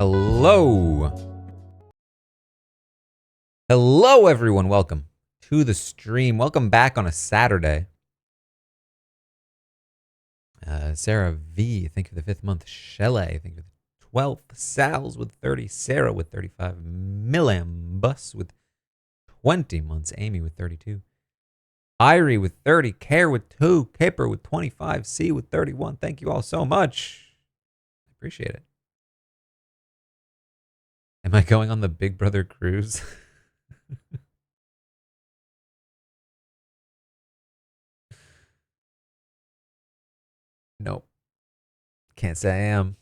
Hello. Hello, everyone. Welcome to the stream. Welcome back on a Saturday. Sarah V, thank you for the 5th month. Shelley, thank you for the 12th. Sal's with 30. Sarah with 35. Millambus with 20 months. Amy with 32. Irie with 30. Care with 2. Caper with 25. C with 31. Thank you all so much. I appreciate it. Am I going on the Big Brother cruise? Nope. Can't say I am.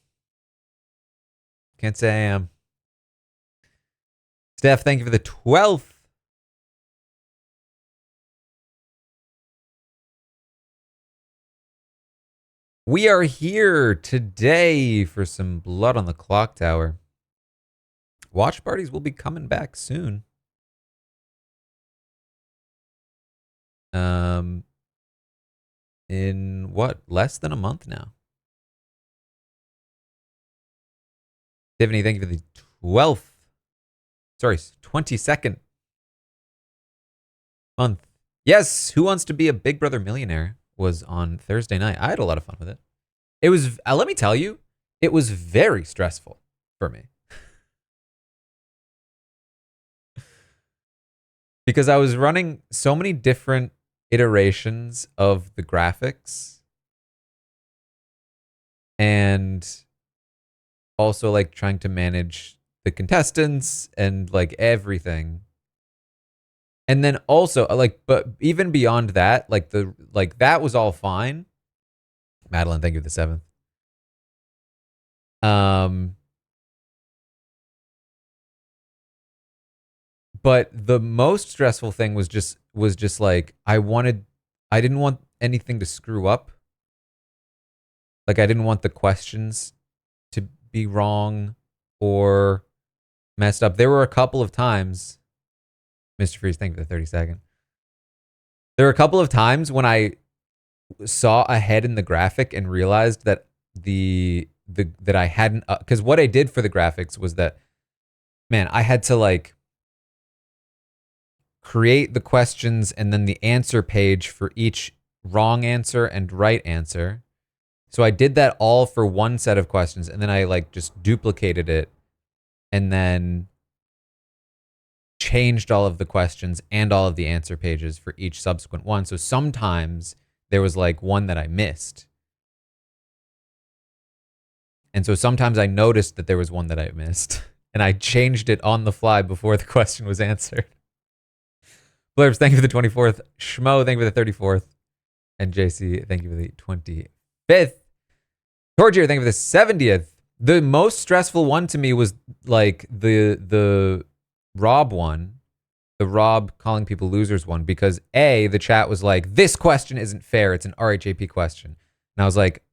Can't say I am. Steph, thank you for the 12th. We are here today for some blood on the Clocktower. Watch parties will be coming back soon. In what? Less than a month now. Tiffany, thank you for the 12th. Sorry, 22nd month. Yes, Who Wants to Be a Big Brother Millionaire was on Thursday night. I had a lot of fun with it. It was, let me tell you, it was very stressful for me. Because I was running so many different iterations of the graphics. And also like trying to manage the contestants and like everything. And then also like, but even beyond that, like that was all fine. Madeline, thank you for the 7th. But the most stressful thing was just like I didn't want anything to screw up. Like I didn't want the questions to be wrong or messed up. There were a couple of times, Mr. Freeze, thank you for the 32nd. There were a couple of times when I saw a head in the graphic and realized that that I hadn't, because what I did for the graphics was that, man, I had to like create the questions and then the answer page for each wrong answer and right answer. So I did that all for one set of questions, and then I like just duplicated it and then changed all of the questions and all of the answer pages for each subsequent one. So sometimes there was like one that I missed. And so sometimes I noticed that there was one that I missed and I changed it on the fly before the question was answered. Blurbs, thank you for the 24th. Schmo, thank you for the 34th. And JC, thank you for the 25th. Torgier, thank you for the 70th. The most stressful one to me was like the Rob one, the Rob calling people losers one, because A, the chat was like, this question isn't fair. It's an RHAP question. And I was like,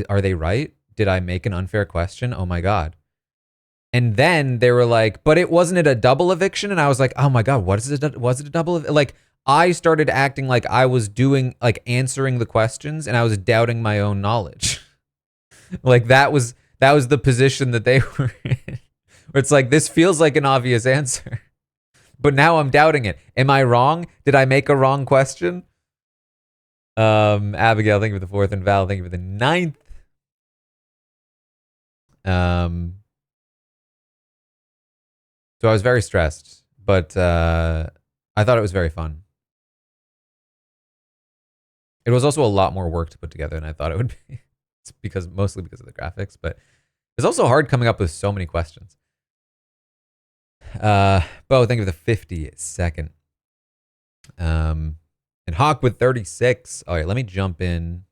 are they right? Did I make an unfair question? Oh my God. And then they were like, but wasn't it a double eviction? And I was like, oh my God, what is it? Was it a double? Like I started acting like I was doing, like answering the questions and I was doubting my own knowledge. Like that was the position that they were in. Where it's like, this feels like an obvious answer, but now I'm doubting it. Am I wrong? Did I make a wrong question? Abigail, thank you for the 4th, and Val, thank you for the 9th. So I was very stressed, but I thought it was very fun. It was also a lot more work to put together than I thought it would be. It's mostly because of the graphics, but it's also hard coming up with so many questions. Bo, thank you for the 52nd. And Hawk with 36. All right, let me jump in.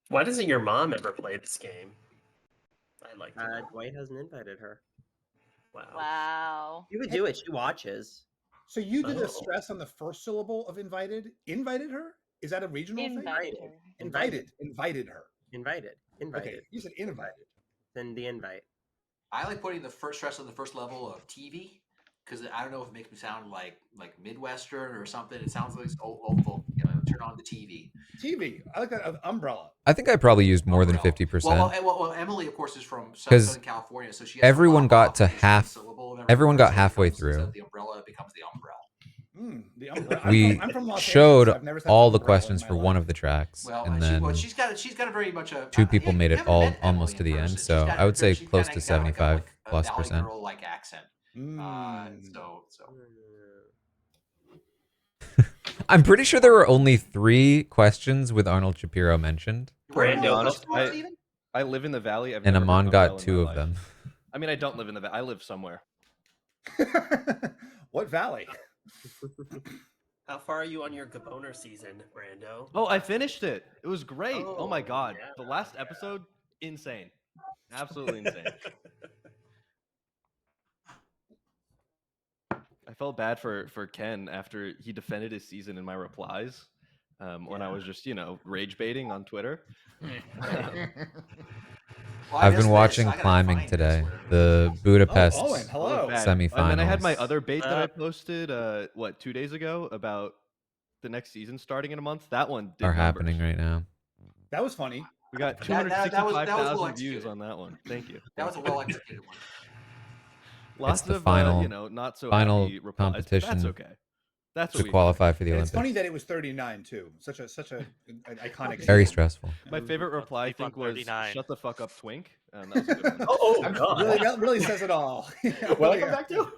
Why doesn't your mom ever play this game? I'd like to know. Dwight hasn't invited her. Wow. You would do it. She watches. So you did a stress on the first syllable of invited? Invited her? Is that a regional Invited thing? her. Invited her. Invited. Invited. Okay, you said invited. Send the invite. I like putting the first stress on the first level of TV because I don't know if it makes me sound like Midwestern or something. It sounds like it's old folk. Turn on the TV. TV. I like that umbrella. I think I probably used more than Umbrella. 50%. Well, Emily, of course, is from 'Cause Southern California, so she has everyone got to off with the half- syllable of every everyone word, got so it halfway becomes, through. instead of the umbrella, it becomes the umbrella. The umbrella. We I'm from Los showed Angeles. I've never said all the umbrella in questions my for life. one of the tracks, Well, and then she's got a very much a two people made you it haven't all met Emily almost to in the end. person. She's So got I would say she's close kinda to got like a 75 a plus Valley percent. girl like accent. So I'm pretty sure there were only 3 questions with Arnold Shapiro mentioned, Brando, honest, what- I live in the valley. I've and never heard Amon an got umbrella in 2 my of life. them. I mean, I don't live in the valley. I live somewhere. What valley? How far are you on your Gaboner season, Brando? Oh, I finished it. It was great. Oh my Oh, god, yeah, the last yeah. episode, insane, absolutely insane. I felt bad for Ken after he defended his season in my replies when I was just rage baiting on Twitter. Well, I've been missed watching this. I gotta climbing find today. this. The Budapest Owen, It hello. was bad. semifinals. And then I had my other bait that I posted 2 days ago about the next season starting in a month. That one did are numbers. happening right now. That was funny. We got That was well 265,000 views executed. on that one. Thank you. That was a well executed one. Lots the of final- not so final happy replies, but competition that's okay. That's what To we qualify for the And it's Olympics. funny that it was 39 too. Such a iconic. Very season. stressful. My favorite reply, I Sleep on think, was 39. "Shut the fuck up, twink." That was a good one. Oh, God. Really, that really says it all. What I come back to?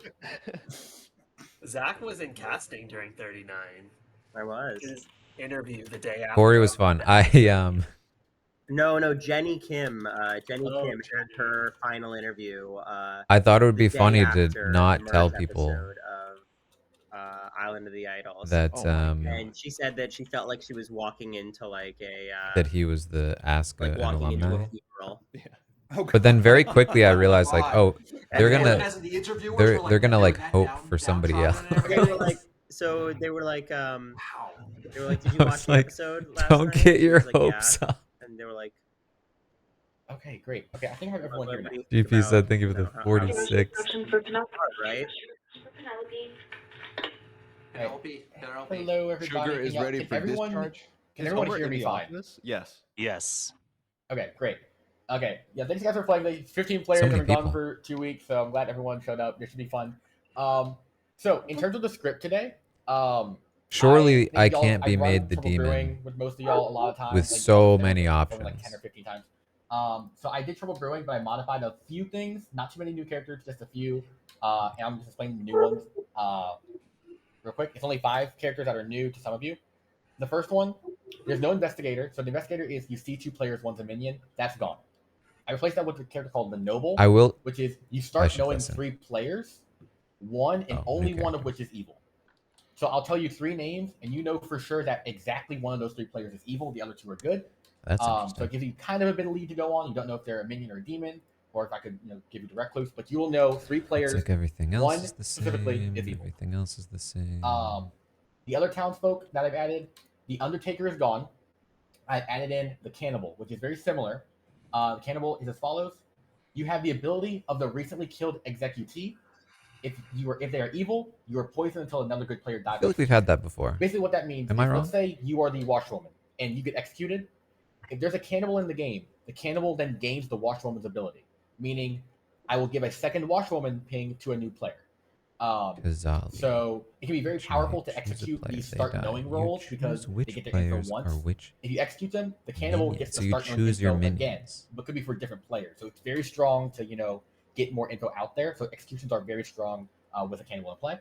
Zach was in casting during 39. I was. His interview the day after. Corey was fun. No, Jenny Kim. Jenny Oh, Kim had her final interview. I thought it would the be day funny to after not the tell Merch people episode of Island of the Idols. that And she said that she felt like she was walking into like a that he was the Ask like an walking into alumni. a funeral. Oh, But then very quickly I realized like, oh, they're And gonna as the interviewers they're were they're gonna they like were that hope for somebody else. downtrodden and They were like, so they were like, Wow. did you I was watch the like, episode last Don't night? get She your was like, hopes yeah. up. And they were like, Okay, great. Okay, I think I have everyone here now. what do you think GP said about, thank you for you the know, how- 46. right? Penelope. Hello, everybody. Sugar Can is y'all- ready can for everyone, discharge. Can Is everyone Homer hear in me the fine? office? Yes. Yes. Okay, great. Okay, yeah, thanks guys for playing. The 15 players many have been gone people. for 2 weeks, so I'm glad everyone showed up. This should be fun. So in terms of the script today, Surely think I y'all- can't be I've run made the Triple demon Brewing with most of y'all a lot of times. with like, so y'all have many done it probably, like options. 10 or 15 times. So I did Triple Brewing, but I modified a few things. Not too many new characters, just a few. And I'm just explaining the new ones real quick. It's only 5 characters that are new to some of you. The first one, there's no investigator. So the investigator is you see 2 players, one's a minion. That's gone. I replaced that with a character called the Noble, I will which is you I start should knowing listen. 3 players, one and Oh, only new one of which is evil. So I'll tell you 3 names, and you know for sure that exactly one of those 3 players is evil. The other 2 are good. That's So interesting. it gives you kind of a bit of lead to go on. You don't know if they're a minion or a demon, or if I could give you direct clues, but you will know 3 It's players. like everything else one is the specifically same. is evil. Everything else is the same. The other townsfolk that I've added, the Undertaker is gone. I've added in the Cannibal, which is very similar. The Cannibal is as follows: you have the ability of the recently killed executee. If they are evil, you are poisoned until another good player dies. I feel like we've had that before. Basically, what that means Am is, I wrong? let's say you are the washwoman and you get executed. If there's a cannibal in the game, the cannibal then gains the washwoman's ability, meaning I will give a second washwoman ping to a new player. Kazali. So it can be very Choose powerful to a execute player, these they start die. knowing You rolls choose because they which get their info players once. are which If you execute them, the cannibal minions. gets So to you start knowing choose your info again, minions. but could be for different players. So it's very strong to get more info out there. So executions are very strong with a cannibal in play.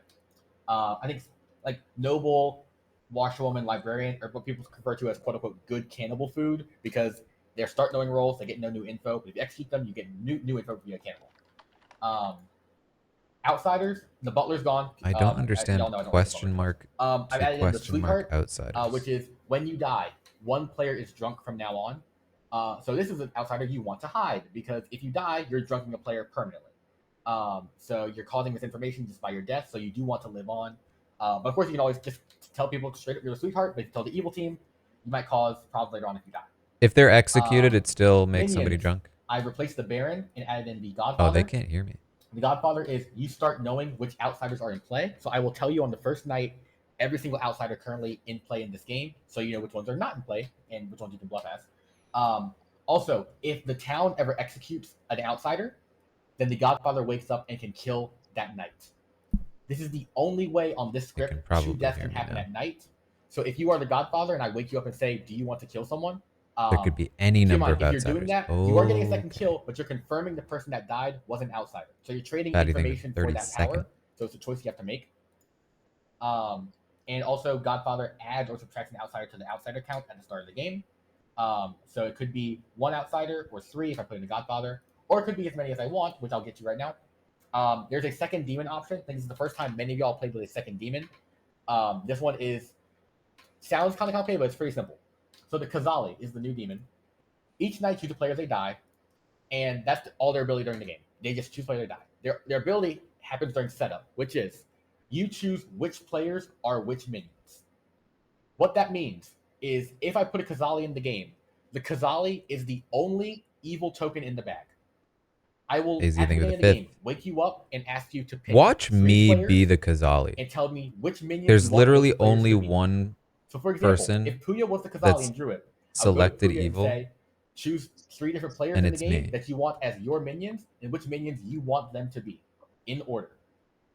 I think like noble, washwoman, librarian, or what people refer to as quote unquote good cannibal food because they're start knowing rolls, they get no new info. But if you execute them, you get new info via cannibal. Outsiders, the butler's gone. I don't y'all understand know I don't like the question butler. mark I've to added in the question mark sweetheart, outsiders. which is when you die, one player is drunk from now on. So this is an outsider you want to hide because if you die, you're drunking a player permanently. So you're causing misinformation just by your death. So you do want to live on. But of course, you can always just tell people straight up you're a sweetheart. But if you tell the evil team, you might cause problems later on if you die. If they're executed, it still makes somebody Minions. drunk. I replaced the Baron and added in the Godfather. Oh, they can't hear me. The Godfather is you start knowing which outsiders are in play. So I will tell you on the first night every single outsider currently in play in this game, so you know which ones are not in play and which ones you can bluff as. Also, if the town ever executes an outsider, then the Godfather wakes up and can kill that night. This is the only way on this They script can probably two deaths hear can me happen now. at night. So if you are the Godfather and I wake you up and say, "Do you want to kill someone?" There could be any keep in number mind, of if outsiders. you're doing that, you are getting a second Okay. kill, but you're confirming the person that died was an outsider. So you're trading Bad, you think information the for that 32nd. power. So it's a choice you have to make. And also, Godfather adds or subtracts an outsider to the outsider count at the start of the game. So it could be one outsider or three if I put in the Godfather, or it could be as many as I want, which I'll get to right now. There's a second demon option. I think this is the first time many of y'all played with a second demon. This one sounds kind of complicated, but it's pretty simple. So the Kazali is the new demon. Each night, choose a player as they die, and that's all their ability during the game. They just choose player to die. Their ability happens during setup, which is you choose which players are which minions. What that means is if I put a Kazali in the game, the Kazali is the only evil token in the bag. I will, Is at the you think of beginning the of the game, fifth? wake you up and ask you to pick Watch 3 me players be the Kazali. and tell me which minions There's you want literally those players only to be. one So, for example, person if Puya was the Kazali that's and drew it, selected I'll go to Puya evil, and say, choose 3 different players and in the it's game me. that you want as your minions and which minions you want them to be in order.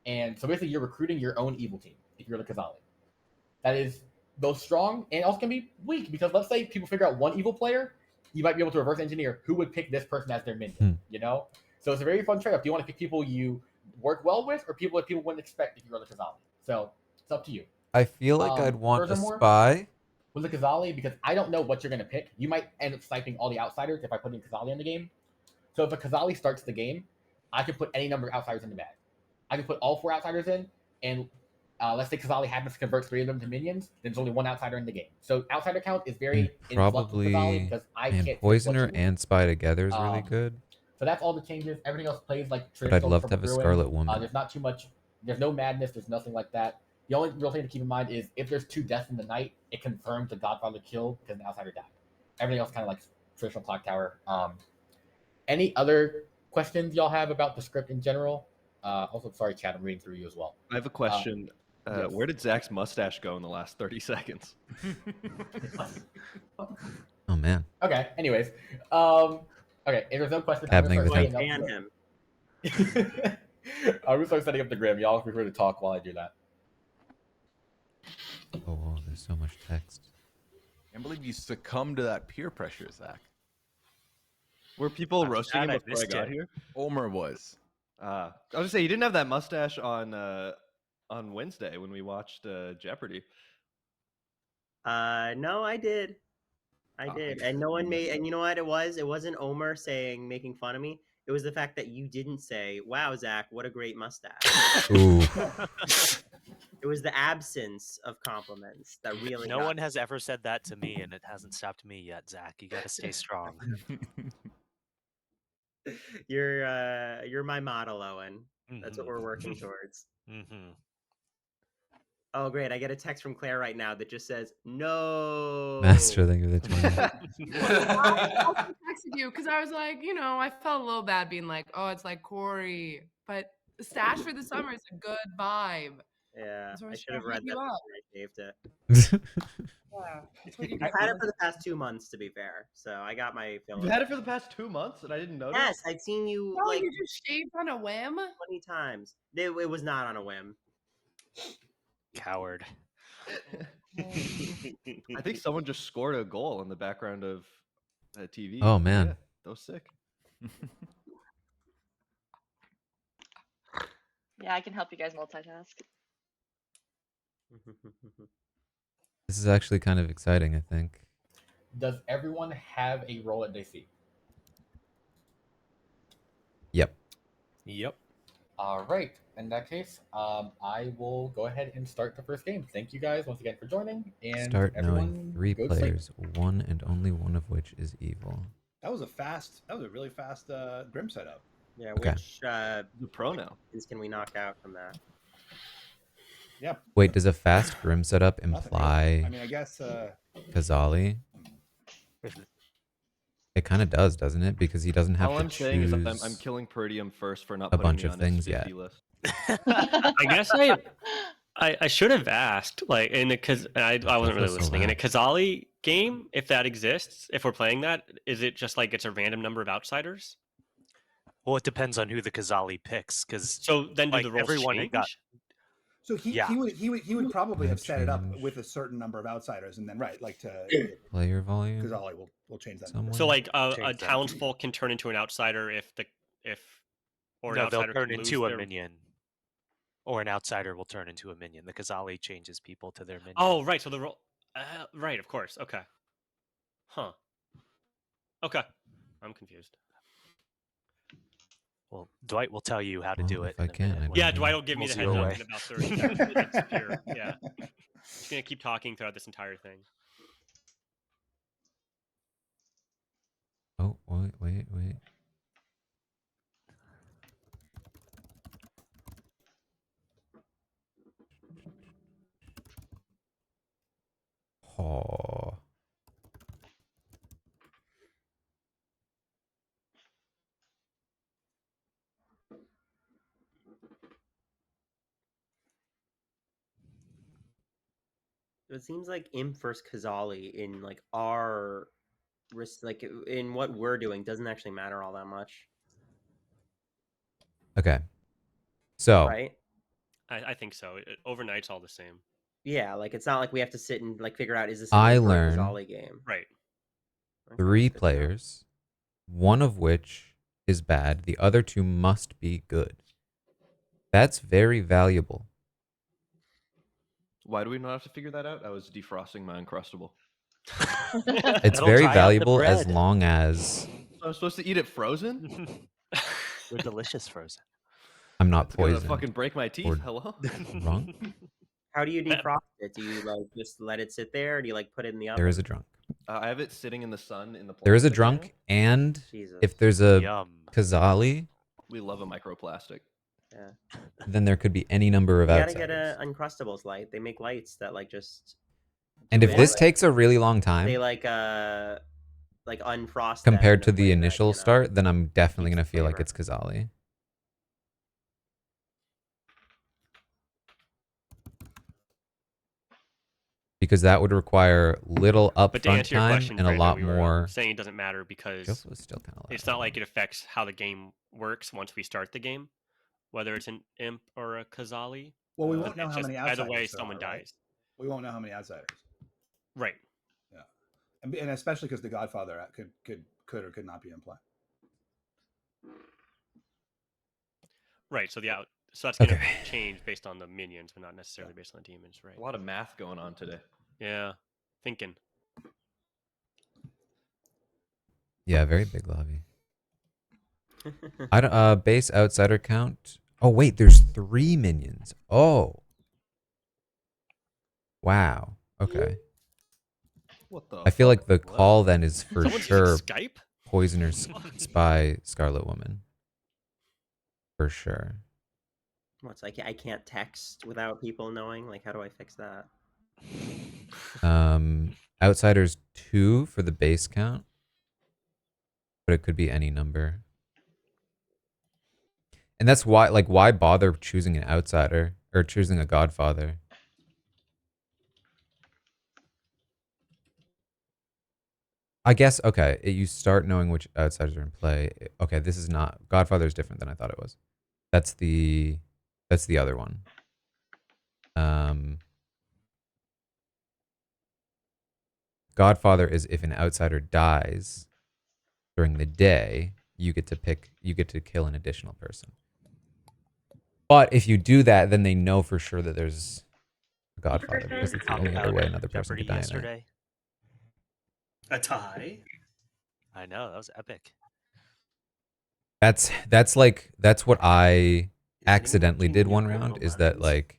And so basically, you're recruiting your own evil team if you're the Kazali. That is both strong and also can be weak because let's say people figure out one evil player, you might be able to reverse engineer who would pick this person as their minion. You know, so it's a very fun trade-off. Do you want to pick people you work well with, or people that people wouldn't expect if you're the Kazali? So it's up to you. I feel like I'd want a Furthermore, spy. with the Kazali, because I don't know what you're going to pick. You might end up sniping all the outsiders if I put in Kazali in the game. So if a Kazali starts the game, I can put any number of outsiders in the bag. I can put all 4 outsiders in, and let's say Kazali happens to convert 3 of them to minions, then there's only 1 outsider in the game. So outsider count is very And in flux with Kazali probably because I and can't poisoner pick what you and spy together is really good. So that's all the changes. Everything else plays like But I'd traditional love from to have a Bruin. Scarlet Woman. There's not too much. There's no madness. There's nothing like that. The only real thing to keep in mind is if there's 2 deaths in the night, it confirms the Godfather killed because an outsider died. Everything else kind of like traditional Clocktower. Any other questions y'all have about the script in general? Also, sorry, Chad, I'm reading through you as well. I have a question. Yes. Where did Zach's mustache go in the last 30 seconds? Oh man. Okay. Anyways, okay. If there's no questions, Happening I'm with gonna And start him. I'm gonna start setting up the grim. Y'all prefer to talk while I do that. Oh, whoa, there's so much text. Can't believe you succumbed to that peer pressure, Zach. Were people That's roasting him bad, I before I missed got it. here? Omer was. I was gonna say he didn't have that mustache on Wednesday when we watched Jeopardy. No, I did. I Oh, did. I And no one made, missed and you know what it was? It wasn't Omer making fun of me. It was the fact that you didn't say, "Wow, Zach, what a great mustache." Ooh. It was the absence of compliments that really No got one me. has ever said that to me, and it hasn't stopped me yet, Zach. You got to stay strong. You're my model, Owen. That's what Mhm. we're working towards. Mm-hmm. Oh, great. I get a text from Claire right now that just says, "No." Master, thank you for the 20. I also texted you because I was like, you know, I felt a little bad being like, oh, it's like Corey, but Stash for the Summer is a good vibe. Yeah, So I I was should have trying to read hit that you up. before I saved it. Yeah, that's what you I've get had it for. for the past 2 months, to be fair. So I got my fill. You had it for the past 2 months, and I didn't notice. Yes, I'd seen you No, like you just shaved on a whim. 20 times. It was not on a whim. Coward. I think someone just scored a goal in the background of TV. Oh, man. Yeah, that was sick. Yeah, I can help you guys multitask. This is actually kind of exciting, I think. Does everyone have a role that they see? Yep. Yep. All right. In that case, I will go ahead and start the first game. Thank you guys once again for joining. And Start knowing everyone 3 go to sleep. players, one and only one of which is evil. That was a really fast grim setup. Yeah, Okay. which The pro now. can we knock out from that? Yep. Wait, does a fast grim setup Nothing really. imply I mean, I guess Kazali? It kind of does, doesn't it? Because he doesn't have All to I'm saying is choose I'm killing Purdium first for not a putting bunch me of on his things yet. iffy list. I guess I should have asked, like, in because I wasn't really so listening. In a loud. Kazali game, if that exists, if we're playing that, is it just like it's a random number of outsiders? Well, it depends on who the Kazali picks, because So then do like the roles everyone change? got. So he Yeah. he would probably have set it up Change. with a certain number of outsiders, and then like to Player volume. because Ollie will change that. Number. Somewhere. So like a Change that. townsfolk can turn into an outsider or an No, they'll outsider turn can lose into a their... minion, or an outsider will turn into a minion. The Kazali changes people to their minion. Oh, right. So the role, right? Of course. Okay. Huh. Okay. I'm confused. Well, Dwight will tell you how to Well, do if it. I in a can, minute I when Yeah, don't he Dwight will give me pulls the you heads up away. in about 30 seconds. It's pure. Yeah. Just gonna keep talking throughout this entire thing. Oh, wait. Oh. It seems like Imp versus Kazali in like our like in what we're doing doesn't actually matter all that much, Okay. So right? I think so. Overnight's all the same. Yeah, like it's not like we have to sit and like figure out is this I an Imp or a learn Kazali game. Right. Okay, 3 good to know. players, one of which is bad, the other 2 must be good. That's very valuable. Why do we not have to figure that out? I was defrosting my Uncrustable. It's That'll very dry out the valuable as bread. long as So I'm supposed to eat it frozen? They're delicious frozen. I'm not It's gonna poisoned. fucking break my teeth. or Hello? drunk. How do you defrost it? Do you like just let it sit there, or do you like put it in the oven? There is a drunk. I have it sitting in the sun in the. There is a plastic drunk, now. and Jesus. if there's a Yum. Kazali, We love a microplastic. Yeah. then there could be any number of You gotta outsiders. get a Uncrustables light. They make lights that like just. And do if this it. takes a really long They time like unfrost them compared in to a the way that, initial you know, start, then I'm definitely keeps gonna the feel like flavor. it's Kazali. Because that would require little But to upfront answer your time question, and a Brandon, lot we were more. saying it doesn't matter because Joseph was still kind of loud. it's not like it affects how the game works once we start the game, whether it's an Imp or a Kazali. Well, we But won't know it's how just many either outsiders way, there someone are, right? dies. We won't know how many outsiders. Right. Yeah, and especially because the Godfather could or could not be in play. Right. So so that's gonna Okay. change based on the minions, but not necessarily based on the demons, right? A lot of math going on today. Yeah. Thinking. Yeah, very big lobby. I don't base outsider count. Oh wait, there's 3 minions. Oh. Wow. Okay. What the? I feel like the What? call then is for Someone's sure using Skype? Poisoner Spy Scarlet Woman. For sure. What's like I can't text without people knowing. Like, how do I fix that? Outsiders 2 for the base count. But it could be any number. And that's why, like, why bother choosing an outsider or choosing a Godfather? I guess, okay, you start knowing which outsiders are in play. Okay, this is not, Godfather is different than I thought it was. That's the other one. Godfather is if an outsider dies during the day, you get to kill an additional person. But if you do that, then they know for sure that there's a Godfather because it's the How only other about way another person Jeopardy could die in it. yesterday? A tie? I know, that was epic. That's what I accidentally did one round, is that like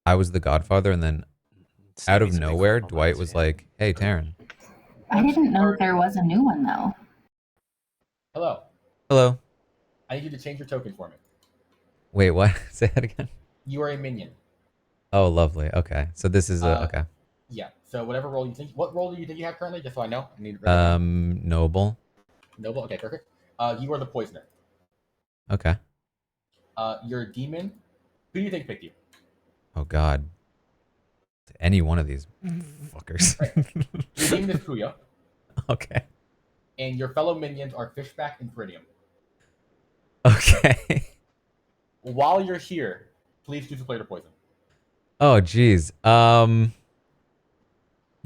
I was the Godfather and then out of Sammy's a big nowhere Criminal Dwight Minds was fan. like, "Hey, Taran." I didn't know there was a new one though. Hello. Hello. I need you to change your token for me. Wait, what? Say that again. You are a minion. Oh, lovely. Okay. So this is okay. Yeah. So whatever role you think. What role do you think you have currently? Just so I know. I need. Noble. Noble. Okay, perfect. You are the poisoner. Okay. Your demon. Who do you think picked you? Oh God. Any one of these fuckers. Your demon is Puya, Okay. and your fellow minions are Fishback and Peridium. Okay. While you're here, please choose a player to poison. Oh geez. You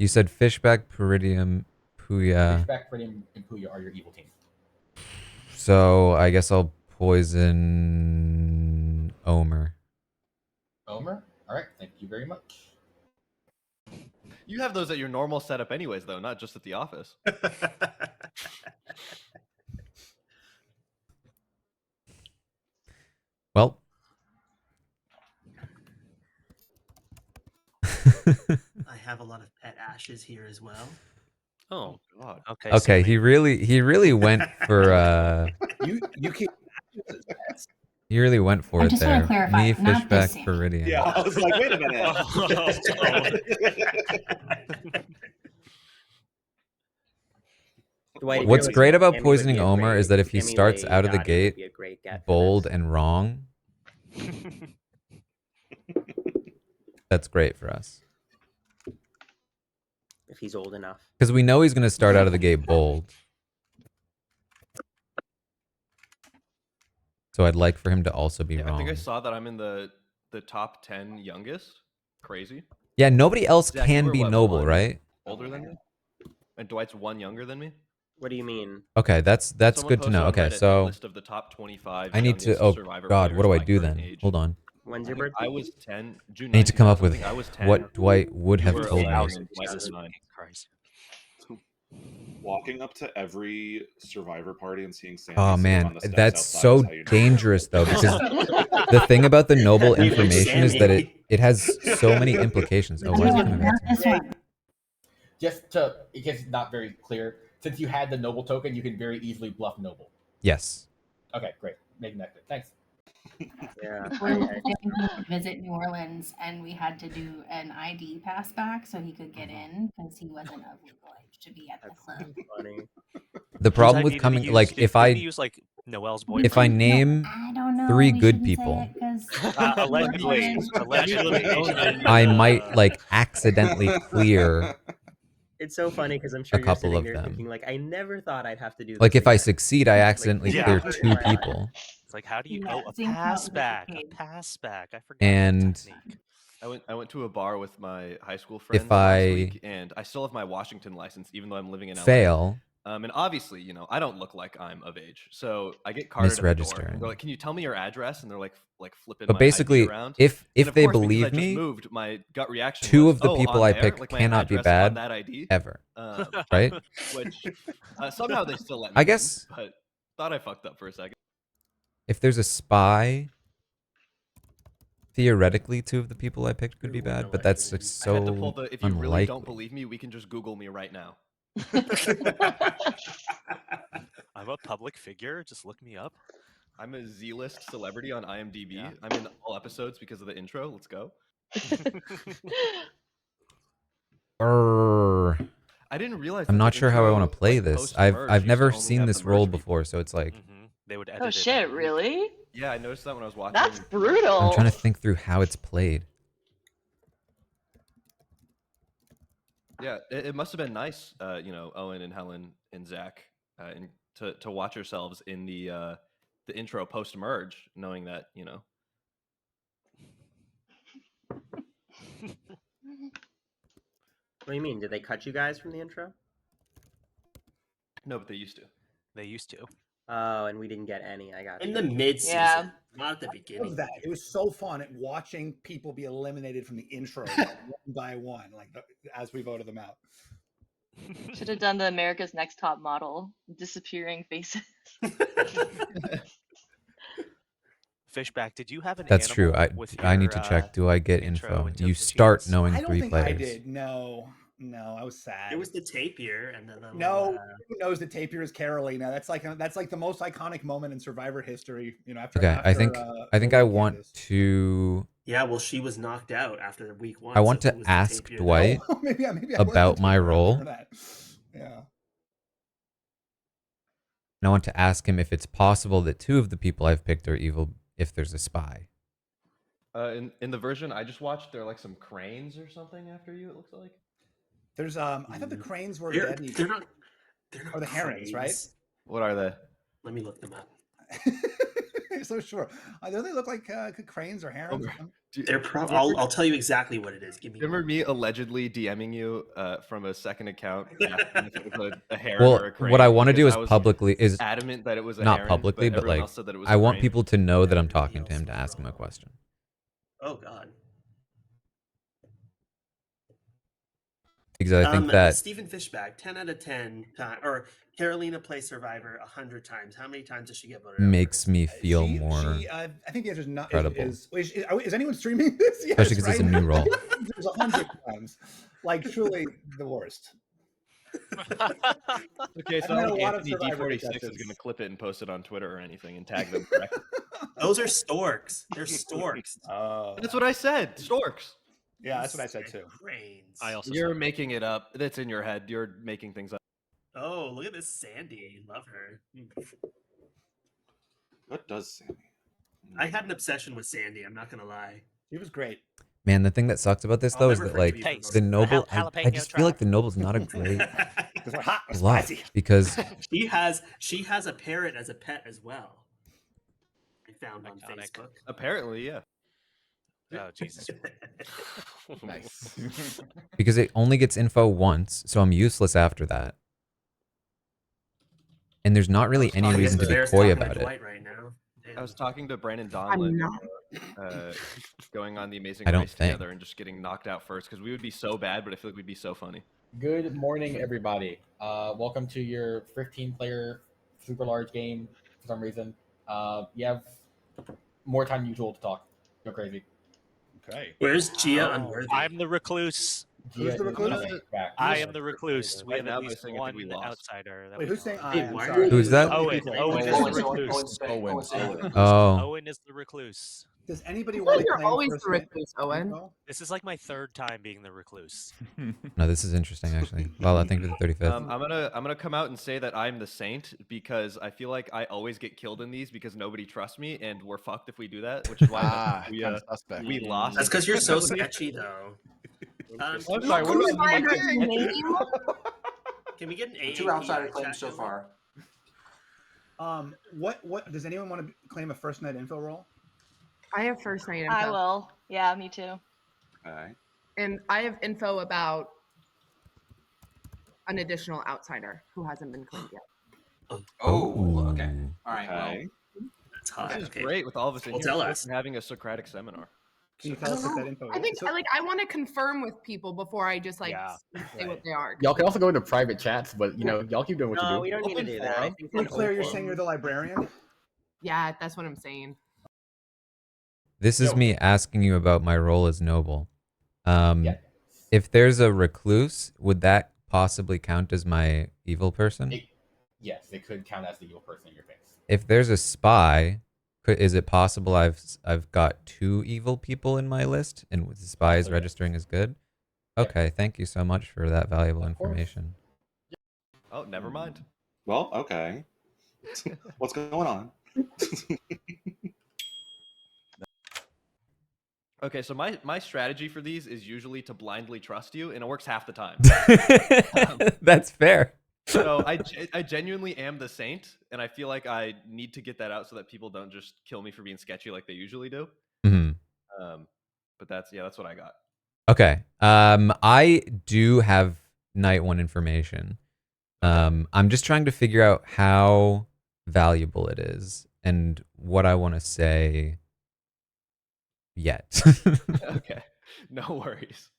said Fishback, Peridium, Puya. Fishback, Peridium, and Puya are your evil team. So I guess I'll poison Omer. Omer? Alright, thank you very much. You have those at your normal setup anyways, though, not just at the office. Well. I have a lot of pet ashes here as well. Oh God. Okay. Okay, he really went for You keep. he really went for I it just wanna there. clarify, Me, not Fishback, this Peridium. Yeah, I was like, wait a minute. Dwight, if What's you're great listening, about Tammy would poisoning be a Omer great- is that if he Tammy starts Lee out of the Gotti would gate be a great get for bold this. and wrong, that's great for us. If he's old enough. Because we know he's going to start out of the gate bold. So I'd like for him to also be Yeah, I think I wrong. saw that I'm in the top 10 youngest. Crazy. Yeah, nobody else Zach, you can were be what, noble, one right? Older than me? And Dwight's one younger than me? What do you mean? Okay, that's Someone good to know. posted on Okay, Reddit a so list of the top 25 I need to. youngest Oh Survivor God, what do players I by do current then? age. Hold on. When's I your think birthday? I was 10. June I need to come 9th, up I with think I was 10. what Dwight would You have were told 11, me. and Dwight was 9. Christ. Walking up to every Survivor party and seeing Sandy Oh sitting man, on the steps that's outside so is how you know. dangerous though, because the thing about the noble You knew information is that Sammy. it has so many implications. Oh, why is it coming back to me? Just to, in case it's not very clear, since you had the noble token, you can very easily bluff noble. Yes. Okay, great. Making that clear. Thanks. Yeah. When he could visit New Orleans and we had to do an ID pass back so he could get in because he wasn't of legal age to be at the club. Funny. The problem with Whose ID did he coming, use? like, if Did he I use like Noel's if boyfriend? I name I don't know. 3 we good shouldn't say people, it 'cause Allegedly. Allegedly. I might like accidentally clear It's so funny because I'm sure a you're couple sitting of there them. thinking, like, I never thought I'd have to do this. Like if I again. succeed, I accidentally Yeah. clear never 2 in my life. people. It's like, how do you? Yeah, Oh, a seems pass back. A complicated. pass back. I forgot And that technique. I went to a bar with my high school friends if last I week, and I still have my Washington license, even though I'm living in LA. fail, And obviously, you know, I don't look like I'm of age, so I get carded at the door. misregistering. And they're like, "Can you tell me your address?" And they're like flipping But my basically, ID around. if And of they course, because I believe just me, moved, my gut reaction 2 was, of the "Oh, people on I there? pick Like my cannot be address on bad that ID?" ever. Right? Which somehow they still let me I in, guess but thought I fucked up for a second. if there's a spy, theoretically 2 of the people I picked could be bad, but that's like I had to pull so the, if you really don't unlikely. believe me, we can just Google me right now. I'm a public figure. Just look me up. I'm a Z-list celebrity on IMDb. Yeah. I'm in all episodes because of the intro. Let's go. I didn't realize I'm that not the sure how I want intro, to play like, this. post-merge I've used to never only seen have this the role merge people. before, so it's like They would edit Oh it shit, in. really? Yeah, I noticed that when I was watching. That's I'm brutal. trying to think through how it's played. Yeah, it must have been nice, you know, Owen and Helen and Zach, and to watch yourselves in the intro post merge, knowing that, you know. What do you mean? Did they cut you guys from the intro? No, but they used to. They used to. Oh, and we didn't get any. I got In you. the mid-season, Yeah. not at the Of beginning. that. It was so fun at watching people be eliminated from the intro one by one, like as we voted them out. Should have done the America's Next Top Model disappearing faces. Fishback, did you have an That's true. animal with I need your, to check. Do I get intro info? into You the start machines? knowing I don't 3 think players. I did. No, I was sad. It was the tapir, and then No, who knows the tapir is Carolee now? That's like the most iconic moment in Survivor history. You know, after Okay, after, I think I Owen want Candace. to. Yeah, well, she was knocked out after week 1. I want so to who was the ask tapir? Dwight Oh, maybe I was about the my tapir, I role. remember that. Yeah. And I want to ask him if it's possible that 2 of the people I've picked are evil if there's a spy. In the version I just watched, there are like some cranes or something after you. It looks like. There's I thought the cranes were They're, dead. they're not. They're not Or the herons, right? cranes. What are they? Let me look them up. You're so sure. Don't they look like cranes or herons? Or something? They're I'll tell you exactly what it is. Give me. Remember me allegedly DMing you from a second account asking if it was a heron Well, or a crane? what I want to do because is I was publicly is adamant that it was a not heron, publicly, but everyone like else said that it was I a want crane. people to know that I'm talking to him to ask him a question. Oh God. Because I think that Stephen Fishbach, 10 out of 10, or Carolina plays Survivor 100 times. How many times does she get voted out? makes me feel more I think the answer is not. credible. Is anyone streaming this? Yes, Especially 'cause it's a right? new role. There's 100 times. Like truly the worst. Okay, I've so had a lot of Anthony Survivor D46 is contestants. going to clip it and post it on Twitter or anything and tag them correctly. Those are storks. They're storks. That's what I said. Storks. Yeah, that's what I said too. Cranes. I also You're said making it up. That's in your head. You're making things up. Oh, look at this Sandy. Love her. What does Sandy? I had an obsession with Sandy. I'm not gonna lie. He was great. Man, the thing that sucks about this I'll though is never that like forgive you for the voting noble, for her. I just feel like the noble's not a great Because we're hot and bluff spicy. because she has a parrot as a pet as well. I found on Facebook. Apparently, yeah. Oh Jesus. Nice. because it only gets info once, so I'm useless after that. And there's not really any I guess reason to the be Bear's coy talking about to it. Dwight right now. I was talking to Brandon I'm Donlin, not. going on the Amazing I don't Race think. together and just getting knocked out first because we would be so bad, but I feel like we'd be so funny. Good morning, everybody. Welcome to your 15-player super large game. For some reason, you have more time than usual to talk. Go crazy. Okay. Where's Gia Unworthy? I'm the recluse. Who's the recluse? Back. I am the recluse. We Right have now, at by least saying I think we one lost. outsider. That Wait, we who's know saying of. I? Hey, I'm why sorry. are Who's that? Owen. Owen is the recluse. Owen. Oh, Owen is the recluse. Does anybody I feel want like to you're claim always first the name recluse, Owen. info? This is like my third time being the recluse. no, this is interesting actually. Well, I think for the 35th. I'm gonna come out and say that I'm the saint because I feel like I always get killed in these because nobody trusts me and we're fucked if we do that, which is why Kinda suspect. we lost. That's because you're so sketchy, though. I'm Can sorry, what Who's about my you? your name? we get an A? 2 outsider claims so far. What does anyone want to claim a first night info role? I have first night info. I will. Yeah, me too. Okay. And I have info about an additional outsider who hasn't been claimed yet. Oh, okay. All right. Well, Okay. That's hot. This is Okay. great with all of us in Well, here. tell We're us. having a Socratic seminar. Can you tell us what that info is? I think So- I want to confirm with people before I just say what they are. Y'all can also go into private chats, but y'all keep doing what you No, do. we don't need to do that. I think Hey, that's Claire, you're open. saying you're the librarian? Yeah, that's what I'm saying. This is Yo. me asking you about my role as noble. Yeah. If there's a recluse, would that possibly count as my evil person? Yes, it could count as the evil person in your face. If there's a spy, is it possible I've got 2 evil people in my list and the spy is Also, yes. registering as good? Yeah. Okay, thank you so much for that valuable Of course. information. Oh, never mind. Well, okay. What's going on? Okay, so my strategy for these is usually to blindly trust you, and it works half the time. That's fair. So I genuinely am the saint, and I feel like I need to get that out so that people don't just kill me for being sketchy like they usually do. Mhm. But that's what I got. Okay. I do have night 1 information. I'm just trying to figure out how valuable it is and what I want to say yet. Okay, no worries.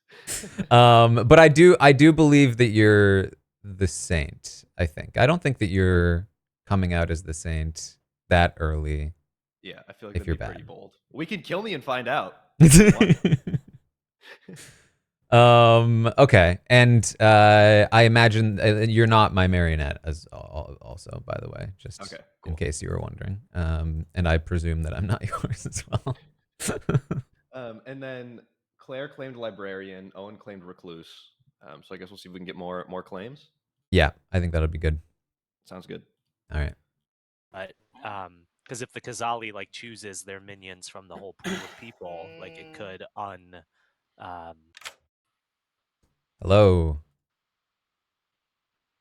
But I do believe that you're the saint, I think. I don't think that you're coming out as the saint that early. Yeah, I feel like if that'd you're be pretty bad. bold. We can kill me and find out. if you want. Okay. And I imagine you're not my marionette as also, by the way, just Okay, in cool. case you were wondering. And I presume that I'm not yours as well. And then Claire claimed librarian, Owen claimed recluse. So I guess we'll see if we can get more claims. Yeah, I think that'll be good. Sounds good. All right. But because if the Kazali like chooses their minions from the whole pool of people, like it could Hello.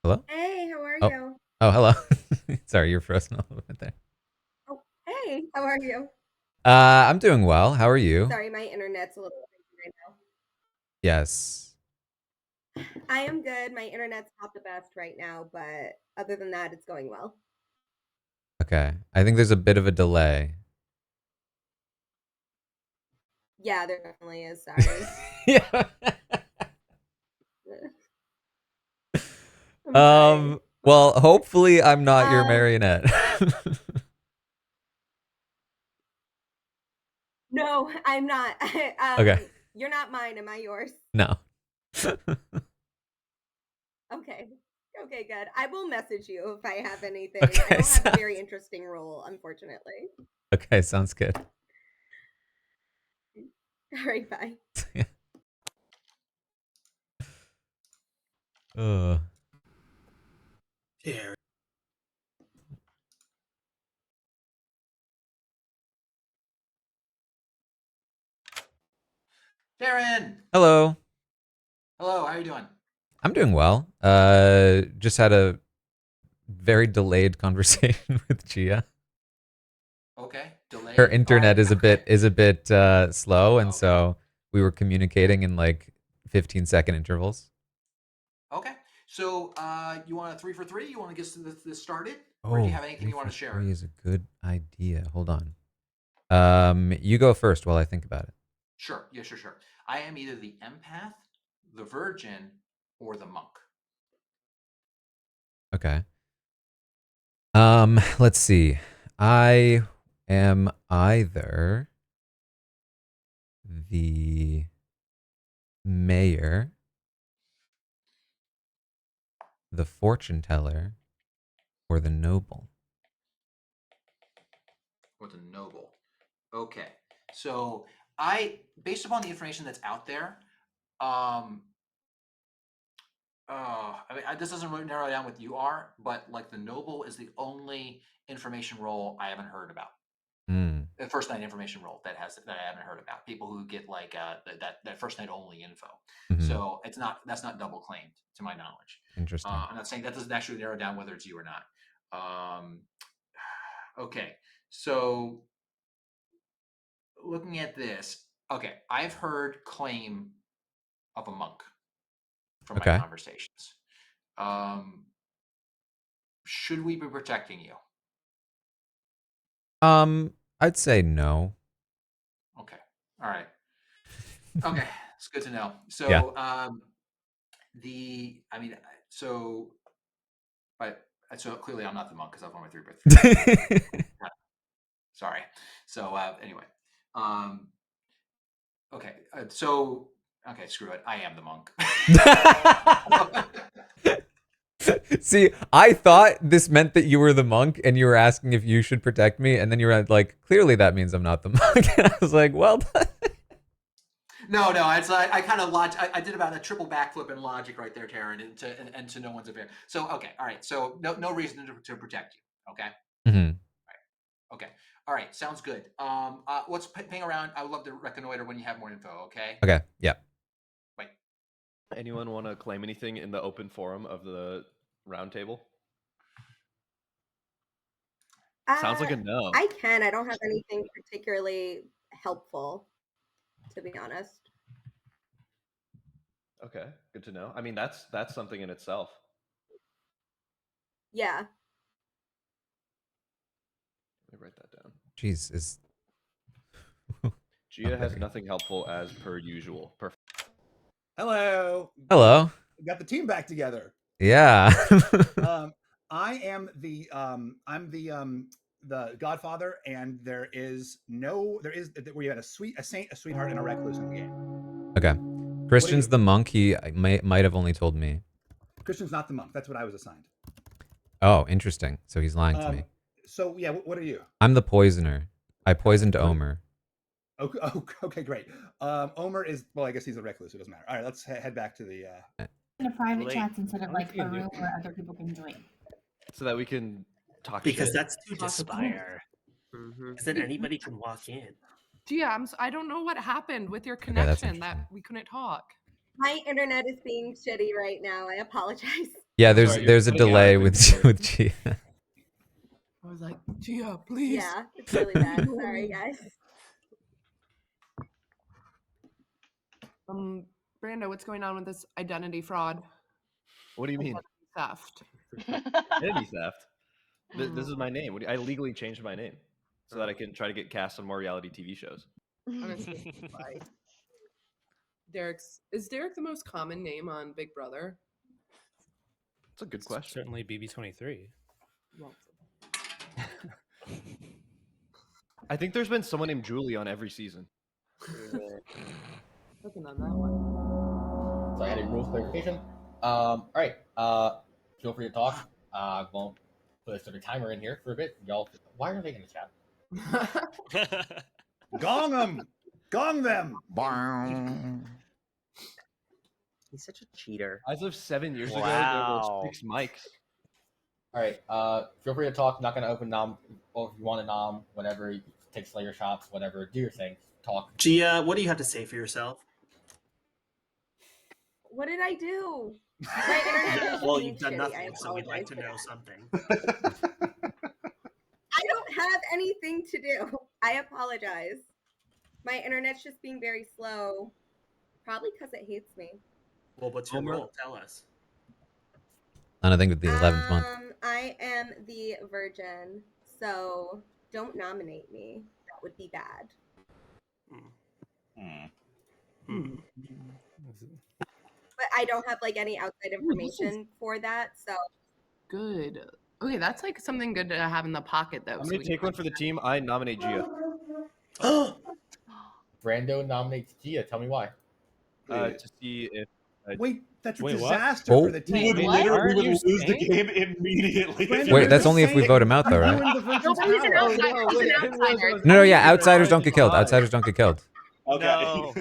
Hello? Hey, how are Oh. you? Oh, hello. Sorry, you're frozen a little bit there. Oh, hey, how are you? I'm doing well. How are you? Sorry, my internet's a little crazy right now. Yes. I am good. My internet's not the best right now, but other than that, it's going well. Okay. I think there's a bit of a delay. Yeah, there definitely is. Sorry. Yeah. I'm sorry. Well, hopefully I'm not your marionette. No, I'm not. Okay. You're not mine. Am I yours? No. Okay. Okay, good. I will message you if I have anything. Okay, I don't have a sounds- very interesting role, unfortunately. Okay, sounds good. All right, bye. Here. Taran! Hello. Hello, how are you doing? I'm doing well. Just had a very delayed conversation with Gia. Okay, delayed. Her internet is a okay. bit slow, and so we were communicating in like 15-second intervals. Okay, so you want a 3 for 3? You want to get this started, Oh, or do you have anything 3 you want for to share? 3 is a good idea. Hold on. You go first while I think about it. Sure. Yeah, sure. I am either the empath, the virgin, or the monk. Okay. Let's see. I am either the mayor, the fortune teller, or the noble. Or the noble. Okay. So based upon the information that's out there, I mean, this doesn't really narrow down what you are, but like the noble is the only information role I haven't heard about. The first night information role that I haven't heard about. People who get like that first night only info. So that's not double claimed to my knowledge. Interesting. I'm not saying that doesn't actually narrow down whether it's you or not. Okay, so looking at this, okay, I've heard claim of a monk from my Okay. conversations. Should we be protecting you? I'd say no. Okay. All right. Okay, it's good to know. So, Yeah. so clearly I'm not the monk because I've only 3 by 3. Sorry. So anyway, okay. Okay, screw it. I am the monk. See, I thought this meant that you were the monk and you were asking if you should protect me, and then you were like, clearly that means I'm not the monk. And I was like, well done. No, it's I kind of I did about a triple backflip in logic right there, Taran, and to no one's affair. So okay, all right. So no reason to protect you. Okay. Mm-hmm. Okay. All right. Sounds good. Let's ping around. I would love to reconnoiter when you have more info. Okay. Okay. Yeah. Wait. Anyone want to claim anything in the open forum of the round table? Sounds like a no. I can. I don't have anything particularly helpful, to be honest. Okay, good to know. I mean, that's something in itself. Yeah. Let me write that down. Jeez, is Gia has nothing helpful as per usual. Perfect. Hello. Hello. We got the team back together. Yeah. I am the Godfather, and we had a saint, a sweetheart, and a recluse in the game. Okay. Christian's the monk. He might have only told me. Christian's not the monk. That's what I was assigned. Oh, interesting. So he's lying to me. So yeah, what are you? I'm the poisoner. I poisoned Omer. Okay, great. Omer is, well, I guess he's a recluse. It doesn't matter. All right, let's head back to the. In a private chat instead of like a room where other people can join. So that we can talk Because shit. that's too difficult. Conspire. Because then anybody can walk in. Gia, I don't know what happened with your Okay, that's connection that we couldn't talk. My internet is being shitty right now. I apologize. Yeah, Sorry, there's a you're cutting out delay a bit with more. with Gia. I was like, Gia, please. Yeah, it's really bad. Sorry, guys. Brando, what's going on with this identity fraud? What do you mean? Theft. Identity theft. This is my name. I legally changed my name so that I can try to get cast on more reality TV shows. Is Derek the most common name on Big Brother? That's a good question. Certainly BB23. I think there's been someone named Julie on every season. Looking on that one. So I had a rules clarification. All right. Feel free to talk. Won't put a sort of timer in here for a bit. Y'all, why are they in the chat? Gong them! Gong them! He's such a cheater. As of 7 years ago, Wow. there were 6 mics. All right. Feel free to talk. Not going to open nom. Or if you want to nom, whatever. You take Slayer shots, whatever. Do your thing. Talk. Gia, what do you have to say for yourself? What did I do? My internet is Well, being you've done shitty. nothing, so we'd like to know something. I don't have anything to do. I apologize. My internet's just being very slow. Probably because it hates me. Well, what's your role? Tell us. And I think with the 11th month. I am the virgin, so don't nominate me. That would be bad. But I don't have like any outside information for that, so Good. Okay, that's like something good to have in the pocket, though. I'm going to take one for the team. I nominate Gia. Brando nominates Gia. Tell me why. To see if... Wait, that's a Wait, what? disaster Oh. for the team. We would literally lose the game immediately. Brandon, Wait, you're that's only if we saying vote him out, though, right? ruined the Virgin's No, he's an power. outsider. He's an outsider. No, yeah, outsiders don't get killed. Outsiders don't get killed. Okay. No.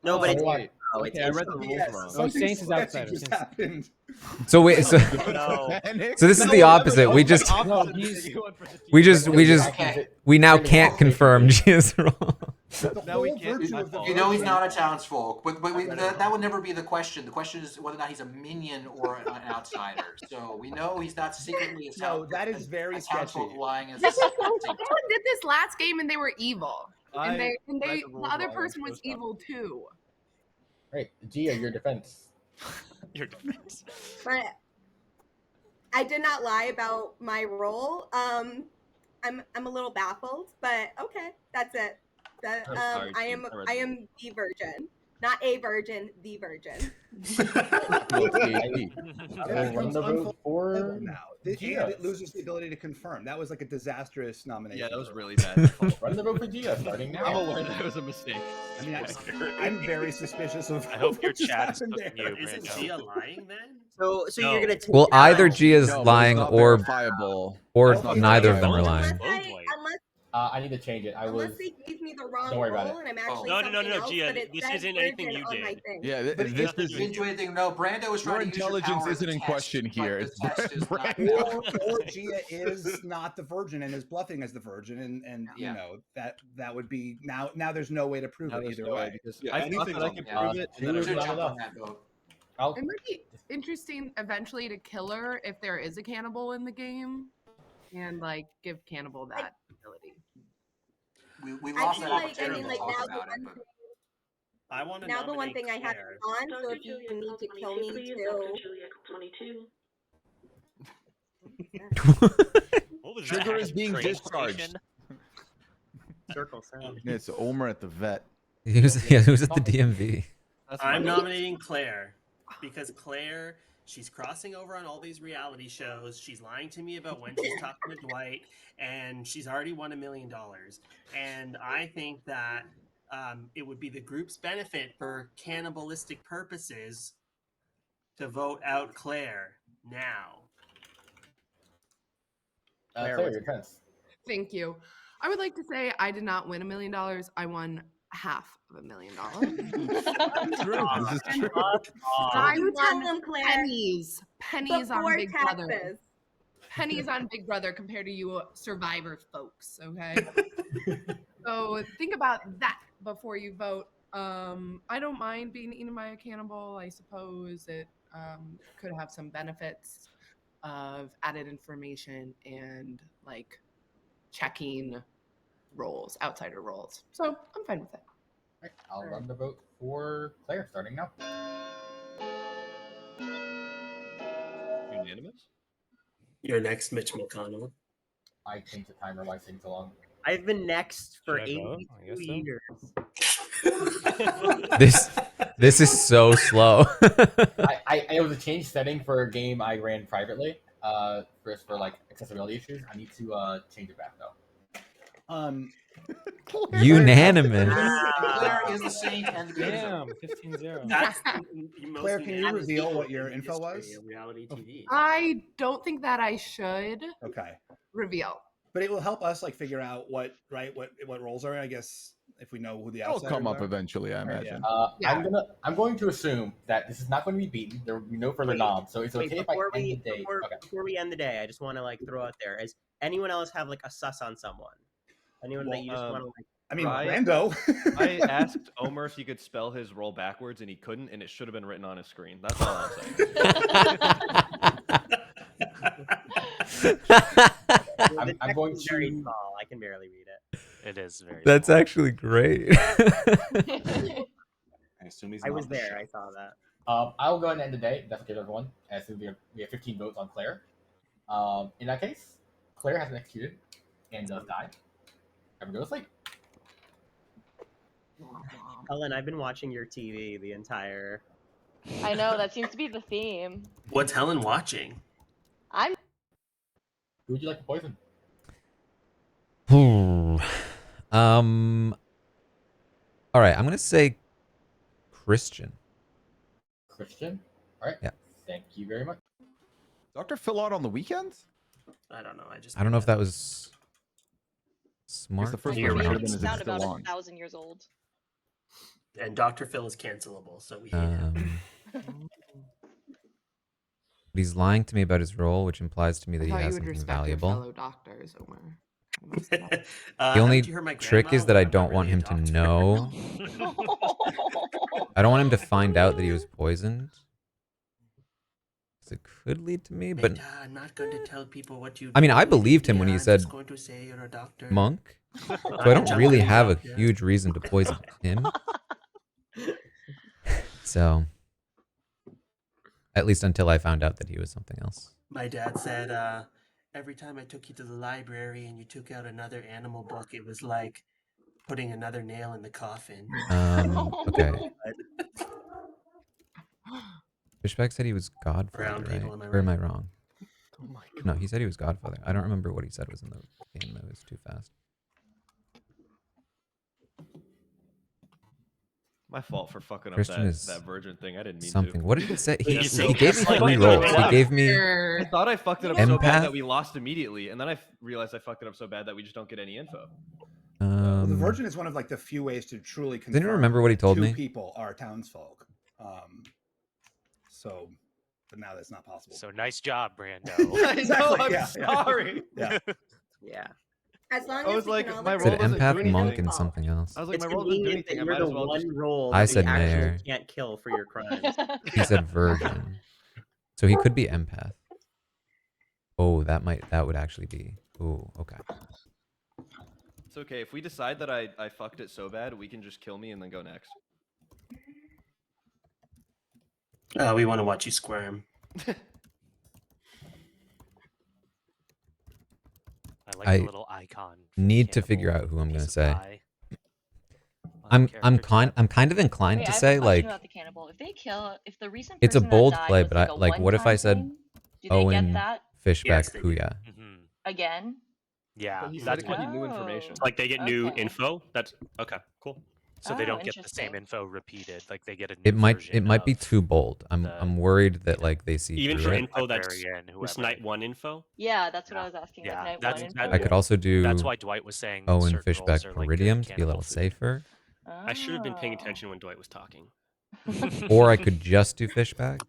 No, but it's why? no, it's Okay, I read the rules Yes, wrong. something Saints is sketchy outsider. just Saints. happened. So wait, so no. so this is the opposite. We just No, he's we now can't confirm Gia's role. The Now we whole can't- virtue of the You know he's virgin- not a townsfolk, but that would never be the question. The question is whether or not he's a minion or an outsider. So we know he's not secretly a No, that is very townsfolk sketchy. lying as Someone did this last game and they were evil. And I the read the rules other wrong. person I'm was so sorry. evil too. Right, Gia, your defense. Your defense. but I did not lie about my role. I'm a little baffled, but okay, that's it. That I'm sorry, I Steve. am the virgin, not a virgin, the virgin. I will run the vote for now. And it loses the ability to confirm. That was like a disastrous nomination. Yeah, that was for- really bad. Run the vote for Gia starting now. I'm aware that was a mistake. I mean, I'm very suspicious of. I hope your what just chat is happened cooking there. you, Isn't Brando. Gia lying then? So No. you're gonna take Well, it out. either Gia's No, but it's lying not or verifiable. or It's not neither of them are verifiable. lying. Unless I need to change it. I was. unless they gave me the wrong Don't worry about role and I'm actually No, something else, Gia. but it This says isn't anything virgin you on my did. thing. Yeah, But this nothing is to Didn't do anything. No, Brando was your trying to use your intelligence power isn't to in test, question but here. the It's test is not- Or Gia is not the virgin and is bluffing as the virgin, and Yeah. you know that would be now. Now there's no way to prove Now it there's either no way way. because Yeah, I thought anything's that I on could the prove it. Gia And then I was Should read jump not on that vote. I'll, It might be interesting eventually to kill her if there is a cannibal in the game, and like give cannibal that ability. We I lost feel that like opportunity now to talk the about it, one but thing, I want to now the one nominate thing I have Claire. on, so if you need to kill me too. What was Trigger that? is being Train discharged. station? Circle sound. It's Omer at the vet. Who's at the DMV? I'm nominating Claire because Claire, she's crossing over on all these reality shows. She's lying to me about when she's talking to Dwight, and she's already won $1 million. And I think that it would be the group's benefit for cannibalistic purposes to vote out Claire now. Claire, your defense. Thank you. I would like to say I did not win $1 million. I won $500,000. True. This is true. I You tell won them, Claire. pennies on Before Big taxes. Brother. pennies on Big Brother compared to you Survivor folks, okay? So think about that before you vote. I don't mind being eaten by a cannibal. I suppose it could have some benefits of added information and like checking roles, outsider roles. So I'm fine with it. Right, I'll run the vote for Claire starting now. Unanimous? You're next, Mitch McConnell. I changed the timer while I sing so long. I've been next for Should I vote? I 82 guess so. years. This is so slow. It was a changed setting for a game I ran privately. For like accessibility issues. I need to change it back though. Unanimous. Claire is the saint and the Damn, 15-0. That's the most Claire, can you unanimous reveal people what your in the info history was? of reality TV. I don't think that I should Okay. reveal. But it will help us like figure out what roles are. I guess if we know who the It'll outsiders come up are. eventually, I imagine. I'm going to assume that this is not going to be beaten. There will be no further noms, so it's okay if I end the day. Before we end the day, I just want to like throw out there: Does anyone else have like a sus on someone? Anyone that you just want to like? I mean, Rando. I asked Omer if he could spell his role backwards, and he couldn't, and it should have been written on his screen. That's all I'm saying. I'm going very to. small. I can barely read it. It is very. That's actually great. I assume he's I not was the there. chef. I saw that. I'll go ahead and end the day. That's okay, everyone. As soon as we have 15 votes on Claire. In that case, Claire has been executed and does die. Everyone go to sleep. Helen, I've been watching your TV the entire. I know that seems to be the theme. What's Helen watching? I'm. Who would you like to poison? All right, I'm gonna say Christian. Christian. All right. Yeah. Thank you very much. Dr. Phil out on the weekends? I don't know. I don't know if that was smart. the first or one not. should have been is Sound it still about on? 1,000 years old. And Dr. Phil is cancelable, so we hate him. But he's lying to me about his role, which implies to me that I he thought you has would something respect valuable. your fellow doctors, Omar. The only haven't you heard my trick grandma? is that I I'm not don't want really a him to know. I don't want him to find out that he was poisoned. 'Cause it could lead to me, but I'm not going to tell people what you. I mean, I do. believed him when he I'm said just going to say you're a doctor. monk. So I don't really have a Yeah. huge reason to poison him. So, at least until I found out that he was something else. My dad said every time I took you to the library and you took out another animal book, it was like putting another nail in the coffin. Okay. Fishback said he was Godfather, Brown right? people, am I Or am I right? wrong? Oh my No, he said he was Godfather. I don't remember what he said was in the game. That was too fast. My fault for fucking up Christian that, is that virgin thing. I didn't mean something. to. What did he say? He, He's he so gave me pissed. 3 rolls. He gave me I thought I fucked it up so bad Empath. that we lost immediately, and then I realized I fucked it up so bad that we just don't get any info. Well, the Virgin is one of like the few ways to truly confirm. Didn't remember what he told two me. people are townsfolk. So, but now that's not possible. So nice job, Brando. I know, I'm yeah, sorry. Yeah. Yeah. As long I as was we like, can all my agree said role doesn't do empath, anything. monk, and something else. I was like, It's my role doesn't do convenient anything. that I you're might the as well one just. role I that said we actually mayor. can't kill for your crimes. He said virgin. So he could be empath. Oh, that would actually be. Oh, okay. It's okay. If we decide that I fucked it so bad, we can just kill me and then go next. We want to watch you squirm. I like I the little icon. need to figure out who I'm piece gonna of say. pie. I'm kind of inclined Wait, to I have a say question like about the cannibal. If they kill, if the recent it's a person that bold died play, was but like I a like what if I one-time said thing, do they get Owen that Fishback Yes, they do. Kuya? again? Yeah, But he said that's it could what. be new information. Oh. Like they get new Okay. info. That's okay. Cool. So they Oh, don't get the same interesting. info repeated. Like they get a new It might version be of too bold. I'm the- worried that like they see Even through for it. info that's librarian, this whoever. night one info. Yeah, that's what I was asking. Yeah, like night that's one that- info. I could also do That's why Dwight was saying Owen certain Fishback roles are, like, good Peridium to be a cannibal little food. safer, I should have been paying Oh. attention when Dwight was talking. or I could just do Fishback.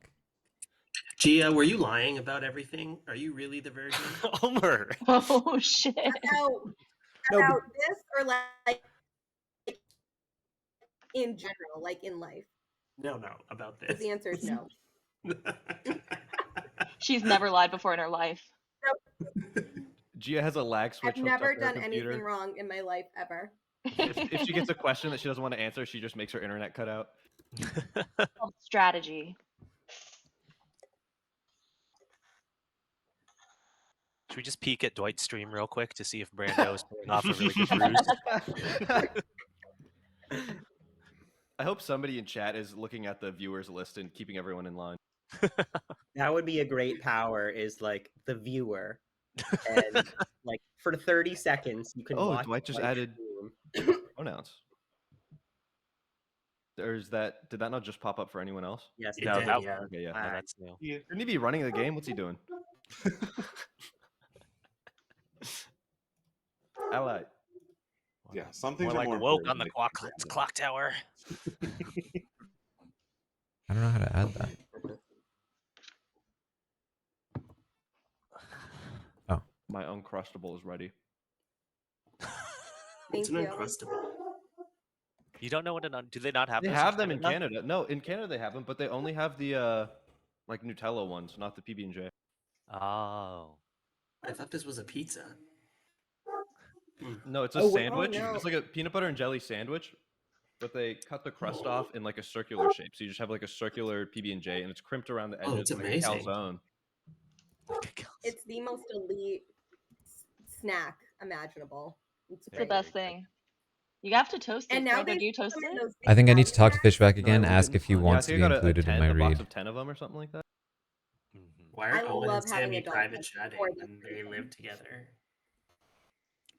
Gia, were you lying about everything? Are you really the virgin? Homer. Oh shit. About this or like in general, like in life? No, about Because this. the answer is no. She's never lied before in her life. Gia has a lag switch. I've hooked up never to her done computer. anything wrong in my life ever. If she gets a question that she doesn't want to answer, she just makes her internet cut out. Strategy. Should we just peek at Dwight's stream real quick to see if Brando is pulling off a really good ruse? I hope somebody in chat is looking at the viewers list and keeping everyone in line. That would be a great power, is like the viewer. And like for 30 seconds you can watch. Dwight just Dwight added stream. pronouns. Did that not just pop up for anyone else? Yes, No, did, that, yeah. Okay, yeah. no, that's new. Shouldn't he be running the game? What's he doing? Ally. Yeah, something More like more woke important on the than- clock tower. I don't know how to add that. Oh. My Uncrustable is ready. It's an Uncrustable. You don't know what do they not have They those have them in Canada? Canada. No, in Canada they have them, but they only have the like Nutella ones, not the PB&J. Oh. I thought this was a pizza. No, it's a Oh, wait, sandwich. oh, no. It's like a peanut butter and jelly sandwich, but they cut the crust off in like a circular shape. So you just have like a circular PB&J, and it's crimped around the edges. Oh, it's like amazing. a calzone. It's the most elite snack imaginable. It's the best thing. You have to toast it. And now Brando, they do you toast come in it? those I think I need to talk to Fishback No, I again, only ask did- if he yeah, I wants to think be I got included in my a box read. of 10 of them or something like that. Why I are Owen love and having Sammy a dog private that's chatting for this and they live together?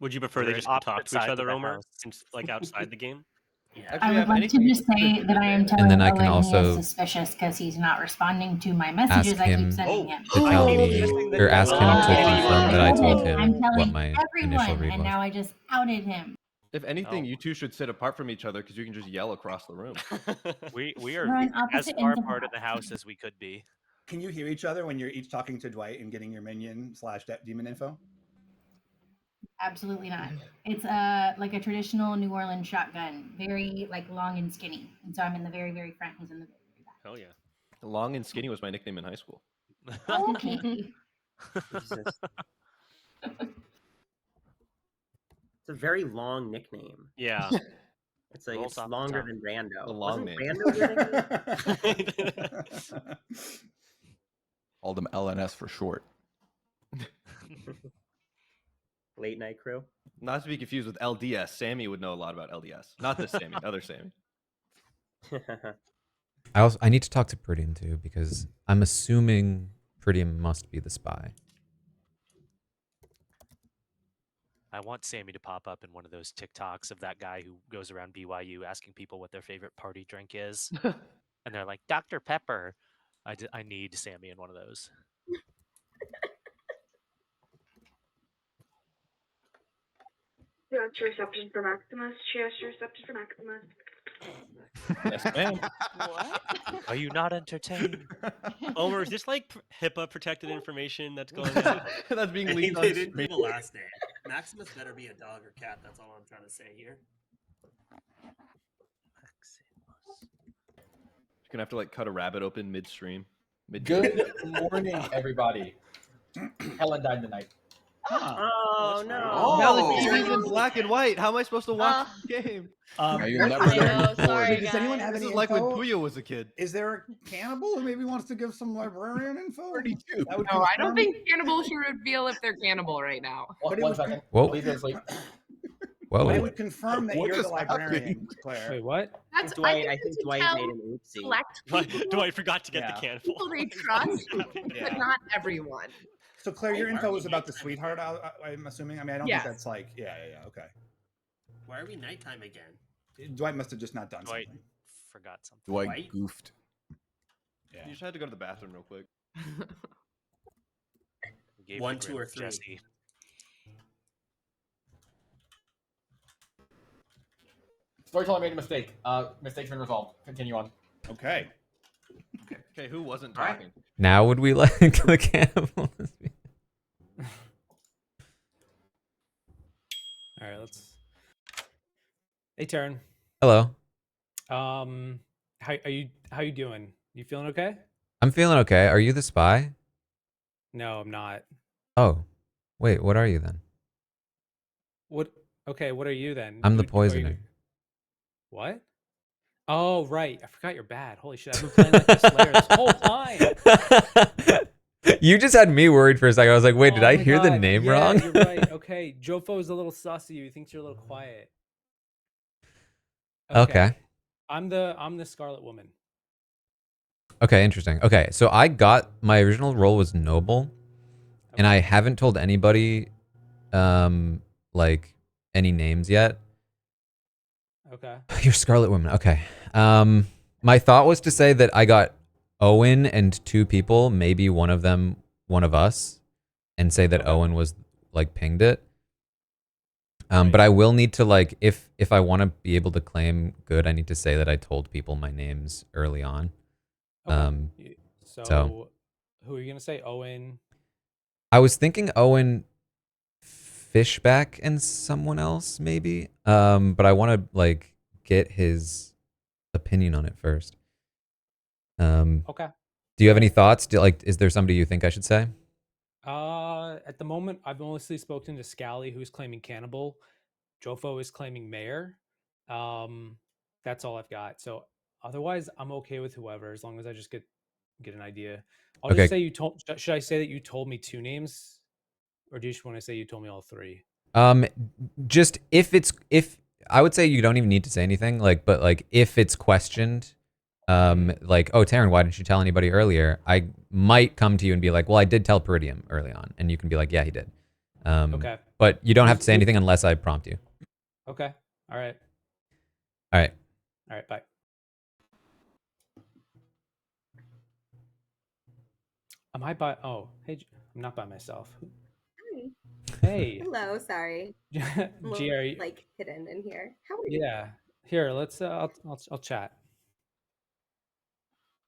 Would you prefer They're they just opposite talk to each sides of other, the Omer, house. since like outside the game? I Actually, would have like anything to you just could say that I am and telling then I can Owen he also is suspicious because he's not responding to my messages I him keep sending him. to tell me, or ask him to confirm that I told him I'm what telling my everyone, initial read and was. now I just outed him. If anything, you two should sit apart from each other because you can just yell across the room. We We're are on as opposite far ends of the apart in the house as we could be. Can you hear each other when you're each talking to Dwight and getting your minion / demon info? Absolutely not. It's like a traditional New Orleans shotgun, very like long and skinny. And so I'm in the very, very front. He's in the very, very back. Hell yeah. Long and skinny was my nickname in high school. Okay. Jesus. It's a very long nickname. Yeah. It's like Rolls it's off the longer tongue. than Brando. A long Wasn't name. Brando your nickname? Called them LNS for short. Late night crew. Not to be confused with LDS. Sammy would know a lot about LDS. Not this Sammy, other Sammy. I need to talk to Prettium too, because I'm assuming Prettium must be the spy. I want Sammy to pop up in one of those TikToks of that guy who goes around BYU asking people what their favorite party drink is. And they're like, Dr. Pepper. I need Sammy in one of those. She asked your reception for Maximus. She asked your reception for Maximus. Yes, ma'am. What? Are you not entertained? Omer, is this like HIPAA protected information that's going on? That's being I leaked think on they didn't stream. do the last name. Maximus better be a dog or cat. That's all I'm trying to say here. You're gonna have to like cut a rabbit open midstream. Good morning, everybody. Helen died tonight. Oh no! Now the TV's in black and white. How am I supposed to watch the game? Now you'll never I know. know, sorry, Does anyone have This any is like when info? Puyo was a kid. Is there a cannibal who maybe wants to give some librarian info? 32. That would No, I confirm- don't think cannibal should reveal if they're cannibal right now. But it One would second. Whoa. Please go to sleep. Whoa. I would confirm that What you're the just librarian, happened? Claire. Wait, what? That's Dwight, I that's think to Dwight tell made an oopsie. select Dwight forgot to get Yeah. the cannibal. people they trust, Yeah. but not everyone. So Claire, your Why info are was we about the nighttime sweetheart. again? I'm assuming. I mean, I don't Yes. think that's like. Yeah. Okay. Why are we nighttime again? Dwight must have just not done Dwight something. forgot something. Dwight Dwight? goofed. You just had to go to the bathroom real quick. We gave 1, the 2, grin or to 3. Jesse. Storyteller made a mistake. Mistake's been resolved. Continue on. Okay. Okay, who wasn't All right. talking? Now would we like the cannibal? All right, let's. Hey, Taran. Hello. How you doing? You feeling okay? I'm feeling okay. Are you the spy? No, I'm not. Oh, wait. What are you then? What? Okay, what are you then? I'm the Are you- poisoner. What? Oh, right. I forgot you're bad. Holy shit! I've been playing like this Slayer this whole time. You just had me worried for a second. I was like, wait, did Oh I my hear the God, name yeah, wrong? You're right. Okay, Jofo is a little sus of you. He thinks you're a little quiet. Okay. I'm the Scarlet Woman. Okay, interesting. Okay, so I got my original role was noble, and I haven't told anybody, like any names yet. Okay. You're Scarlet Woman. Okay. My thought was to say that I got Owen and 2 people, maybe one of them, one of us, and say that Owen was like pinged it. But I will need to like if I want to be able to claim good, I need to say that I told people my names early on. So, who are you gonna say? Owen. I was thinking Owen, Fishback, and someone else maybe. But I want to like get his opinion on it first. Okay. Do you have any thoughts? Is there somebody you think I should say? At the moment, I've mostly spoken to Scally, who's claiming cannibal. Jofo is claiming mayor. That's all I've got. So otherwise, I'm okay with whoever, as long as I just get an idea. I'll Okay. just say you told. Should I say that you told me 2 names, or do you just want to say you told me all 3? Just if I would say you don't even need to say anything, but like if it's questioned, like, oh, Taran, why didn't you tell anybody earlier? I might come to you and be like, well, I did tell Peridium early on, and you can be like, yeah, he did. Okay. But you don't have to say anything unless I prompt you. Okay. All right. All right. All right. Bye. Am I by? Oh, hey, I'm not by myself. Hi. Hey. Hello. Sorry. I'm a little, G, are you? like hidden in here. How are you? Yeah. Here, let's. I'll chat.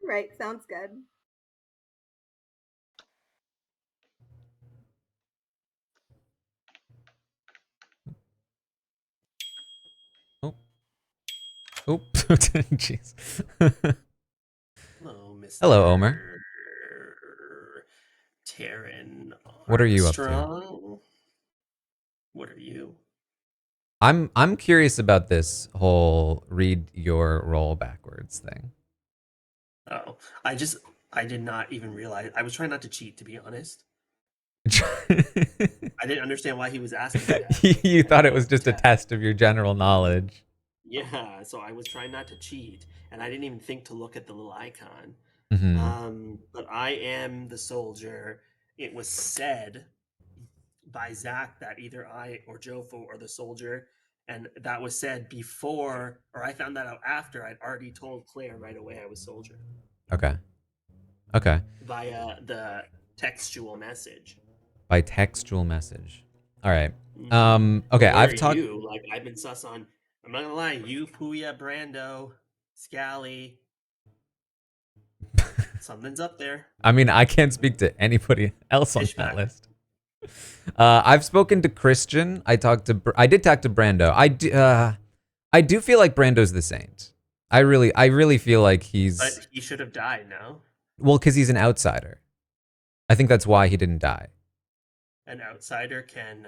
Right. Sounds good. Oh. Oh. Jeez. Hello, Mr. Hello, Omer. Taran What are you up to? Armstrong. What are you? I'm curious about this whole read your roll backwards thing. Oh, I did not even realize. I was trying not to cheat, to be honest. I didn't understand why he was asking me that. You thought it was just a test of your general knowledge. Yeah, so I was trying not to cheat, and I didn't even think to look at the little icon. But I am the soldier. It was said by Zach that either I or Jofo are the soldier, and that was said before, or I found that out after I'd already told Claire right away I was soldier Okay. Okay. via the textual message. By textual message. All right. But Okay, where I've are talked. you? Like I've been sus on. I'm not gonna lie. You, Puya, Brando, Scally. Something's up there. I mean, I can't speak to anybody else on Fishback. that list. I've spoken to Christian. I did talk to Brando. I do feel like Brando's the saint. I really feel like he's. But he should have died. No. Well, because he's an outsider. I think that's why he didn't die. An outsider can.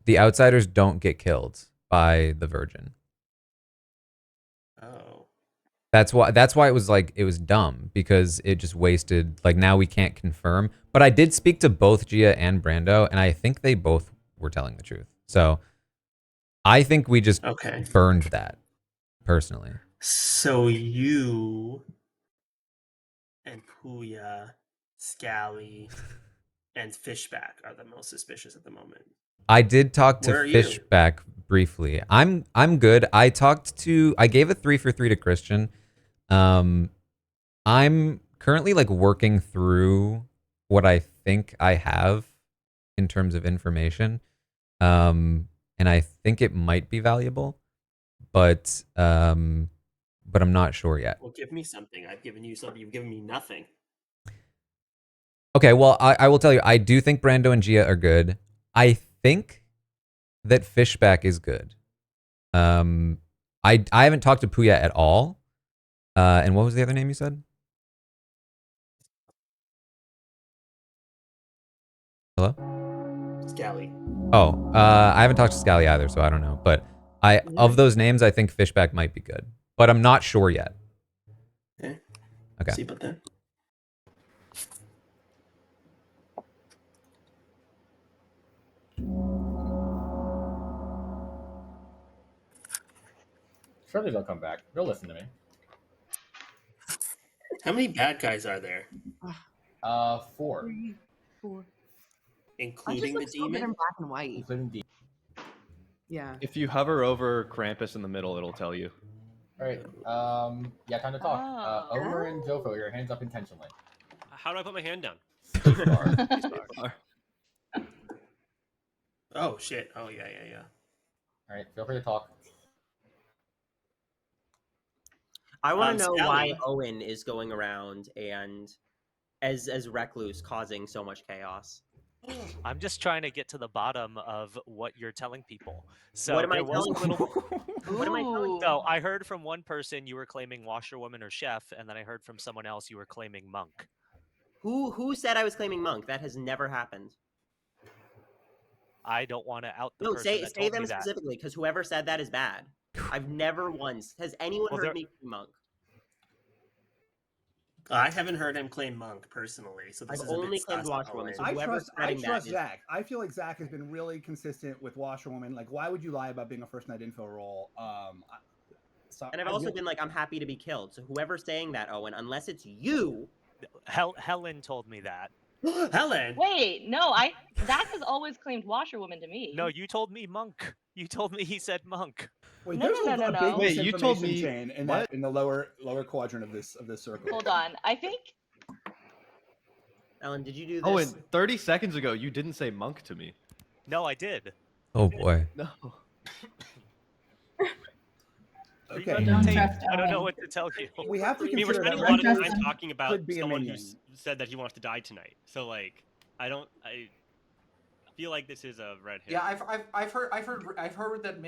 The outsiders don't get killed by the Virgin. Oh. That's why it was dumb, because it just wasted, like, now we can't confirm. But I did speak to both Gia and Brando, and I think they both were telling the truth. So I think we just burned that, personally. So you and Puya, Scally, and Fishback are the most suspicious at the moment. I did talk to Where are you? Fishback briefly. I'm good. I gave a 3 for 3 to Christian. I'm currently like working through what I think I have in terms of information. And I think it might be valuable, but but I'm not sure yet. Well, give me something. I've given you something. You've given me nothing. Okay, well, I will tell you, I do think Brando and Gia are good. I think that Fishback is good. I haven't talked to Puya at all. And what was the other name you said? Hello? Scally. Oh, I haven't talked to Scally either, so I don't know. But of those names, I think Fishback might be good, but I'm not sure yet. Okay. Okay. See about that. Surely they'll come back. They'll listen to me. How many bad guys are there? 4. 3, 4. Including the so good in demon? black and white. Including D. Yeah. If you hover over Krampus in the middle, it'll tell you. All right. Yeah, time to talk. Omer and Jofo, your hands up intentionally. How do I put my hand down? Spacebar. Oh shit! Oh yeah. All right, feel free to talk. I want to know why Scally. Owen is going around and as recluse causing so much chaos. I'm just trying to get to the bottom of what you're telling people. So What am I there was a telling little. What am I telling you? So I heard from one person you were claiming washerwoman or chef, and then I heard from someone else you were claiming monk. Who said I was claiming monk? That has never happened. I don't want to out the No, person say that told them me that. specifically, because whoever said that is bad. I've never once. Has anyone Well, heard there- me claim monk? I haven't heard him claim monk personally, so this I've is a bit only claimed sus, washerwoman. So I whoever's trust spreading that is Zach. I feel like Zach has been really consistent with Washerwoman. Like, why would you lie about being a first night info role? And I've also been like, I'm happy to be killed. So whoever's saying that, Owen, unless it's you. Helen told me that. Helen. Wait, no, Zach has always claimed washerwoman to me. No, you told me monk. You told me he said monk. Wait, No, there's no, a no, big no. Wait, you told misinformation me chain in what? that in the lower quadrant of this circle. Hold on. I think Ellen, did you do this? Oh, and 30 seconds ago, you didn't say monk to me. No, I did. Oh boy. No. Okay. Rerun Don't the tape. trust I don't know Owen. what to tell you. We have to I mean, we're consider spending that a lot of Reckless time him. talking about could be a someone who minion. said that he wants to die tonight. So like, I feel like this is a red herring. Yeah, I've heard that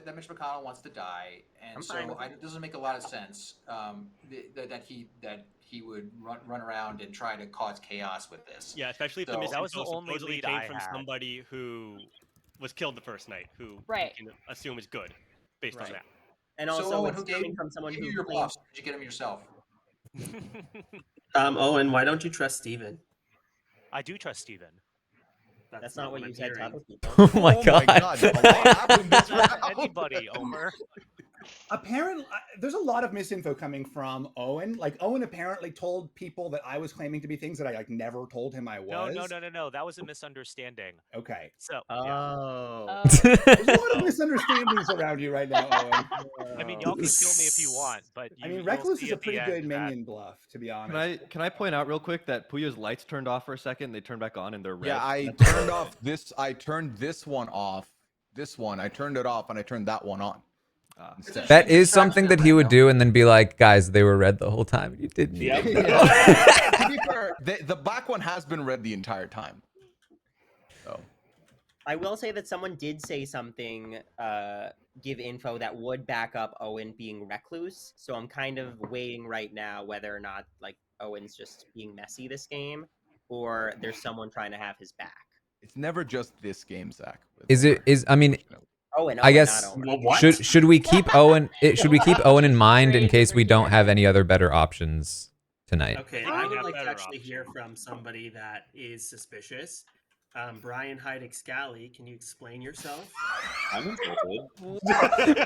that Mitch McConnell wants to die, and I'm so fine with it. it doesn't make a lot of sense that he would run around and try to cause chaos with this. Yeah, especially if So- the misinfo That was the only supposedly lead came I from had. somebody who was killed the first night, who Right. we can assume is good based on Right. that. And So, also, Owen, it's who gave coming from someone you who your claims. bluffs? Did you get them yourself? Owen, why don't you trust Steven? I do trust Steven. That's not what I'm you said to hearing. other people. Oh my god. A lot happened this round. Anybody, Omer. Apparently, there's a lot of misinfo coming from Owen. Like, Owen apparently told people that I was claiming to be things that I never told him I was. No. That was a misunderstanding. Okay. So, Oh. There's a lot of misunderstandings around you right now, Owen. I mean, y'all can kill me if you want, but I mean, you'll Reckless see is a at the pretty good end that- minion bluff, to be honest. Can I point out real quick that Puya's lights turned off for a second? They turned back on and they're red. Yeah, I turned off this. I turned this one off. This one, I turned it off, and I turned that one on. Instead. That is something that he would do and then be like, guys, they were red the whole time. You didn't. To be fair, the black one has been red the entire time. So. I will say that someone did say something, give info that would back up Owen being recluse. So I'm kind of weighing right now whether or not like Owen's just being messy this game, or there's someone trying to have his back. It's never just this game, Zach. I mean, Owen, I Owen, guess not Owen. Well, what? should we keep Owen? Should we keep Owen in mind in case we don't have any other better options tonight? Okay, I would like to actually hear from somebody that is suspicious. Brian Heidick Scally, can you explain yourself? I'm insulted.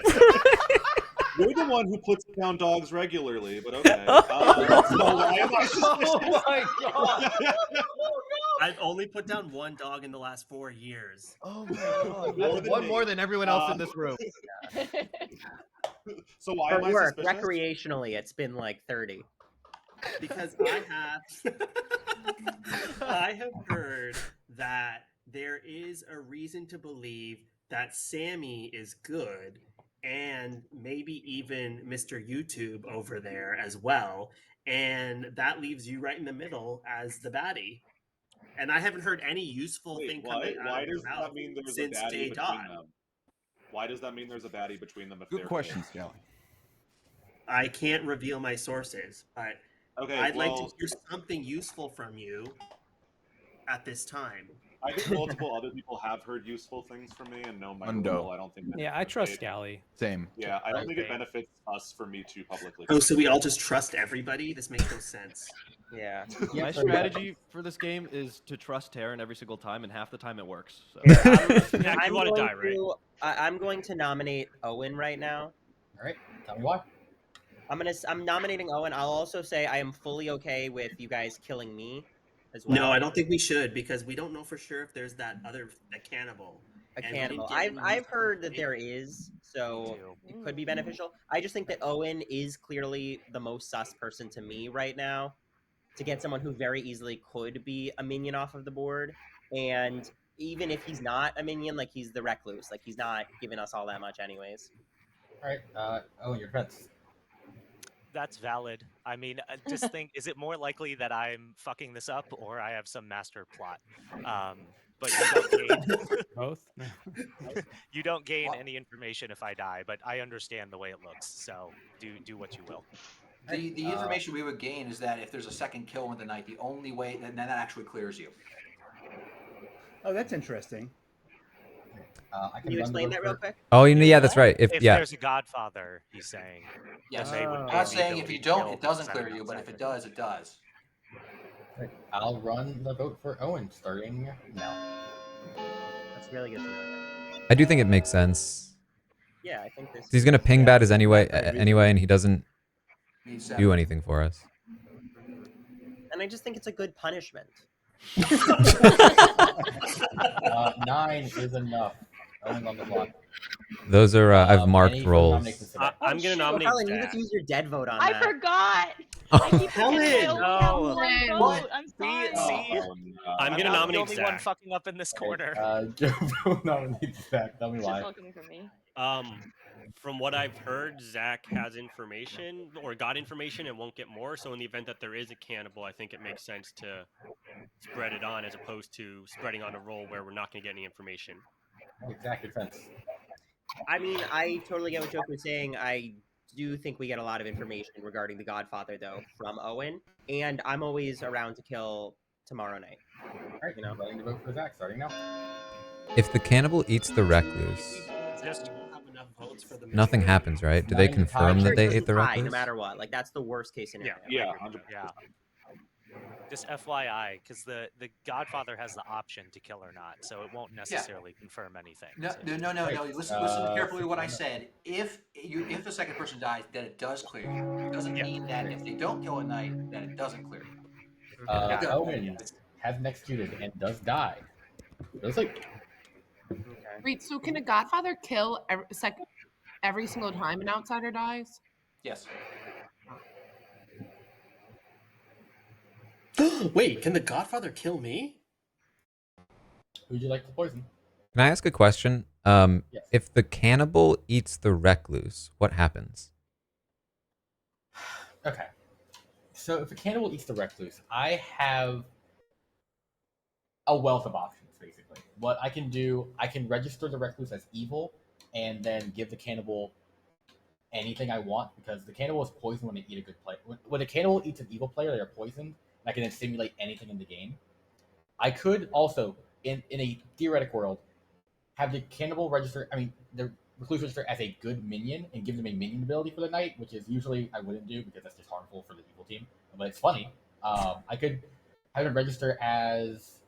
You're the one who puts down dogs regularly, but okay. So why am I Oh my god! I've only put down one dog in the last 4 years. Oh my god. That's one more than everyone else in this room. So why For am I work, suspicious? recreationally, it's been like 30. Because I have heard that there is a reason to believe that Sammy is good and maybe even Mr. YouTube over there as well. And that leaves you right in the middle as the baddie. And I haven't heard any useful thing coming out Why of your does mouth that mean there's a since baddie day between dot. them? Why does that mean there's a baddie between them if Good they're question, close? Scally. I can't reveal my sources, but Okay, I'd like to well- hear something useful from you at this time. I think multiple other people have heard useful things from me and know my Undo. role. I don't think. Yeah, I trust Scally. Same. Yeah, I don't think it Same. benefits us for me to publicly. Oh, so we all just trust everybody? This makes no sense. Yeah. My strategy for this game is to trust Taran every single time, and half the time it works. So. Zach, you want to die, right? I'm going to nominate Owen right now. All right, tell me why. I'm nominating Owen. I'll also say I am fully okay with you guys killing me as well. No, I don't think we should because we don't know for sure if there's that other cannibal. A And we didn't cannibal. get any I've heard that information. there is, so it could be beneficial. I just think that Owen is clearly the most sus person to me right now, to get someone who very easily could be a minion off of the board, and even if he's not a minion, like he's the recluse, like he's not giving us all that much anyways. All right, Owen, your defense. That's valid. I mean, just think, is it more likely that I'm fucking this up or I have some master plot? But you don't gain both. You don't gain any information if I die, but I understand the way it looks. So do what you will. The information we would gain is that if there's a second kill in the night, the only way then that actually clears you. Oh, that's interesting. Can you explain that real quick? Oh, yeah, that's right. If Yeah. there's a Godfather, he's saying. Yes, then they would I'm gain not the saying if ability you to don't, kill it doesn't seven clear you, but if outsider. it does, it does. Right, I'll run the vote for Owen starting now. That's really good to know. I do think it makes sense. Yeah, I think this. He's gonna ping bad as anyway, very reasonable. anyway, and he doesn't Need do seven. anything for us. And I just think it's a good punishment. 9 is enough. Owen's on the block. Those are I've marked any roles. nominations today? I'm gonna nominate Helen, you Zach. just use your dead vote on I that. forgot. I keep forgetting I only have No. one What? vote. I'm See, sorry. I'm I'm gonna not nominate the only one Zach. fucking up in this corner. Joe nominates Zach. Tell me It's why. just looking for me. From what I've heard, Zach has information or got information and won't get more. So in the event that there is a cannibal, I think it makes sense to spread it on as opposed to spreading on a roll where we're not going to get any information. Zach, your defense. I mean, I totally get what Joker was saying. I do think we get a lot of information regarding the Godfather, though, from Owen, and I'm always around to kill tomorrow night. All right, running the vote for Zach starting now. If the cannibal eats the recluse, Just won't have enough votes for the nothing happens, right? Do they confirm that they ate the No recluse? matter what, like that's the worst case scenario. Yeah. Just FYI, because the Godfather has the option to kill or not, so it won't necessarily confirm anything. No, so- no. Listen carefully to what I said. If the second person dies, then it does clear you. It doesn't mean that if they don't kill at night, then it doesn't clear you. Owen has been executed and does die. Does like Wait, so can a Godfather kill every single time an outsider dies? Yes. Wait, can the Godfather kill me? Who'd you like to poison? Can I ask a question? If the cannibal eats the recluse, what happens? Okay. So if a cannibal eats the recluse, I have a wealth of options, basically. What I can do, I can register the recluse as evil and then give the cannibal anything I want, because the cannibal is poisoned when they eat a good player. When a cannibal eats an evil player, they are poisoned, and I can then simulate anything in the game. I could also, in a theoretic world, have the cannibal register, the recluse register as a good minion and give them a minion ability for the night, which is usually I wouldn't do because that's just harmful for the evil team. But it's funny. I could have them register as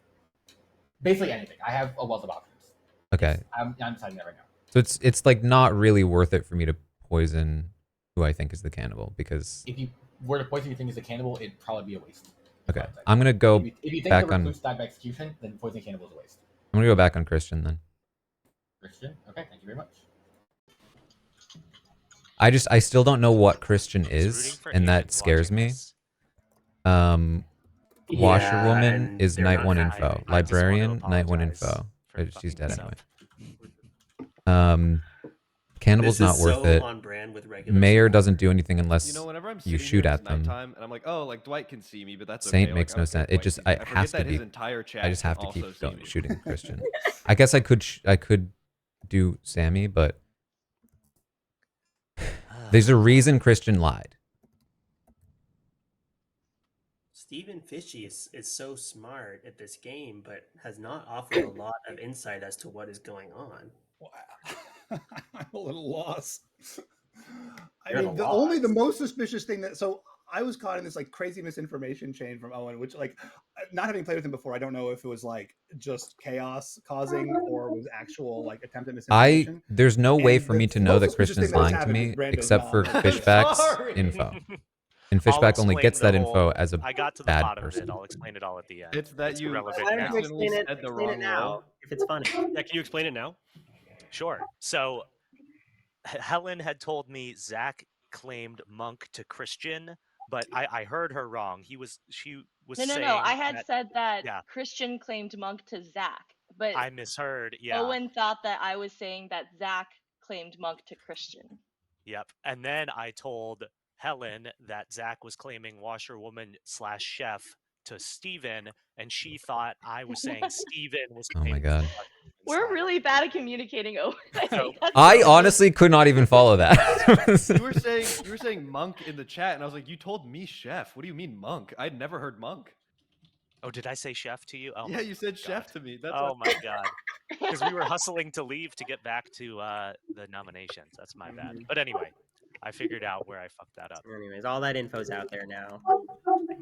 basically anything. I have a wealth of options. Okay. I'm deciding that right now. So it's like not really worth it for me to poison who I think is the cannibal, because If you were to poison you think is a cannibal, it'd probably be a waste. okay, I'm gonna go If you think back the on. recluse died by execution, then poisoning cannibal is a waste. I'm gonna go back on Christian then. Christian, okay, thank you very much. I still don't know what Christian is, and that scares me. Washerwoman and is they're night not one happy. info. I just Librarian, want to night one apologize info. for She's dead fucking anyway. Cannibal's This not is worth so it. on brand with regular Mayor doesn't do anything unless You know, whenever I'm you sitting shoot here, at it's them. nighttime, and I'm like, oh, like Dwight can see me, but that's Saint okay. makes like, no I don't care sense. if It Dwight just sees me. it I has forget to that be. his entire chat I just can have to also keep see going me. shooting Christian. I guess I could do Sammy, but there's a reason Christian lied. Stephen Fishy is so smart at this game, but has not offered a lot of insight as to what is going on. I'm a little lost. I You're mean, the only the lost. most suspicious thing that I was caught in this like crazy misinformation chain from Owen, which like not having played with him before, I don't know if it was like just chaos causing or was actual like attempt at misinformation. There's no way And for the me to know most that suspicious Christian is thing that has lying to happened is me, Brando's except for mom has Fishback's Sorry. info. And I'll Fishback only explain gets the that info whole- as a I got to the bad bottom person. of it. I'll explain it all at the end. It's that you irrelevant Why don't you now. explain it? said the Explain it wrong now, role. if it's funny. Yeah, can you explain it now? Sure. So Helen had told me Zach claimed monk to Christian, but I heard her wrong. She was No. saying I had that, said that yeah, Christian claimed monk to Zach, but I misheard. Yeah. Owen thought that I was saying that Zach claimed monk to Christian. Yep. And then I told Helen that Zach was claiming washerwoman / chef to Steven, and she thought I was saying Steven was Oh my claiming god. We're really bad at communicating, Owen. I think that's I what it is. honestly could not even follow that. You were saying monk in the chat, and I was like, you told me chef. What do you mean monk? I'd never heard monk. Oh, did I say chef to you? Oh Yeah, my you said God. chef to me. That's oh my god. Because we were hustling to leave to get back to the nominations. That's my bad. But anyway, I figured out where I fucked that up. Anyways, all that info's out there now.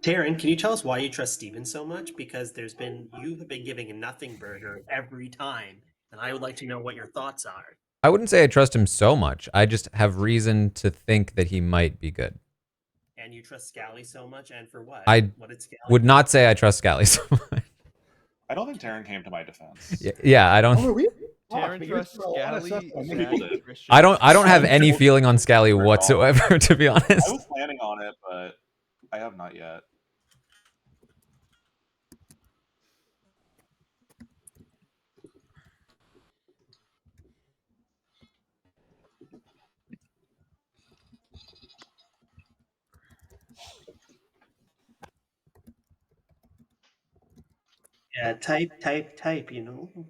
Taran, can you tell us why you trust Steven so much? Because you have been giving a nothing burger every time, and I would like to know what your thoughts are. I wouldn't say I trust him so much. I just have reason to think that he might be good. And you trust Scally so much, and for what? I What did Scally would not say I trust Scally so much. I don't think Taran came to my defense. Yeah, I don't. Taran trusts Scally, Zach, Christian. I don't have any feeling on Scally whatsoever, to be honest. I was planning on it, but I have not yet. Yeah, type, you know?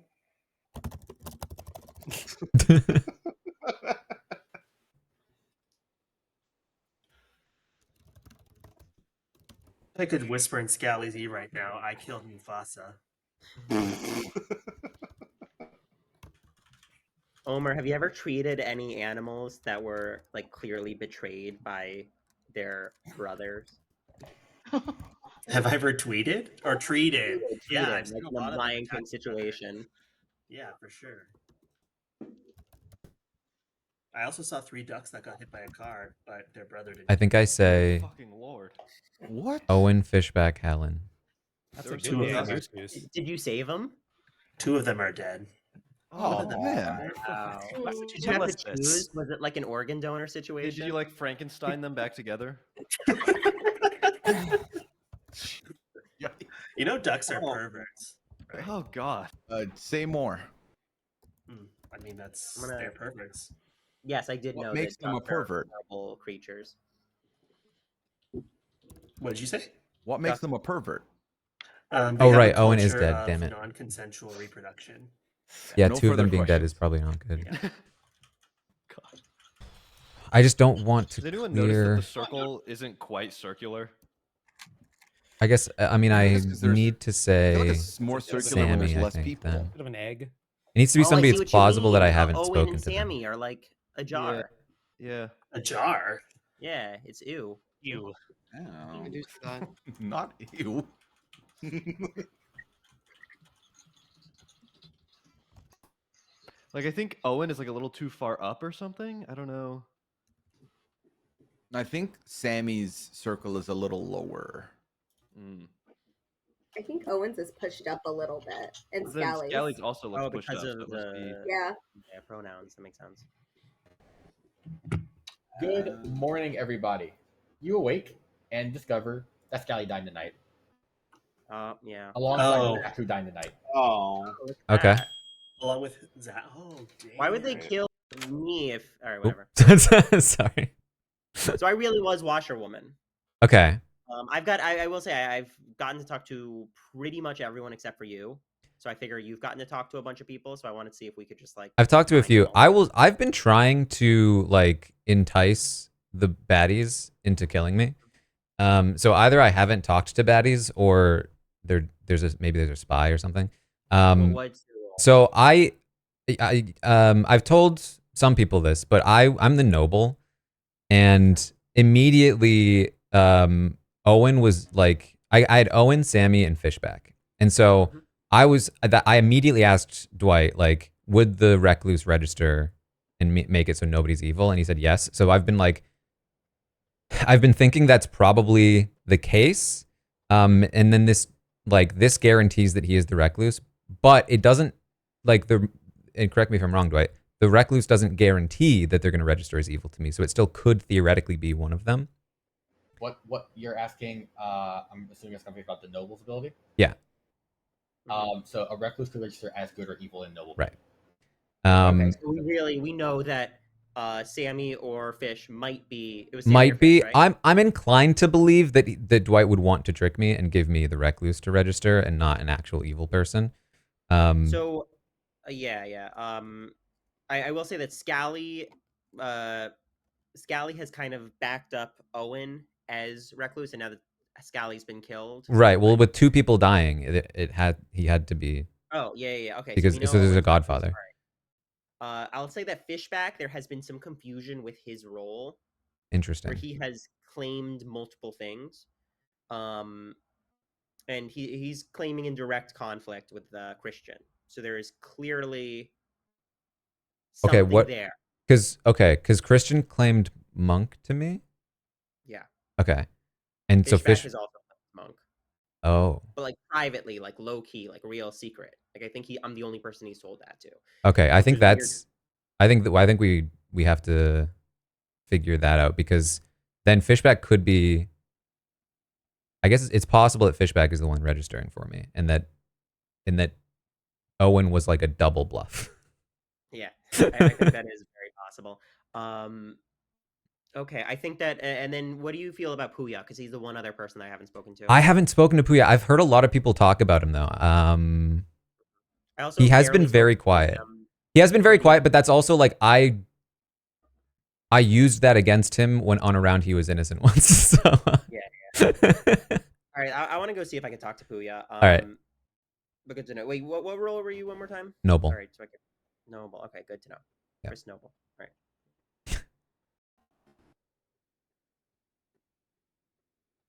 I could whisper in Scally's ear right now, I killed Mufasa. Omer, have you ever treated any animals that were like clearly betrayed by their brothers? Have I ever tweeted? Or treated? Yeah, I've like seen a in lot a of them Lion attack King each other. situation. Yeah, for sure. I also saw 3 ducks that got hit by a car, but their brother didn't. I think I say Fucking lord. What? Owen, Fishback, Helen. That's There a were good two of game. them. Excuse. Did you save them? 2 of them are dead. Oh, man. Wow. Why would you Did you tell have us to this? choose? Was it like an organ donor situation? Did you like Frankenstein them back together? You know ducks are perverts. Right? Oh god. Say more. I mean, they're perverts. Yes, I did What know makes that them a ducks are pervert? horrible creatures. What did you say? What makes them a pervert? They Oh, have a right, Owen is culture dead, of damn it. non-consensual reproduction. Yeah, No 2 of them further being dead is questions. probably not good. Yeah. God. I just don't want to Does anyone notice that clear. the circle isn't quite circular? I guess I mean I Yes, 'cause there's- need to I feel like say it's more circular when Sammy. there's I less think people. then. Bit of an egg. It needs to be Oh, I somebody see that's what you plausible that I mean. haven't Owen spoken and to them. Sammy are like a jar. Yeah. A jar? Yeah, it's ew. You. Oh. Reduce that. Not you. Like I think Owen is like a little too far up or something. I don't know. I think Sammy's circle is a little lower. I think Owens is pushed up a little bit, and Then Scally's. Scally's also looks pushed because up. of so it must be... the Yeah. pronouns. That makes sense. Good morning, everybody. You awake and discover that Scally died tonight. Yeah. Oh. Alongside Zach, who died tonight. Oh. Okay. Along with Zach. Oh, damn. Why would they kill Me, if all right, Oop. whatever. Sorry. So I really was washerwoman. Okay. I will say I've gotten to talk to pretty much everyone except for you. So I figure you've gotten to talk to a bunch of people. So I wanted to see if we could just like. I've talked to a find few. them all. I've been trying to like entice the baddies into killing me. So either I haven't talked to baddies or there's a spy or something. What's the role? So I've told some people this, but I'm the noble, and immediately Owen was like I had Owen, Sammy, and Fishback, and so I immediately asked Dwight like, would the recluse register and make it so nobody's evil, and he said yes. So I've been thinking that's probably the case, and then this guarantees that he is the recluse, but it doesn't and correct me if I'm wrong, Dwight. The recluse doesn't guarantee that they're going to register as evil to me, so it still could theoretically be one of them. What you're asking? I'm assuming it's going to be about the noble's ability. Yeah. So a recluse could register as good or evil in noble. Right. Okay, so we know that Sammy or Fish might be. It was Sammy Might or be. Fish, right? I'm inclined to believe that Dwight would want to trick me and give me the recluse to register and not an actual evil person. So, yeah. I will say that Scally has kind of backed up Owen as recluse, and now that Scally's been killed. Right. Well, with two people dying, he had to be. Oh yeah. Okay. Because so, we know there's a Owen's Godfather. I'll say that Fishback, there has been some confusion with his role. Interesting. Where he has claimed multiple things. And he's claiming in direct conflict with Christian. So there is clearly something there. Because Christian claimed monk to me. Yeah. Okay. And so Fishback is also monk. Oh. But like privately, like low key, like real secret. Like I think I'm the only person he's told that to. Okay, I think we have to figure that out, because then Fishback could be. I guess it's possible that Fishback is the one registering for me, and that Owen was like a double bluff. Yeah, I think that is very possible. Okay, I think that, and then what do you feel about Puya? Because he's the one other person I haven't spoken to. I haven't spoken to Puya. I've heard a lot of people talk about him though. He has been very quiet. He has been very quiet, but that's also like I used that against him when on a round he was innocent once. So. Yeah. All right, I want to go see if I can talk to Puya. All right. But good to know. Wait, what role were you one more time? Noble. All right, so I can... Noble. Okay, good to know. Yeah. Chris Noble. All right.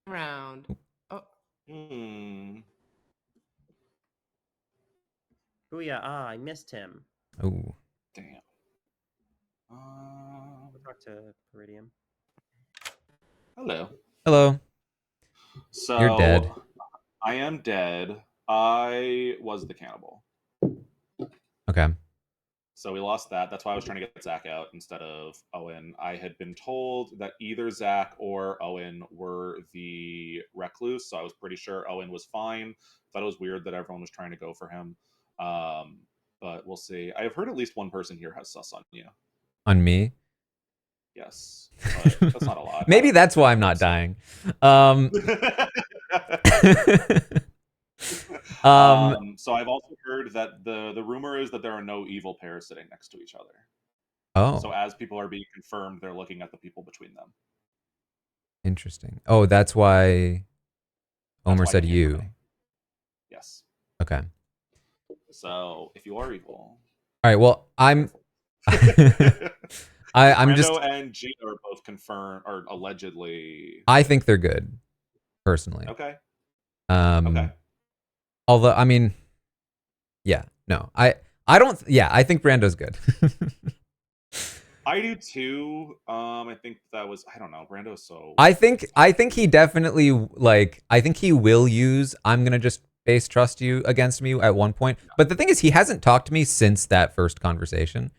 Round. Oh. Puya. I missed him. Oh. Damn. We'll talk to Peridium. Hello. Hello. So You're dead. I am dead. I was the cannibal. Okay. So we lost that. That's why I was trying to get Zach out instead of Owen. I had been told that either Zach or Owen were the recluse, so I was pretty sure Owen was fine. Thought it was weird that everyone was trying to go for him. But we'll see. I've heard at least one person here has sus on you. On me? Yes. But that's not a lot. Maybe that's why I'm not dying. So I've also heard that the rumor is that there are no evil pairs sitting next to each other. Oh. So as people are being confirmed, they're looking at the people between them. Interesting. Oh, that's why Omer said you. Yes. Okay. So if you are evil. All right. Well, I'm Brando just. and Gina are both confirmed or allegedly. I think they're good, personally. Okay. Okay. Although, I mean, yeah, no, I don't. Yeah, I think Brando's good. I do too. I think that was. I don't know. Brando's so. I think he definitely I think he will use. I'm gonna just base trust you against me at one point. But the thing is, he hasn't talked to me since that first conversation,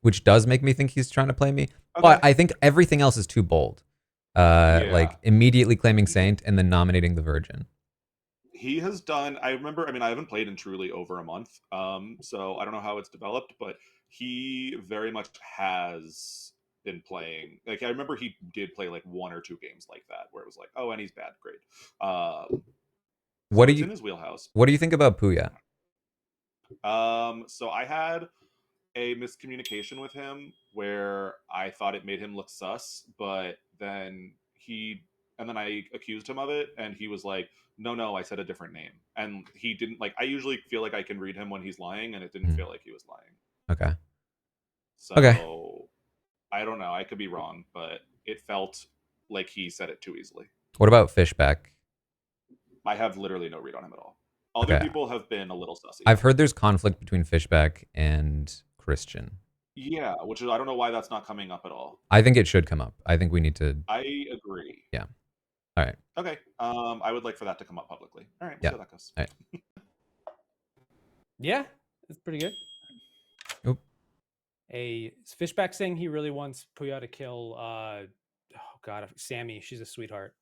which does make me think he's trying to play me. Okay. But I think everything else is too bold. Like immediately claiming Saint and then nominating the Virgin. He has done. I remember. I mean, I haven't played in truly over a month. So I don't know how it's developed, but he very much has been playing. Like I remember he did play like 1 or 2 games like that, where it was like, oh, and he's bad, great. What So do it's you in his wheelhouse. What do you think about Puya? So I had a miscommunication with him where I thought it made him look sus, but then I accused him of it, and he was like, no, I said a different name. And he didn't like, I usually feel like I can read him when he's lying, and it didn't feel like he was lying. Okay. So Okay. I don't know. I could be wrong, but it felt like he said it too easily. What about Fishback? I have literally no read on him at all. Other Okay. people have been a little sussy. I've heard there's conflict between Fishback and Christian. Yeah, which is, I don't know why that's not coming up at all. I think it should come up. I think we need to. I agree. Yeah. All right. Okay. I would like for that to come up publicly. All right. Yeah. So that goes. All right. Yeah, it's pretty good. Oop. A Fishback saying he really wants Puya to kill. Sammy. She's a sweetheart.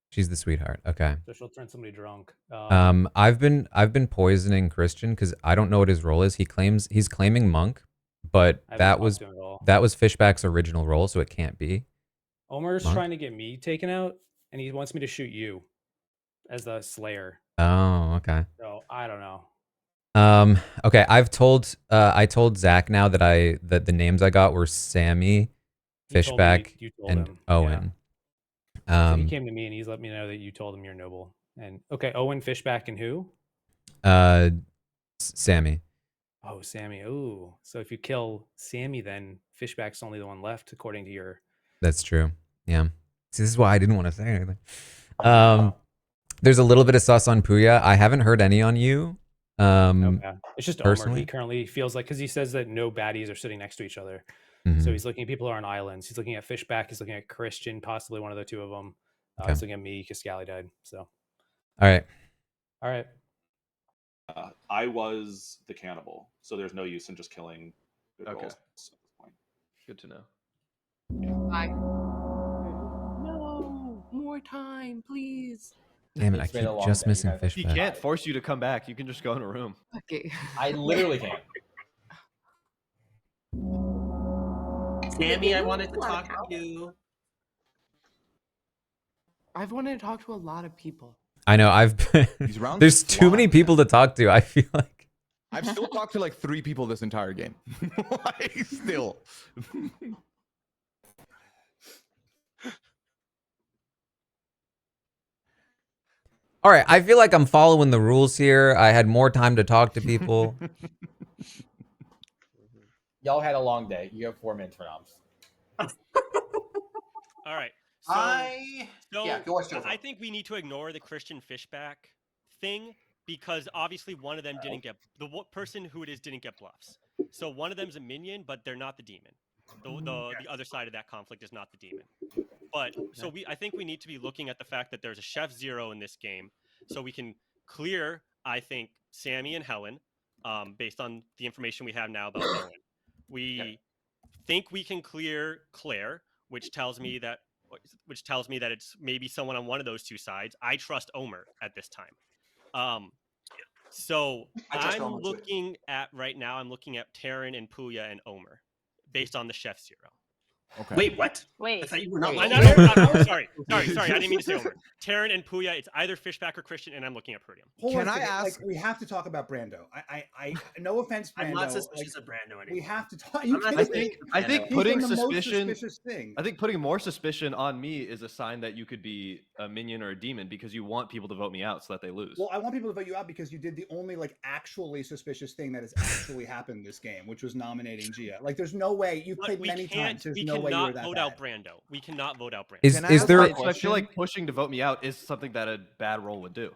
She's the sweetheart. Okay. So she'll turn somebody drunk. I've been poisoning Christian because I don't know what his role is. He's claiming monk, but that was Fishback's original role, so it can't be. Omer's monk. trying to get me taken out, and he wants me to shoot you as the Slayer. Oh, okay. So I don't know. Okay. I told Zach now that the names I got were Sammy, Fishback, you told and him, Owen. So he came to me and he's let me know that you told him you're noble. And okay, Owen, Fishback, and who? Sammy. Oh, Sammy. Ooh. So if you kill Sammy, then Fishback's only the one left, according to your. That's true. Yeah. See, this is why I didn't want to say anything. There's a little bit of sus on Puya. I haven't heard any on you. Okay. It's just personally. Omer. He currently feels like, because he says that no baddies are sitting next to each other. Mhm. So he's looking at people who are on islands. He's looking at Fishback. He's looking at Christian, possibly one of the two of them. Okay. He's looking at me because Scally died. So. All right. All right. I was the cannibal, so there's no use in just killing good Okay. rolls at this point. Good to know. No, more time, please. Damn it! I It's been a keep long just day, missing guys. He Fishback. can't force you to come back. You can just go in a room. Okay. I literally can't. Sammy, I wanted to talk to you. I've wanted to talk to a lot of people. I know. These rounds There's are too many flying. people to talk to. I feel like. I've still talked to like 3 people this entire game. Like, still. All right. I feel like I'm following the rules here. I had more time to talk to people. Y'all had a long day. You have 4 minutes for noms. All right. So, Yeah, go watch I think we need to ignore the Christian Fishback thing because obviously one of them didn't get person who it is didn't get bluffs. So one of them's a minion, but they're not the demon. The other side of that conflict is not the demon. But so I think we need to be looking at the fact that there's a Chef Zero in this game, so we can clear, I think, Sammy and Helen, based on the information we have now about Owen. We think we can clear Claire, which tells me that it's maybe someone on one of those two sides. I trust Omer at this time. So trust I'm Omer too. looking at right now. I'm looking at Taran and Puya and Omer, based on the Chef Zero. Okay. Wait, what? I Wait. thought you were not No, lying. sorry. I didn't mean to say Omer. Taran and Puya. It's either Fishback or Christian, and I'm looking at Prudium. Hold Can on a I second, ask- Like, we have to talk about Brando. I no offense, Brando. I'm not suspicious of Brando anymore. We have to talk. I'm not I suspicious think of I Brando. think He's putting done the most suspicion. suspicious thing. I think putting more suspicion on me is a sign that you could be a minion or a demon because you want people to vote me out so that they lose. Well, I want people to vote you out because you did the only like actually suspicious thing that has actually happened this game, which was nominating Gia. Like, there's no way you've played many times. There's no way you were cannot that vote bad. out Brando. We cannot vote out Brando. Is Can I is ask there? my So I feel like pushing to vote me out is something that a bad roll would do.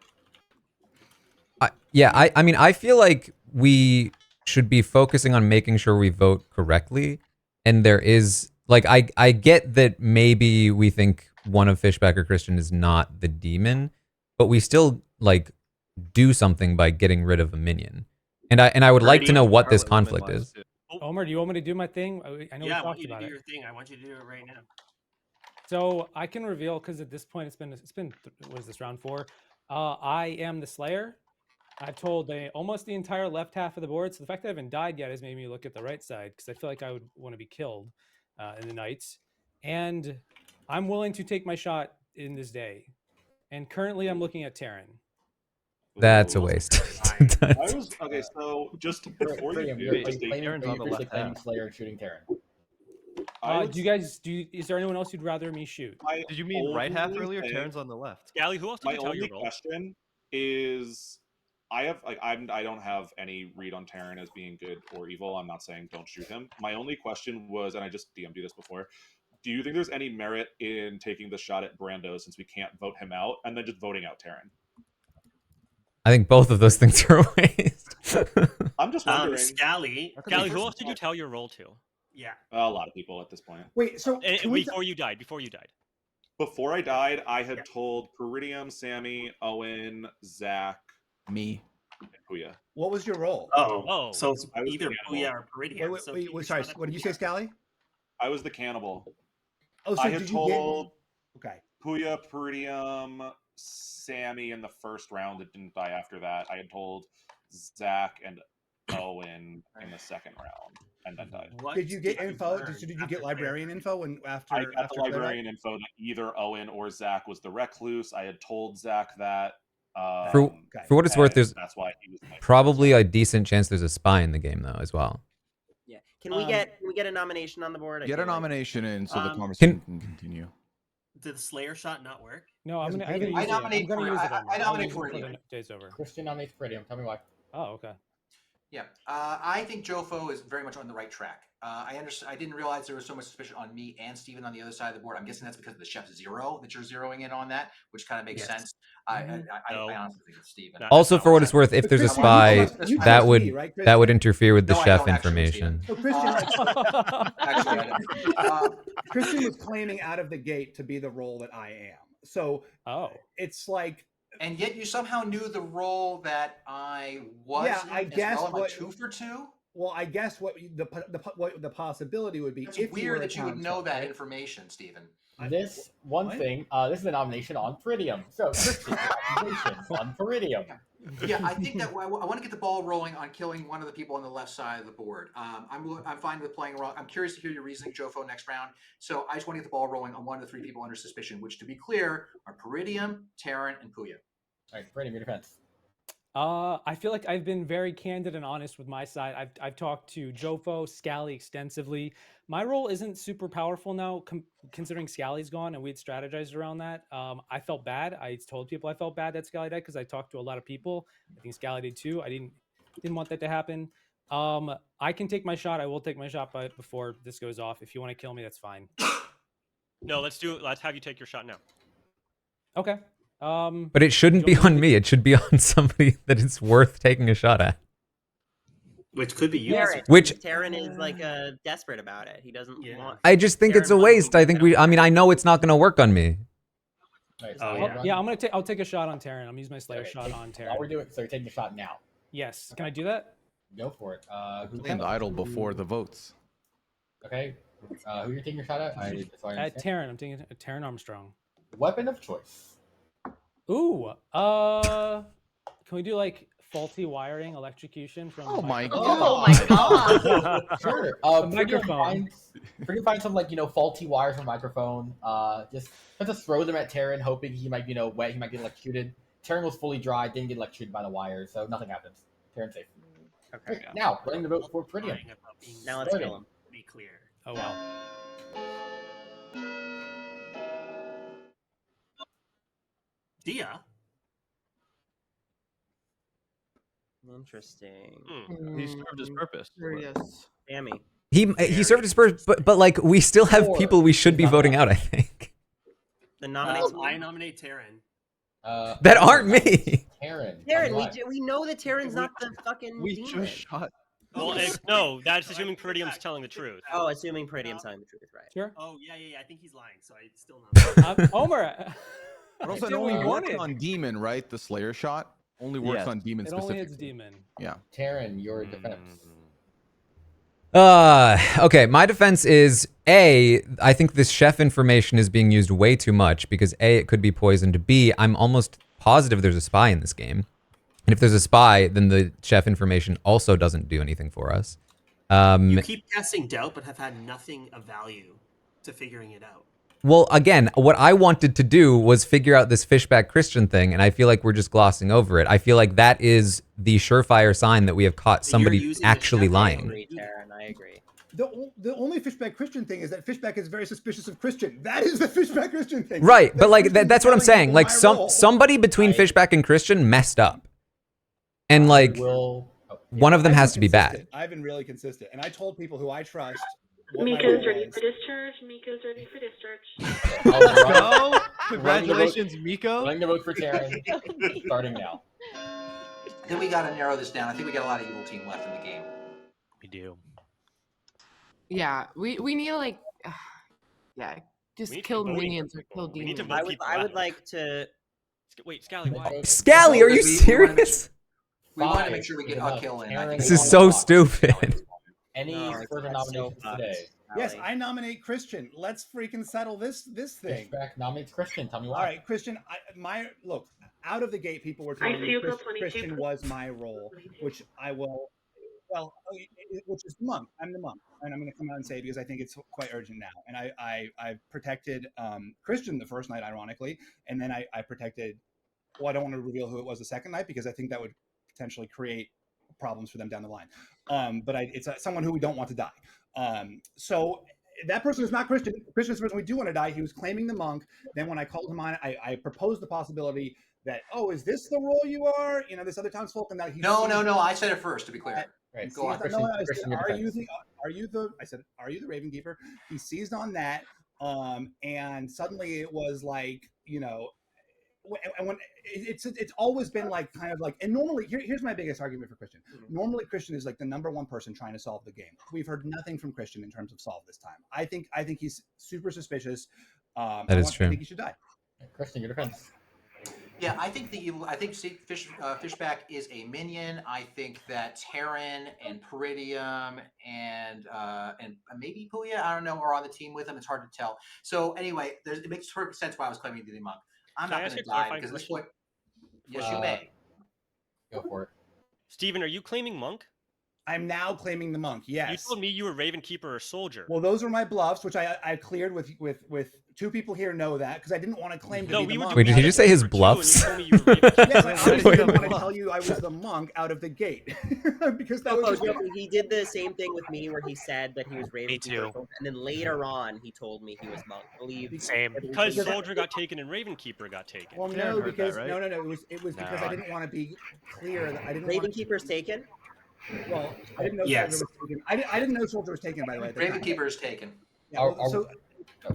I mean, I feel like we should be focusing on making sure we vote correctly. And there is, like, I get that maybe we think one of Fishback or Christian is not the demon, but we still, like, do something by getting rid of a minion. And I would like to know what this conflict is. Omer, do you want me to do my thing? I know we Yeah, I want talked you to about do it. your thing. I want you to do it right now. So I can reveal because at this point it's been what is this, round 4? I am the Slayer, I've told almost the entire left half of the board. So the fact that I haven't died yet has made me look at the right side because I feel like I would want to be killed in the nights. And I'm willing to take my shot in this day. And currently I'm looking at Taran. That's a waste. I was okay. So just before you do, Are you just officially claiming Slayer and shooting Taran? Do you guys is there anyone else you'd rather me shoot? Did you mean right half only earlier? thing- Taran's on the left. Scally, who else did My you tell only your role? question is, I have like I don't have any read on Taran as being good or evil. I'm not saying don't shoot him. My only question was, and I just DM'd you this before. Do you think there's any merit in taking the shot at Brando since we can't vote him out, and then just voting out Taran? I think both of those things are a waste. I'm just wondering. Scally, who else did you tell your role to? Yeah. A lot of people at this point. Wait, so before you died. Before I died, I had told Peridium, Sammy, Owen, Zach, me, and Puya. What was your role? Oh, so it's I was either the Puya cannibal. or Peridium. Wait, sorry. What did you say, Scally? I was the cannibal. Oh, so I had did you get? told Okay. Puya, Peridium, Sammy in the first round that didn't die after that. I had told Zach and Owen in the second round, and then died. Did you get info? Did you get librarian info when after? I got after the Claire died? librarian info that either Owen or Zach was the recluse. I had told Zach that. For what it's worth, and there's that's why he was my probably a decent chance there's a spy in the game though as well. Yeah. Can we get a nomination on the board? I Get a feel like- nomination in so the Um, conversation can continue. Did the Slayer shot not work? No, I'm gonna. I use it. nominate I'm gonna for- use it. I Omar. I'll nominate use it for before Peridium. the day's over. Christian nominates Peridium. Tell me why. Oh, okay. Yeah, I think Jofo is very much on the right track. I understand. I didn't realize there was so much suspicion on me and Steven on the other side of the board. I'm guessing that's because of the chef zero that you're zeroing in on that, which kind of makes sense. I honestly think it's Steven. Also, for what it's worth, if there's a spy, you that trust would me, right, that would Christian? interfere with the No, I chef don't actually, information. So Christian, Actually, I don't. Christian was claiming out of the gate to be the role that I am. So it's like, and yet you somehow knew the role that I was. yeah, I guess well. Am I what 2 for 2? Well, I guess what the possibility would be. It's if weird were that you would town know clerk, that right? information, Steven. This one thing, this is a nomination on Peridium. So, Christian, congratulations on Peridium. Yeah, I think that I want to get the ball rolling on killing one of the people on the left side of the board. I'm fine with playing wrong. I'm curious to hear your reasoning, Jofo, next round. So I just want to get the ball rolling on one of the 3 people under suspicion, which, to be clear, are Peridium, Taran, and Puya. All right, Peridium, your defense. I feel like I've been very candid and honest with my side. I've talked to Jofo, Scally extensively. My role isn't super powerful now, considering Scally's gone, and we'd strategized around that. I felt bad. I told people I felt bad that Scally died because I talked to a lot of people. I think Scally did too. I didn't want that to happen. I can take my shot. I will take my shot, but before this goes off, if you want to kill me, that's fine. No, let's do it. Let's have you take your shot now. Okay. But it shouldn't be on me. It should be on somebody that it's worth taking a shot at. Which could be you. Taran. Which- Taran is like desperate about it. He doesn't want. I just think it's a waste. I think I mean, I know it's not going to work on me. Right, Oh, Yeah, I'm gonna take. I'll take a shot on Taran. I'm gonna use my Slayer shot on Taran. All we're doing, so you're taking a shot now. Yes. Can I do that? Go for it. Who's Playing the idol before the votes. Okay. Who you're taking your shot at? At Taran. I'm taking a TaranArmstrong. Weapon of choice. Ooh. Can we do like faulty wiring, electrocution from? Oh my microphone? Sure. A microphone. Find some faulty wires from microphone. Just throw them at Taran, hoping he might wet. He might get electrocuted. Taran was fully dry, didn't get electrocuted by the wires, so nothing happens. Taran's safe. Okay. Now, running the vote for Peridium. Now let's kill him. Be clear. Oh wow. Dia. Interesting. He served his purpose. Curious. Sammy. He served his purpose, but like we still have people we should be voting out. I think The nomination. I nominate Taran. that aren't me. Taran. Taran, we know that Taran's not the fucking We demon. just shot. Well, no, that's assuming Peridium's telling the truth. Oh, assuming Peridium's telling the truth, right? Sure. Oh yeah. I think he's lying, so I still not. Omar. But also, did it only what I works wanted. on demon, right? The Slayer shot only works Yes. on demon It only specifically. hits demon. Yeah. Taran, your defense. Okay, my defense is A, I think this chef information is being used way too much because A, it could be poisoned. B, I'm almost positive there's a spy in this game. And if there's a spy, then the chef information also doesn't do anything for us. You keep casting doubt, but have had nothing of value to figuring it out. Well, again, what I wanted to do was figure out this fishback Christian thing, and I feel like we're just glossing over it. I feel like that is the surefire sign that we have caught somebody actually lying. I agree. The only fishback Christian thing is that fishback is very suspicious of Christian. That is the fishback Christian thing. Right, but like Christian that's what I'm telling saying. people Like my role. somebody between fishback and Christian messed up, and like one of them has to be bad. I've been really consistent, and I told people who I trust. What my Miko's role ready was. for discharge. Miko's ready for discharge. Let's go. Congratulations, Miko. Running the vote for Taran. Starting now. I think we got to narrow this down. I think we got a lot of evil team left in the game. We do. Yeah, we need to like, yeah, just We need to kill be voting minions or people. kill We need demons. to vote people I would out. like to. Wait, Scally, why? Scally, are you serious? We want to make sure we get a kill in. I think This is so stupid. Any further nominations today? Yes, I nominate Christian. Let's freaking settle this thing. Fishback nominates Christian. Tell me why. All right, Christian. Look, out of the gate, people were telling I see me you got 22. Christian was my role, which I will. Well, which is the monk. I'm the monk, and I'm going to come out and say it because I think it's quite urgent now. And I protected Christian the first night, ironically, and then I protected. Well, I don't want to reveal who it was the second night because I think that would potentially create problems for them down the line. But it's someone who we don't want to die. So that person is not Christian. Christian is the person we do want to die. He was claiming the monk. Then when I called him on, I proposed the possibility that, is this the role you are? This other townsfolk, and that he. No. I said it first, to be clear. Right. Go on. I said, are you the Raven Keeper? He seized on that, and suddenly it was like, and when it's always been like kind of like, and normally here's my biggest argument for Christian. Normally Christian is like the number one person trying to solve the game. We've heard nothing from Christian in terms of solve this time. I think he's super suspicious. That is true. I think he should die. Christian, your defense. Yeah, I think Fishback is a minion. I think that Taran and Peridium and maybe Puya, I don't know, are on the team with him. It's hard to tell. So anyway, it makes perfect sense why I was claiming to be the monk. I'm Can I not ask going to you a die clarifying because this question? point. Yes, you may. Go for it. Steven, are you claiming monk? I'm now claiming the monk. Yes. You told me you were Raven Keeper or Soldier. Well, those were my bluffs, which I cleared with two people here know that because I didn't want to claim to be the monk. Wait, did he just say his bluffs? Yes, I didn't want to tell you I was the monk out of the gate because that was. He did the same thing with me, where he said that he was Raven Me too. Keeper, and then later on he told me he was monk. Same. Because Soldier got taken and Raven Keeper got taken. Well, no, because no. It was because I didn't want to be clear that I didn't. Raven Keeper's taken. Well, I didn't know Soldier was taken. I didn't know Soldier was taken, by the way. at the Raven time. Keeper is taken. Yeah, well, so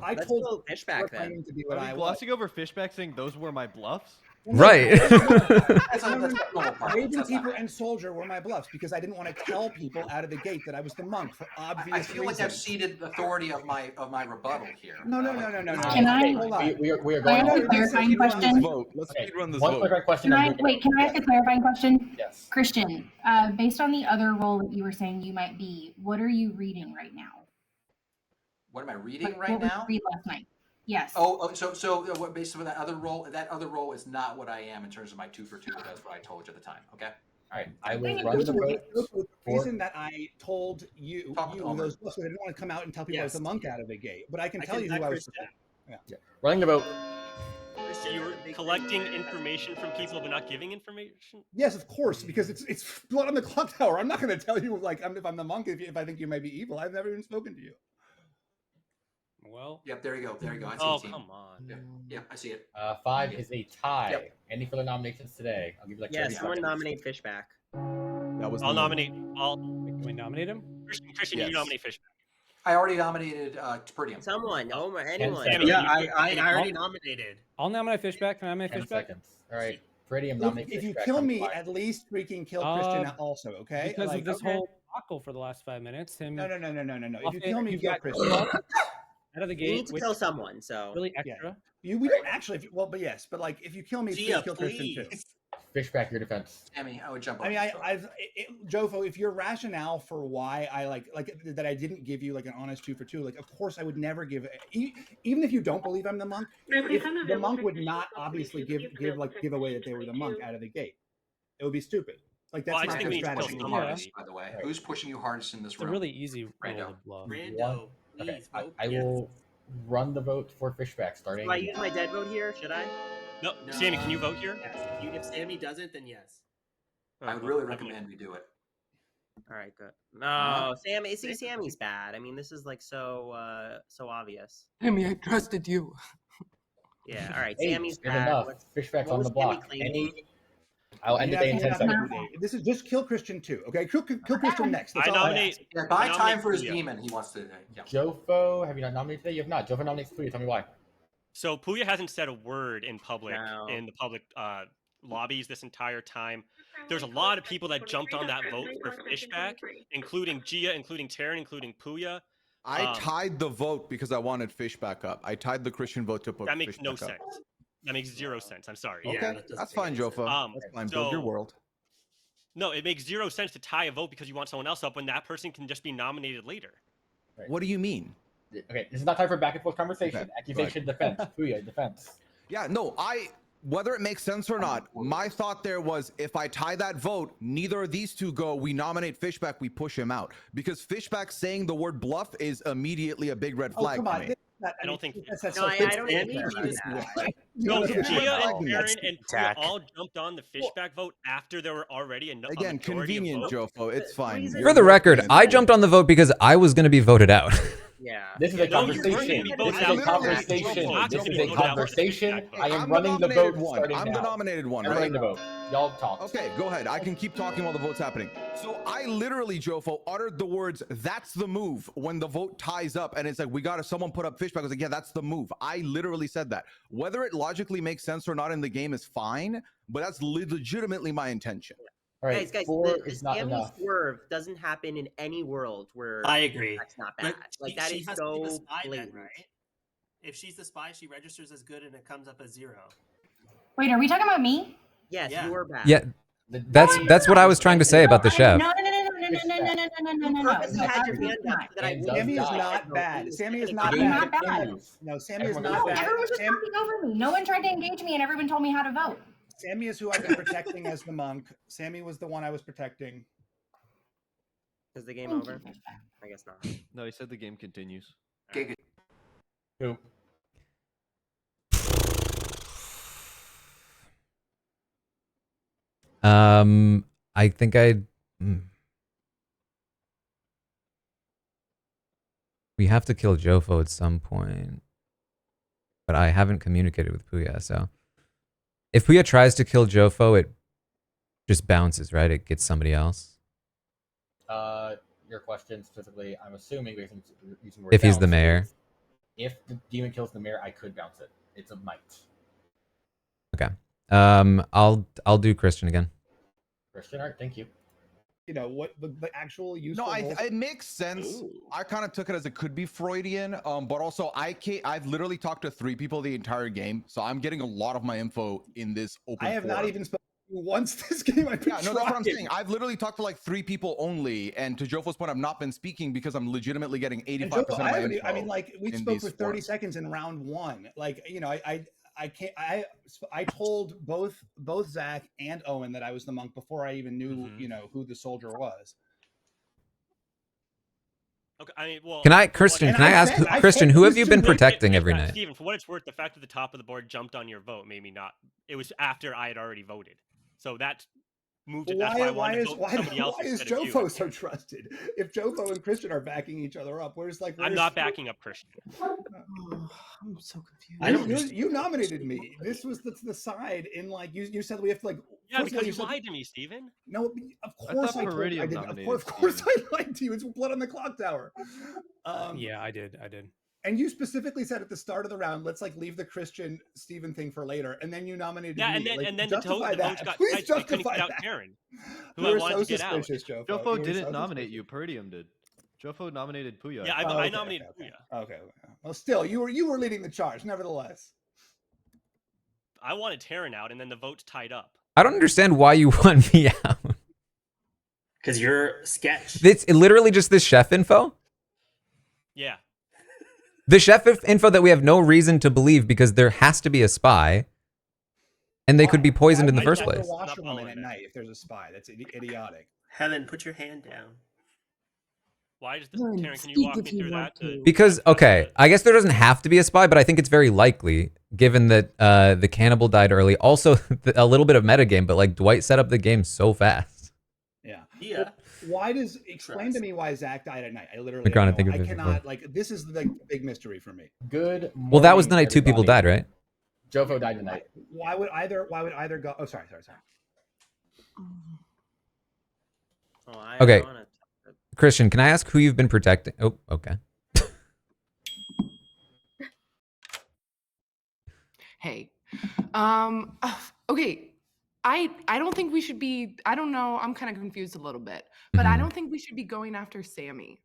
I Let's told go Fishback then. to be what Are we I was. glossing over Fishback saying those were my bluffs? Right. Raven Keeper and Soldier were my bluffs because I didn't want to tell people out of the gate that I was the monk for obvious I feel like I've reasons. ceded authority of my rebuttal here. No. Can I? Hold on. We are Can I going. ask a clarifying question? Let's speedrun this One vote. clarifying question. Can I ask a clarifying question? Yes. Christian, based on the other role that you were saying you might be, what are you reading right now? What am I reading Like, right what was now? read last night? Yes. So what based on that other role is not what I am in terms of my 2 for 2. That's what I told you at the time. Okay. All right. I will run the vote. The reason that I told you those bluffs, I didn't want to come out and tell people I was the monk out of the gate, but I can tell you who I was. Yeah. Running the vote. So you were collecting information from people but not giving information? Yes, of course, because it's blood on the clock tower. I'm not going to tell you if I'm the monk if I think you may be evil. I've never even spoken to you. Well. Yep. There you go. I see Oh, the team. come on. Yeah, I see it. 5 is a tie. Yep. Any further nominations today? I'll give you like 30 Yes, someone seconds. nominate Fishback. That was. I'll nominate. Can we nominate him? Christian, Yes. you nominate Fishback. I already nominated Peridium. Someone. Anyone. Yeah, I already nominated. I'll nominate Fishback. Can I nominate 10 Fishback? seconds. All right. Peridium nominates If you Fishback kill on me, 5. at least freaking kill Christian also, okay? Because Like, of this okay. whole debacle for the last 5 minutes. No. If Off you it, kill me, you kill got Christian. out of the You gate. need to kill someone. So Really extra. We don't actually. But yes. But like, if you kill me, please kill Christian too. Fishback, your defense. Sammy, I would jump. I mean, Jofo, if your rationale for why I like that I didn't give you like an honest 2 for 2, like of course I would never give, even if you don't believe I'm the monk, No, please, if I'm the available monk for would questions. not obviously give away that they were the monk out of the gate. It would be stupid. Like that's Well, I not just think good we need to kill strategy. somebody. By the way, Right. who's pushing you hardest in this It's a room? really easy roll Brando. to bluff. Brando, Okay, please vote. I yes. will run the vote for Fishback starting. Do I use my dead vote here? Should I? No, Sammy, can you vote here? Yes. If Sammy doesn't, then yes. I would really recommend we do it. All right, good. No, Sammy. See, Sammy's bad. I mean, this is like so obvious. Sammy, I trusted you. Yeah. All right, Hey, Sammy's good bad. enough. Fishback's on the block. I'll end the day in 10 seconds. This is just kill Christian too. Okay, kill Christian next. That's I all nominate. ask. Yeah, buy I time nominate for his Puya. demon. He wants to. Yeah. Jofo, have you not nominated today? You have not. Jofo nominates Puya. Tell me why. So Puya hasn't said a word in public No. in the public lobbies this entire time. There's a lot of people that jumped on that vote for Fishback, including Gia, including Taran, including Puya. I tied the vote because I wanted Fishback up. I tied the Christian vote to put That makes Fishback no up. sense. That makes zero sense. I'm sorry. Okay, that's fine, Jofo. That's fine. Build your world. No, it makes zero sense to tie a vote because you want someone else up when that person can just be nominated later. What do you mean? Okay, this is not time for back and forth conversation. Okay, Accusation, defense. Puya, defense. Yeah, no, whether it makes sense or not, my thought there was if I tie that vote, neither of these two go, we nominate Fishback, we push him out. Because Fishback saying the word bluff is immediately a big red flag come to on. me. I don't think. That's No, so I don't Sammy, care he about was that. No, Yeah, Gia yeah. and Taran and Puya Attack. all jumped on the Fishback vote after there were already a Again, majority convenient, of votes. Jofo. It's fine. For the record, I jumped on the vote because I was going to be voted out. Yeah. This is a No, you weren't gonna conversation. be This voted is out. a conversation. Not This gonna is be a voted out for the conversation. Fishback vote. I am I'm running the nominated vote one. starting I'm now. the nominated one, I'm right? running the vote. Y'all talk. Okay, go ahead. I can keep talking while the vote's happening. So I literally, Jofo, uttered the words, that's the move, when the vote ties up and it's like, we got to, someone put up Fishback. I was like, yeah, that's the move. I literally said that. Whether it logically makes sense or not in the game is fine, but that's legitimately my intention. All right, Guys, four the is not Sammy enough. swerve doesn't happen in any world where I agree. that's not bad. But Like she- that she is has to be the so spy then, blatant. right? If she's the spy, she registers as good and it comes up as 0. Wait, are we talking about me? Yes, Yeah. you are bad. Yeah, that's what I was trying to say about the chef. No, no, no, no, no, no, no, no, no, no, no, no, no. Purposely had your hand up so that I And wouldn't Sammy is die. not bad. Sammy is not The bad. game bad. continues. No, Sammy is Everyone not No, goes bad. everyone was just talking over me. No one tried to engage me, and everyone told me how to vote. Sammy is who I've been protecting as the monk. Sammy was the one I was protecting. Is the game Thank over? you, Fishback. I guess not. No, he said the game continues. Who? I think we have to kill Jofo at some point, but I haven't communicated with Puya, so if Puya tries to kill Jofo, it just bounces, right? It gets somebody else. Your question specifically, I'm assuming based on using the word If he's the bounce, mayor. is If the demon kills the mayor, I could bounce it. It's a might. Okay. I'll do Christian again. Christian, all right, thank you. You know what the actual use. No, it makes sense. Ooh. I kind of took it as it could be Freudian, but also I've literally talked to 3 people the entire game, so I'm getting a lot of my info in this open. I have not forum. even spoken to you once this game. I've been Yeah, no, that's what I'm trying. saying. I've literally talked to like 3 people only, and to Jofo's point, I've not been speaking because I'm legitimately getting 85% And of Joe, my I info. mean, like we in spoke these for 30 forums. seconds in round 1. Like, you know, I can't. I told both Zach and Owen that I was the monk before I even knew, you know, who the soldier was. Okay, I mean, well, Can I, Christian? Can I ask, Christian, who have you been protecting every night? Steven, for what it's worth, the fact that the top of the board jumped on your vote made me not. It was after I had already voted, so that moved it. That's why I wanted to vote for somebody else Why is instead of you. Jofo so trusted? If Jofo and Christian are backing each other up, I'm not backing up Christian. I'm so confused. You nominated me. This was the side in like you said we have to like. Yeah, first of all, because you said- lied to me, Steven. No, of I course thought I, told you I Peridium did. Of nominated course I lied to you. It's blood on the clock tower. Yeah, I did. And you specifically said at the start of the round, let's like leave the Christian Steven thing for later, and then you nominated Yeah, me. and then the justify votes that. got Please tight, so I couldn't justify get out that. Karen, who You I were wanted so to get out. suspicious, Jofo. Jofo You were didn't so nominate you. Peridium did. Jofo nominated Puya. Yeah, I okay, nominated okay. Puya. Okay. Well, still, you were leading the charge, nevertheless. I wanted Taran out, and then the votes tied up. I don't understand why you want me out. Because you're sketch. It's literally just this chef info. Yeah. The chef info that we have no reason to believe because there has to be a spy. And they could be poisoned in the Why first would you place. go to the washerwoman at night if there's a spy? That's idiotic. Helen, put your hand down. Why does Helen, Taran? Can you speak walk if me you through want that? To Because, okay, I guess there doesn't have to be a spy, but I think it's very likely, given that the cannibal died early. Also, a little bit of metagame, but like Dwight set up the game so fast. Yeah. Yeah. Well, why does explain to me why Zach died at night? I literally Macron, I don't think know. of I 54. cannot like this is like the big mystery for me. Good. Well, that was the night 2 people died, right? Jofo died tonight. Why would either go? Oh, sorry. Oh, I Okay. don't wanna- Christian, can I ask who you've been protecting? Oh, okay. Hey. Okay. I don't think we should be. I don't know. I'm kind of confused a little bit, but I Mhm. don't think we should be going after Sammy.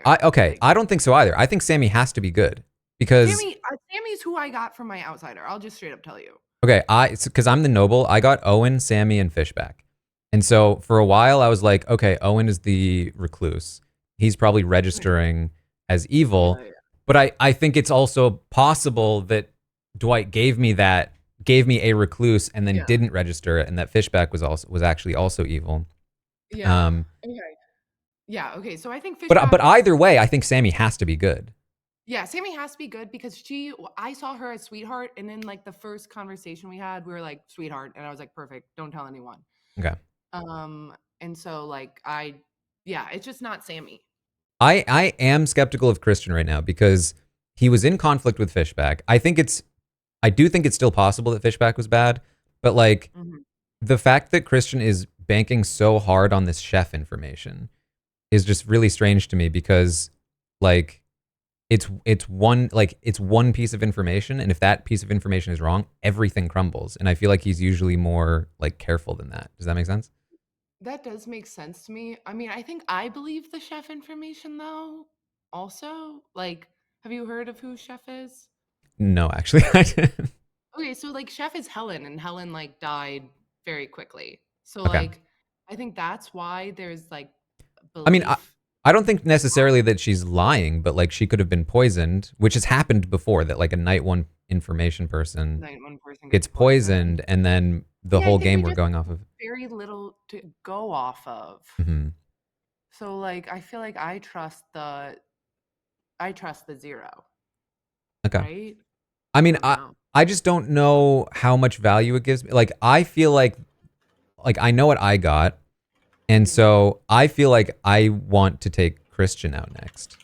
I don't think so either. I think Sammy has to be good because Sammy's who I got from my outsider. I'll just straight up tell you. okay, because I'm the noble, I got Owen, Sammy, and Fishback. And so for a while I was like, okay, Owen is the recluse. He's probably registering as evil. Yeah. But I think it's also possible that Dwight gave me a recluse and then didn't register it, and that Fishback was actually also evil. Yeah. Okay. Yeah. Okay. So I think But either way, I think Sammy has to be good. Yeah, Sammy has to be good because I saw her as sweetheart, and in like the first conversation we had, we were like sweetheart, and I was like, perfect, don't tell anyone. Okay. And so like it's just not Sammy. I am skeptical of Christian right now because he was in conflict with Fishback. I do think it's still possible that Fishback was bad, but like the fact that Christian is banking so hard on this chef information is just really strange to me because like it's one piece of information, and if that piece of information is wrong, everything crumbles. And I feel like he's usually more like careful than that. Does that make sense? That does make sense to me. I mean, I think I believe the chef information though. Also, like, have you heard of who Chef is? No, actually, I didn't. Okay, so like Chef is Helen, and Helen like died very quickly. So Okay. like, I think that's why there's like belief. I mean, I don't think necessarily that she's lying, but like she could have been poisoned, which has happened before. That like a night one information person gets poisoned, and then the whole game we're going off of. Very little to go off of. Mhm. So like, I feel like I trust the zero. Okay. Right? I mean, I just don't know how much value it gives me. Like, I feel like I know what I got, and so I feel like I want to take Christian out next,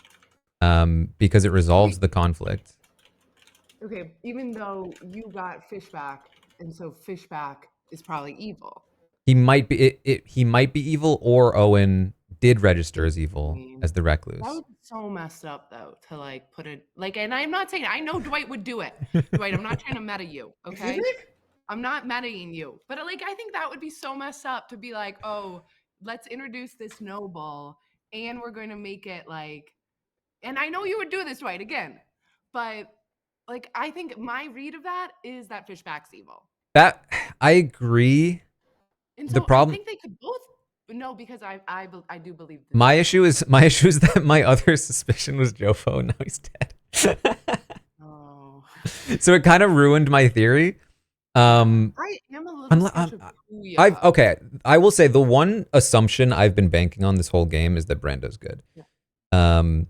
because it resolves the conflict. Okay, even though you got Fishback, and so Fishback is probably evil. He might be he might be evil, or Owen did register as evil as the recluse. That would be so messed up though to like put it like, and I'm not saying I know Dwight would do it. Dwight, I'm not trying to meta you, okay? I'm not metaing you, but like I think that would be so messed up to be like, oh, let's introduce this noble, and we're going to make it like, and I know you would do this, Dwight, again, but like I think my read of that is that Fishback's evil. That I agree. And so The problem. I think they could both. No, because I do believe. My issue is that my other suspicion was Jofo, and now he's dead. Oh. So it kind of ruined my theory. I am a little sketch of Puya. Okay, I will say the one assumption I've been banking on this whole game is that Brando's good. Yeah. I'm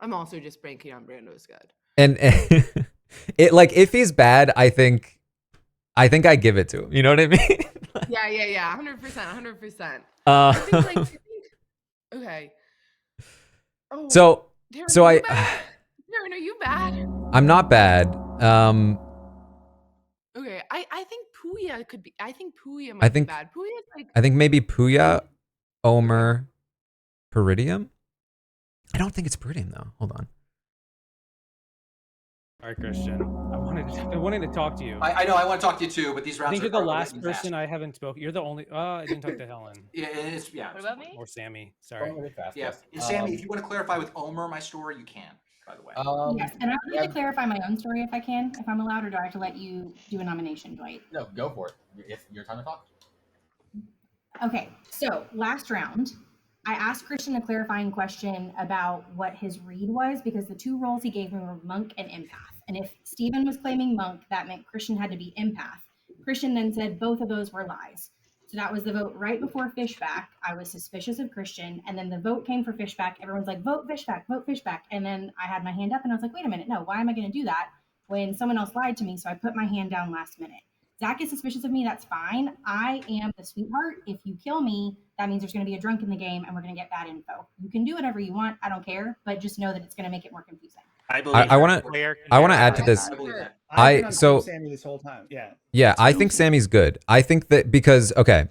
also just banking on Brando's good. And it like if he's bad, I think I give it to him. You know what I mean? Yeah. 100%. I think, okay. Oh, So Taran, Taran, are you bad? I'm not bad. Okay, I think Puya could be. I think Puya might be bad. Puya's like. I think maybe Puya, Omer, Peridium. I don't think it's Peridium though. Hold on. All right, Christian. I wanted to talk to you. I know. I want to talk to you too, but these rounds. I think you're the last lightning person fast. I haven't spoken. You're the only. I didn't talk to Helen. Yeah, it's yeah. What about me? Or Sammy. Sorry. Yeah, and Sammy, if you want to clarify with Omer my story, you can. By the way. Yes, and I would like to clarify my own story if I can, if I'm allowed, or do I have to let you do a nomination, Dwight? No, go for it. It's your time to talk. Okay, so last round, I asked Christian a clarifying question about what his read was because the two roles he gave me were monk and empath. And if Steven was claiming monk, that meant Christian had to be empath. Christian then said both of those were lies. So that was the vote right before Fishback. I was suspicious of Christian. And then the vote came for Fishback. Everyone's like, vote Fishback, vote Fishback. And then I had my hand up and I was like, wait a minute, no, why am I going to do that when someone else lied to me? So I put my hand down last minute. Zach is suspicious of me. That's fine. I am the sweetheart. If you kill me, that means there's going to be a drunk in the game and we're going to get bad info. You can do whatever you want. I don't care. But just know that it's going to make it more confusing. I believe I want to add to this. I've been on Team Sammy this whole time. Yeah. Yeah, I think Sammy's good. I think that because okay,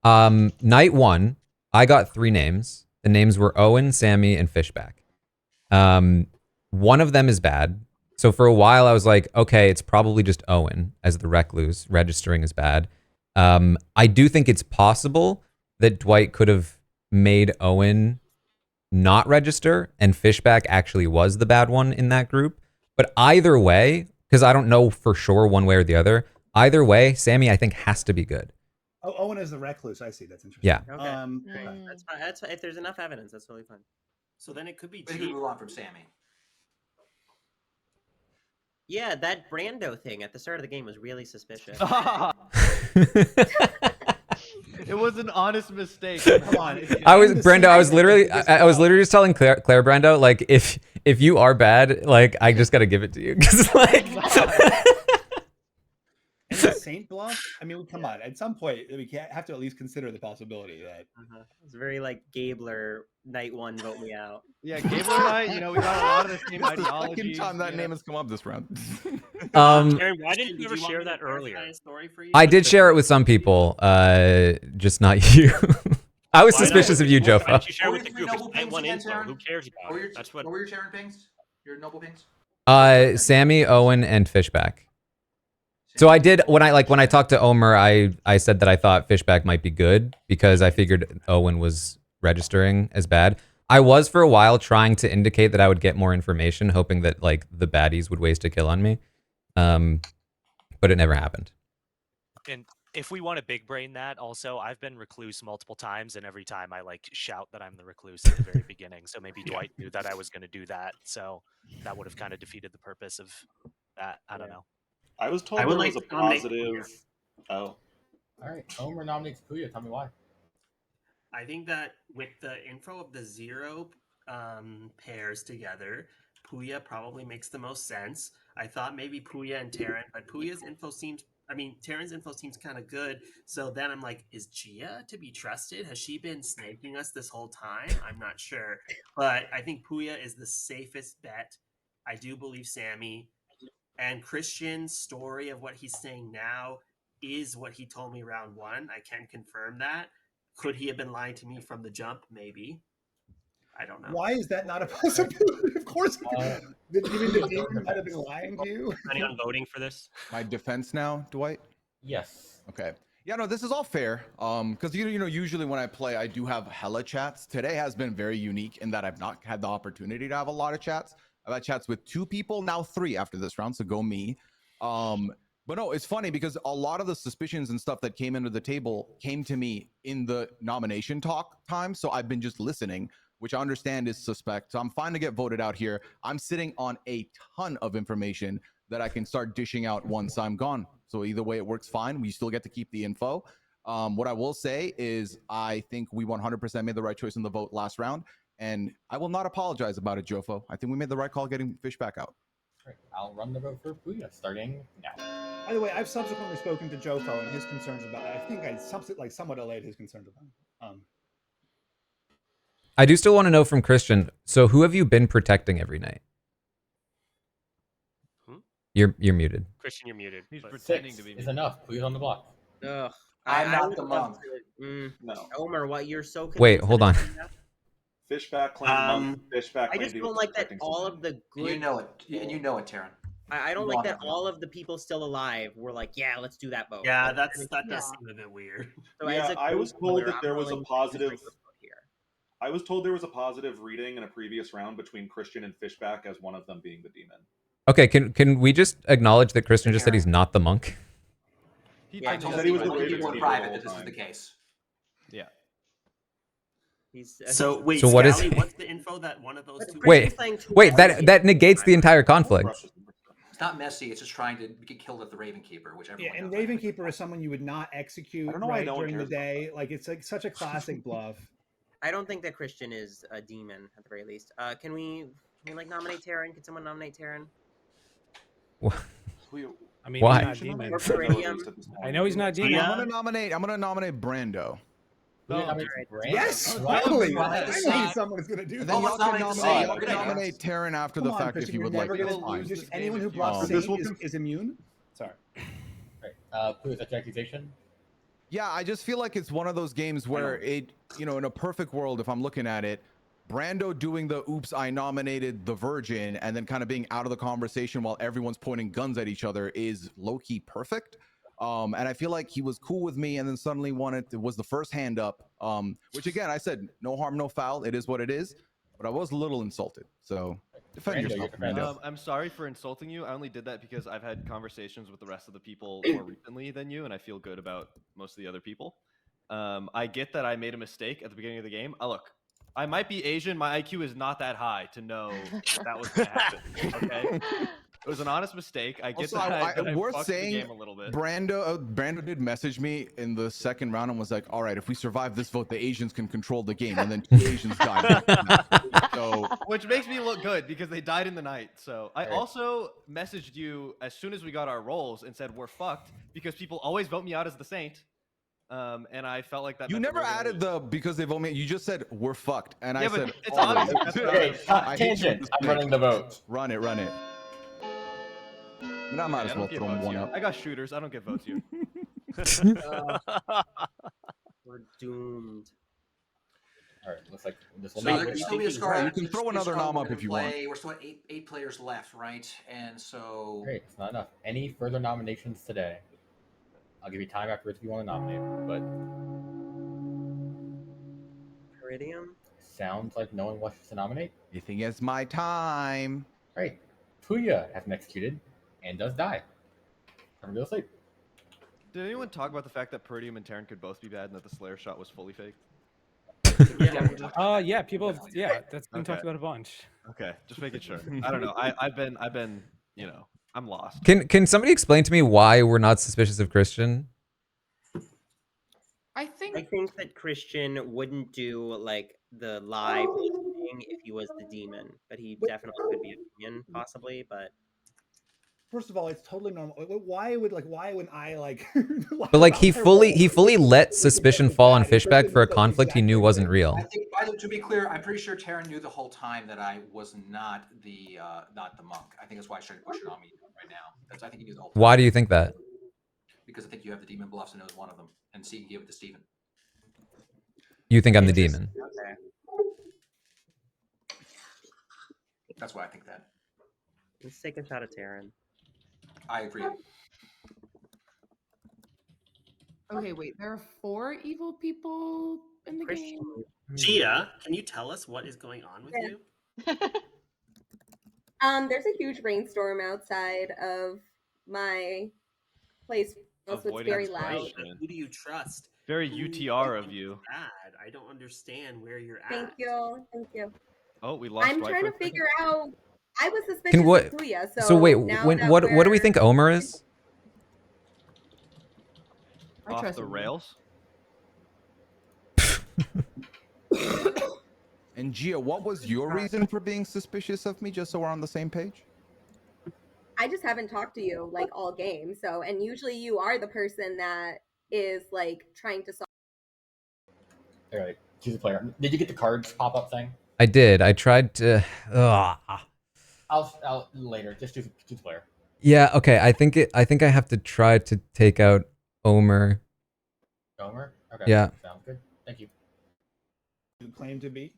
night 1, I got 3 names. The names were Owen, Sammy, and Fishback. One of them is bad. So for a while I was like, okay, it's probably just Owen as the recluse. Registering is bad. I do think it's possible that Dwight could have made Owen not register and Fishback actually was the bad one in that group. But either way, because I don't know for sure one way or the other, either way, Sammy I think has to be good. Oh, Owen is the recluse. I see. That's interesting. Yeah. Okay. That's fine. That's if there's enough evidence, that's totally fine. So then it could be. We could move on from Sammy. Yeah, that Brando thing at the start of the game was really suspicious. It was an honest mistake. Come on. I was literally just telling Claire Brando, like if you are bad, like I just gotta give it to you. 'Cause, like And the Saint Bluff. I mean, come on. At some point, we have to at least consider the possibility that It's very like Gabler. Night 1, vote me out. Yeah, Gabler and I, we got a lot of the same This is the ideologies. second time that name has come up this round. Aaron, why didn't you ever share that earlier? I did share it with some people, just not you. I was suspicious of you, Why Joffa. didn't you share with the group? It's night 1 info. Who cares about it? That's what. What were your Taran pings? Your noble pings? Sammy, Owen, and Fishback. So I did when I talked to Omer, I said that I thought Fishback might be good because I figured Owen was registering as bad. I was for a while trying to indicate that I would get more information, hoping that like the baddies would waste a kill on me, but it never happened. And if we want to big brain that, also I've been recluse multiple times, and every time I like shout that I'm the recluse at the very beginning. So maybe Dwight knew that I was going to do that, so that would have kind of defeated the purpose of that. I don't know. I was told there was a positive. Oh. All right. Omer nominates Puya. Tell me why. I think that with the info of the 0 pairs together, Puya probably makes the most sense. I thought maybe Puya and Taran, but Puya's info seems, Taran's info seems kind of good. So then I'm like, is Gia to be trusted? Has she been snaking us this whole time? I'm not sure. But I think Puya is the safest bet. I do believe Sammy. And Christian's story of what he's saying now is what he told me round 1. I can confirm that. Could he have been lying to me from the jump? Maybe. I don't know. Why is that not a possibility? Of course. You mean the demon might have been lying to you? Planning on voting for this? My defense now, Dwight? Yes. Okay. Yeah, no, this is all fair. Because usually when I play, I do have hella chats. Today has been very unique in that I've not had the opportunity to have a lot of chats. I've had chats with 2 people, now 3 after this round, so go me. But no, it's funny because a lot of the suspicions and stuff that came into the table came to me in the nomination talk time, so I've been just listening, which I understand is suspect. So I'm fine to get voted out here. I'm sitting on a ton of information that I can start dishing out once I'm gone. So either way, it works fine. We still get to keep the info. What I will say is I think we 100% made the right choice in the vote last round. And I will not apologize about it, Jofo. I think we made the right call getting Fishback out. Right. I'll run the vote for Puya starting now. By the way, I've subsequently spoken to Jofo and his concerns about it. I think I somewhat allayed his concerns about him. I do still want to know from Christian. So who have you been protecting every night? You're muted. Christian, you're muted. He's but- pretending 6 to be is muted. enough. Puya's on the block. Ugh. I'm not would the love monk. No. Omer, what you're so Wait, convinced hold of on. it now? Fishback claimed Fishback. I just don't like that all of the good. You know it, and you know it, Taran. I don't You like want that it. all of the people still alive were like, yeah, let's do that vote. Yeah, Like, that does seem a bit weird. So Yeah, as a I was group told voter, that there I'm was a willing to positive. disagree with vote here. I was told there was a positive reading in a previous round between Christian and Fishback as one of them being the demon. Okay, can we just acknowledge that Christian just said he's not the monk? I told people in private that this was the case. Yeah. So wait, So what is- Scally, what's the info that one of those two? Wait, that negates the entire conflict. It's not messy. It's just trying to get killed at the Raven Keeper, which everyone Yeah, and knows. Raven Keeper is someone you would not execute don't know why right no one during the cares about day. Like it's like such a classic bluff. I don't think that Christian is a demon at the very least. Can we like nominate Taran? Can someone nominate Taran? I mean, Why? he's not demon. Or Peridium? I know he's not demon. I'm gonna nominate Brando. Yes, Wow. finally! Wow. I knew someone was gonna do And that. then y'all can nominate Taran after the Come on, fact if Christian, you you're would like. never It's gonna fine. lose. Just anyone who blocks Oh. Sage is immune. Sorry. Who is that your accusation? Yeah, I just feel like it's one of those games where it, in a perfect world, if I'm looking at it, Brando doing the oops, I nominated the virgin, and then kind of being out of the conversation while everyone's pointing guns at each other is low-key perfect. And I feel like he was cool with me, and then suddenly was the first hand up, which again, I said, no harm, no foul. It is what it is. But I was a little insulted. So defend yourself, Brando. I'm sorry for insulting you. I only did that because I've had conversations with the rest of the people more recently than you, and I feel good about most of the other people. I get that I made a mistake at the beginning of the game. Look, I might be Asian. My IQ is not that high to know that was going to happen. Okay, it was an honest mistake. I get Also, that I worth fucked the saying, game a little bit. Brando did message me in the second round and was like, "All right, if we survive this vote, the Asians can control the game." And then 2 Asians died. So, which makes me look good because they died in the night. So I also messaged you as soon as we got our rolls and said we're fucked because people always vote me out as the saint. And I felt like that. you never added the because they vote me. You just said we're fucked, and Yeah, I but said it's always. obvious. That's what Okay, I hate you with tangent. this I'm thing. running the vote. Run it. And I might Okay, as I well don't get throw him votes one here. up. I got shooters. I don't get votes here. We're doomed. All right, looks like this will So not there win. can still be a scar. You can throw another nom up if you want. We're still at eight players left, right? And so Great, it's not enough. Any further nominations today? I'll give you time afterwards if you want to nominate, but Peridium? sounds like no one wishes to nominate. You think it's my time? Great. Puya has been executed and does die. Time to go to sleep. Did anyone talk about the fact that Peridium and Taran could both be bad and that the Slayer shot was fully fake? Yeah, people have, that's been talked Okay. about a bunch. Okay, just making sure. I don't know. I've been, I'm lost. Can somebody explain to me why we're not suspicious of Christian? I think that Christian wouldn't do like the live thing if he was the demon, but he definitely could be a demon, possibly. But First of all, it's totally normal. Why wouldn't I like? But like he fully let suspicion fall on Fishback for a conflict he knew wasn't real. I think, by the way, to be clear, I'm pretty sure Taran knew the whole time that I was not the monk. I think that's why I started pushing on me right now. I think he knew the whole time. Why do you think that? Because I think you have the demon bluffs and knows one of them, and C gave it to Steven. You think I'm the demon? okay. That's why I think that. Let's take a shot at Taran. I agree. Okay, wait. There are 4 evil people in the game. Gia, can you tell us what is going on with you? There's a huge rainstorm outside of my place, so it's Avoid very explanation. loud. Who do you trust? Very Who UTR of you. Bad. I don't understand where you're at. Thank you. Oh, we lost. I'm Dwight trying for to a second. figure out. I was suspicious Can what? of Puya, so, So wait, now when that what do we we're- think Omer is? I Off trust the him. rails. And Gia, what was your reason for being suspicious of me? Just so we're on the same page. I just haven't talked to you like all game. So, and usually you are the person that is like trying to solve. All right, choose a player. Did you get the cards pop-up thing? I did. I tried to. I'll later. Just choose a player. Yeah. Okay. I think I have to try to take out Omer. Omer? Okay. Yeah. Sounds good. Thank you. You claim to be.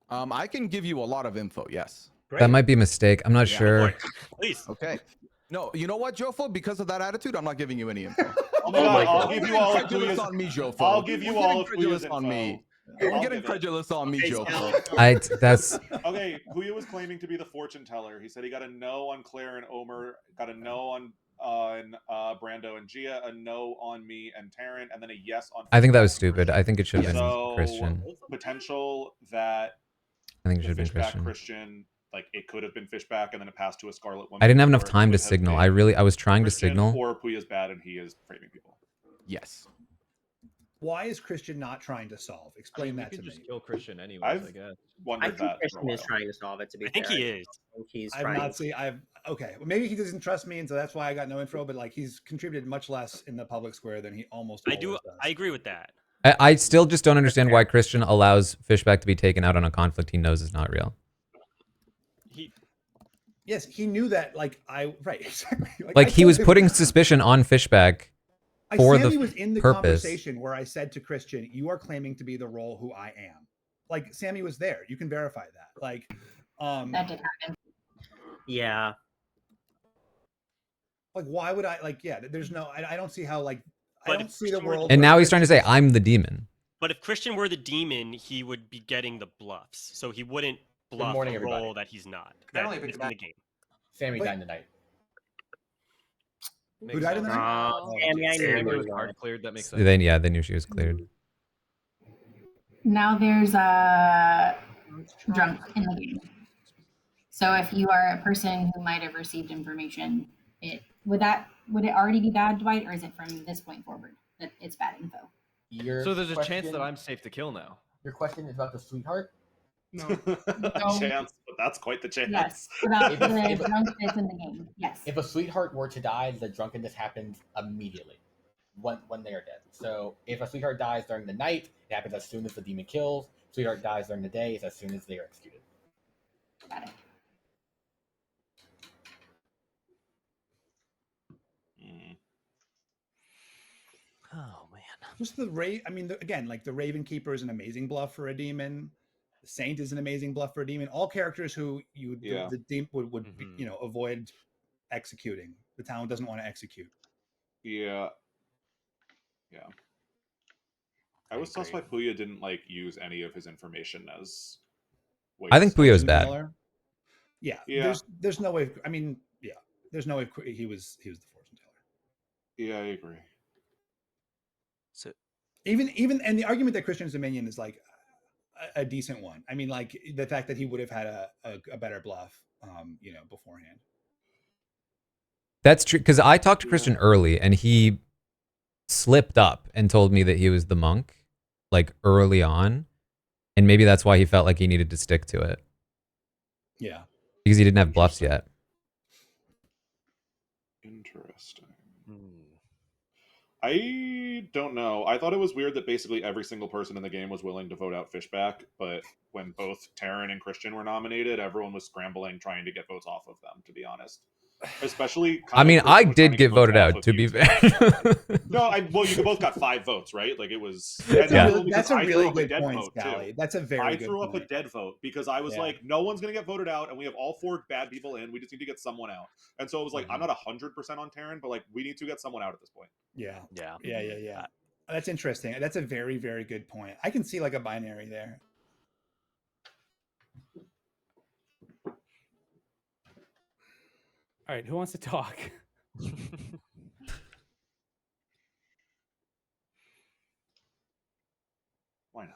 I can give you a lot of info. Yes. That might be a mistake. I'm not Yeah. sure. Please. Okay. No, you know what, Jofo? Because of that attitude, I'm not giving you any info. Oh my God, I'll give you all of Incredulous Puya's- on me, Jofo. I'll give you We're all getting of credulous Puya's on me. info. We're I'll getting give it. credulous on me, Jofo. That's Okay, Puya was claiming to be the fortune teller. He said he got a no on Claire and Omer, got a no on on Brando and Gia, a no on me and Taran, and then a yes on. I think that was stupid. I think it should have been So Christian. potential that I think it should the have been Fishback Christian. like it could have been Fishback, and then it passed to a Scarlet Woman. I didn't have enough or it time to could have signal. been I was trying to Christian, signal. Or Puya's bad and he is framing people. Yes. Why is Christian not trying to solve? Explain that to me. Just kill Christian anyways, I guess. I think Christian is trying to solve it. To be fair, think he is. I think he's I've trying. not seen. Okay. Well, maybe he doesn't trust me, and so that's why I got no info. But like, he's contributed much less in the public square than he almost. I do. always does. I agree with that. I still just don't understand why Christian allows Fishback to be taken out on a conflict he knows is not real. Yes, he knew that. Like right, exactly. Like I he told was him- putting suspicion on Fishback for Sammy the was in the purpose. conversation where I said to Christian, "You are claiming to be the role who I am." Like Sammy was there. You can verify that. Like, that did happen. Yeah. Like, why would I? Like, yeah. There's no. I don't see how. Like, I don't see the world. And where now he's trying to say I'm the demon. But if Christian were the demon, he would be getting the bluffs, so he wouldn't bluff morning, a everybody. role that he's not. I That only is picked in the the game. Sammy Wait. died tonight. Who died in the night? Sammy, I knew Sammy you was were hard going. cleared. That makes sense. Then yeah, they knew she was cleared. Now there's a drunk in the game. So if you are a person who might have received information, would it already be bad, Dwight, or is it from this point forward that it's bad info? So there's a chance that I'm safe to kill now. Your question is about the sweetheart? No. Chance, but that's quite the chance. Yes, about If- the if- drunk that's in the game. Yes. If a sweetheart were to die, the drunkenness happens immediately when they are dead. So if a sweetheart dies during the night, it happens as soon as the demon kills. Sweetheart dies during the day, it's as soon as they are executed. Got it. Oh man. Just I mean, again, like the Raven Keeper is an amazing bluff for a demon. The Saint is an amazing bluff for a demon. All characters who the demon would avoid executing. The town doesn't want to execute. Yeah. I was tossed by Puya didn't like use any of his information as. I think Puyo's bad. Yeah, Yeah. There's no way. I mean, yeah, there's no way he was the fortune teller. Yeah, I agree. So Even and the argument that Christian's a minion is like a decent one. I mean, like the fact that he would have had a better bluff, beforehand. That's true, because I talked to Christian early and he slipped up and told me that he was the monk, like early on, and maybe that's why he felt like he needed to stick to it. Yeah, because he didn't have bluffs yet. Interesting. I don't know. I thought it was weird that basically every single person in the game was willing to vote out Fishback, but when both Taran and Christian were nominated, everyone was scrambling trying to get votes off of them, to be honest. Especially I mean, I did get voted out, to be fair. No, well, you both got 5 votes, right? Like it was. That's a I really threw up good dead point, vote, Scally. too. That's a very I good threw up a point. dead vote because I was like, no one's going to get voted out, and we have all 4 bad people in. We just need to get someone out. And so it was like, I'm not 100% on Taran, but like, we need to get someone out at this point. Yeah. Yeah. That's interesting. That's a very, very good point. I can see like a binary there. All right, who wants to talk? Why not?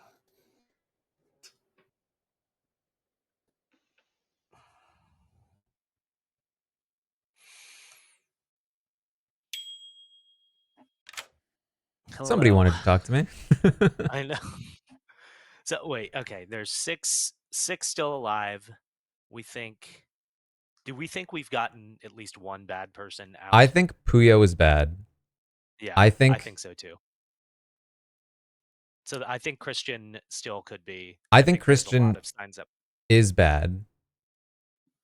Somebody wanted to talk to me. I know. So wait, okay. There's six still alive. Do we think we've gotten at least one bad person out? I think Puyo is bad. Yeah, I I think think so too. So I think Christian still could be. I think there's a lot Christian of signs up. is bad.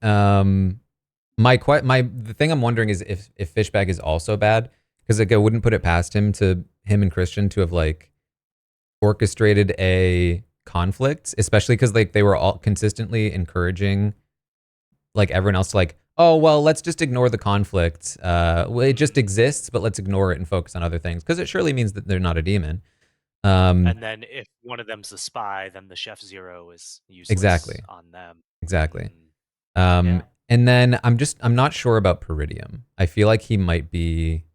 The thing I'm wondering is if Fishback is also bad, because like I wouldn't put it past him and Christian to have like orchestrated a conflict, especially because like they were all consistently encouraging like everyone else to like, oh well, let's just ignore the conflict. Well, it just exists, but let's ignore it and focus on other things because it surely means that they're not a demon. And then if one of them's the spy, then the Chef Zero is useless Exactly. on them. Exactly. Yeah. And then I'm not sure about Peridium. I feel like he might be,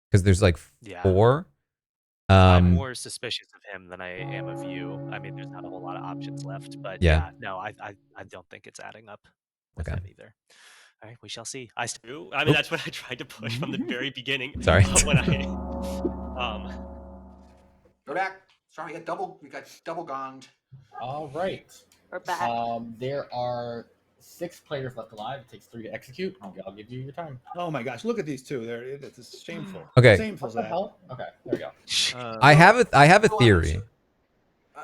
because there's like Yeah. 4. I'm more suspicious of him than I am of you. I mean, there's not a whole lot of options left, but Yeah. yeah, no, I don't think it's adding up with Okay. him either. All right, we shall see. I mean, Oop. that's what I tried to push from the very beginning. Sorry. When I Go back. Sorry, we got double gonged. All right. We're back. There are 6 players left alive. It takes 3 to execute. I'll give you your time. Oh my gosh, look at these two. It's shameful. Okay. Shameful, What the Zach. hell? Okay, there we go. I have a theory.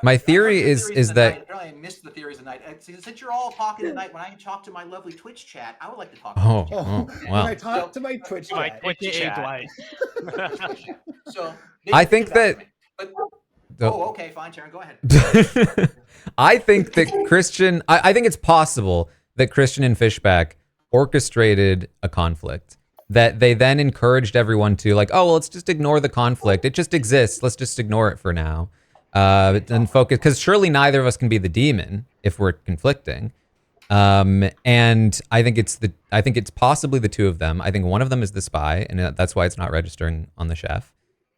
My theory is that Apparently I missed the theories tonight. Since you're all talking tonight, when I talk to my lovely Twitch chat, I would like to talk. Oh, to wow. When I talk to my Twitch My chat, Twitch chat. Dwight. So I think that. But, okay, fine, Taran, go ahead. I think that Christian. I think it's possible that Christian and Fishback orchestrated a conflict. That they then encouraged everyone to like, oh well, let's just ignore the conflict. It just exists. Let's just ignore it for now. And focus, because surely neither of us can be the demon if we're conflicting. And I think it's possibly the two of them. I think one of them is the spy, and that's why it's not registering on the chef.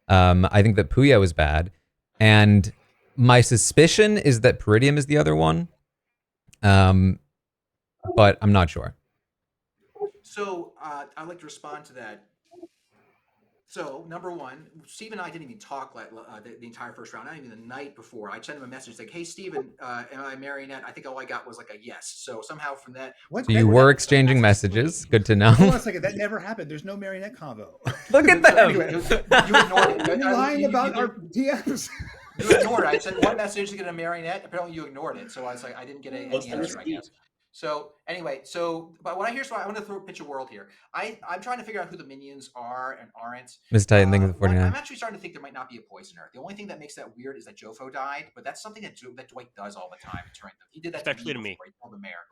I think that Puya was bad, and my suspicion is that Peridium is the other one. But I'm not sure. So I'd like to respond to that. So, number one, Steve and I didn't even talk the entire first round, not even the night before. I sent him a message like, hey, Steven, am I a marionette? I think all I got was like a yes. So somehow from that... So you were exchanging messages. Good to know. Hold on a second. That never happened. There's no marionette convo. Look at them. Anyway, you ignored it. You're lying about our DMs. You ignored it. I sent one message to get a marionette. Apparently you ignored it. So I was like, I didn't get any answer, I guess. So anyway, but when I hear, I want to throw a pitch of world here. I'm trying to figure out who the minions are and aren't. Miss Titan, thank you for the 49. I'm actually starting to think there might not be a poisoner. The only thing that makes that weird is that Jofo died, but that's something that Dwight does all the time. He did that especially to me. He told the mayor.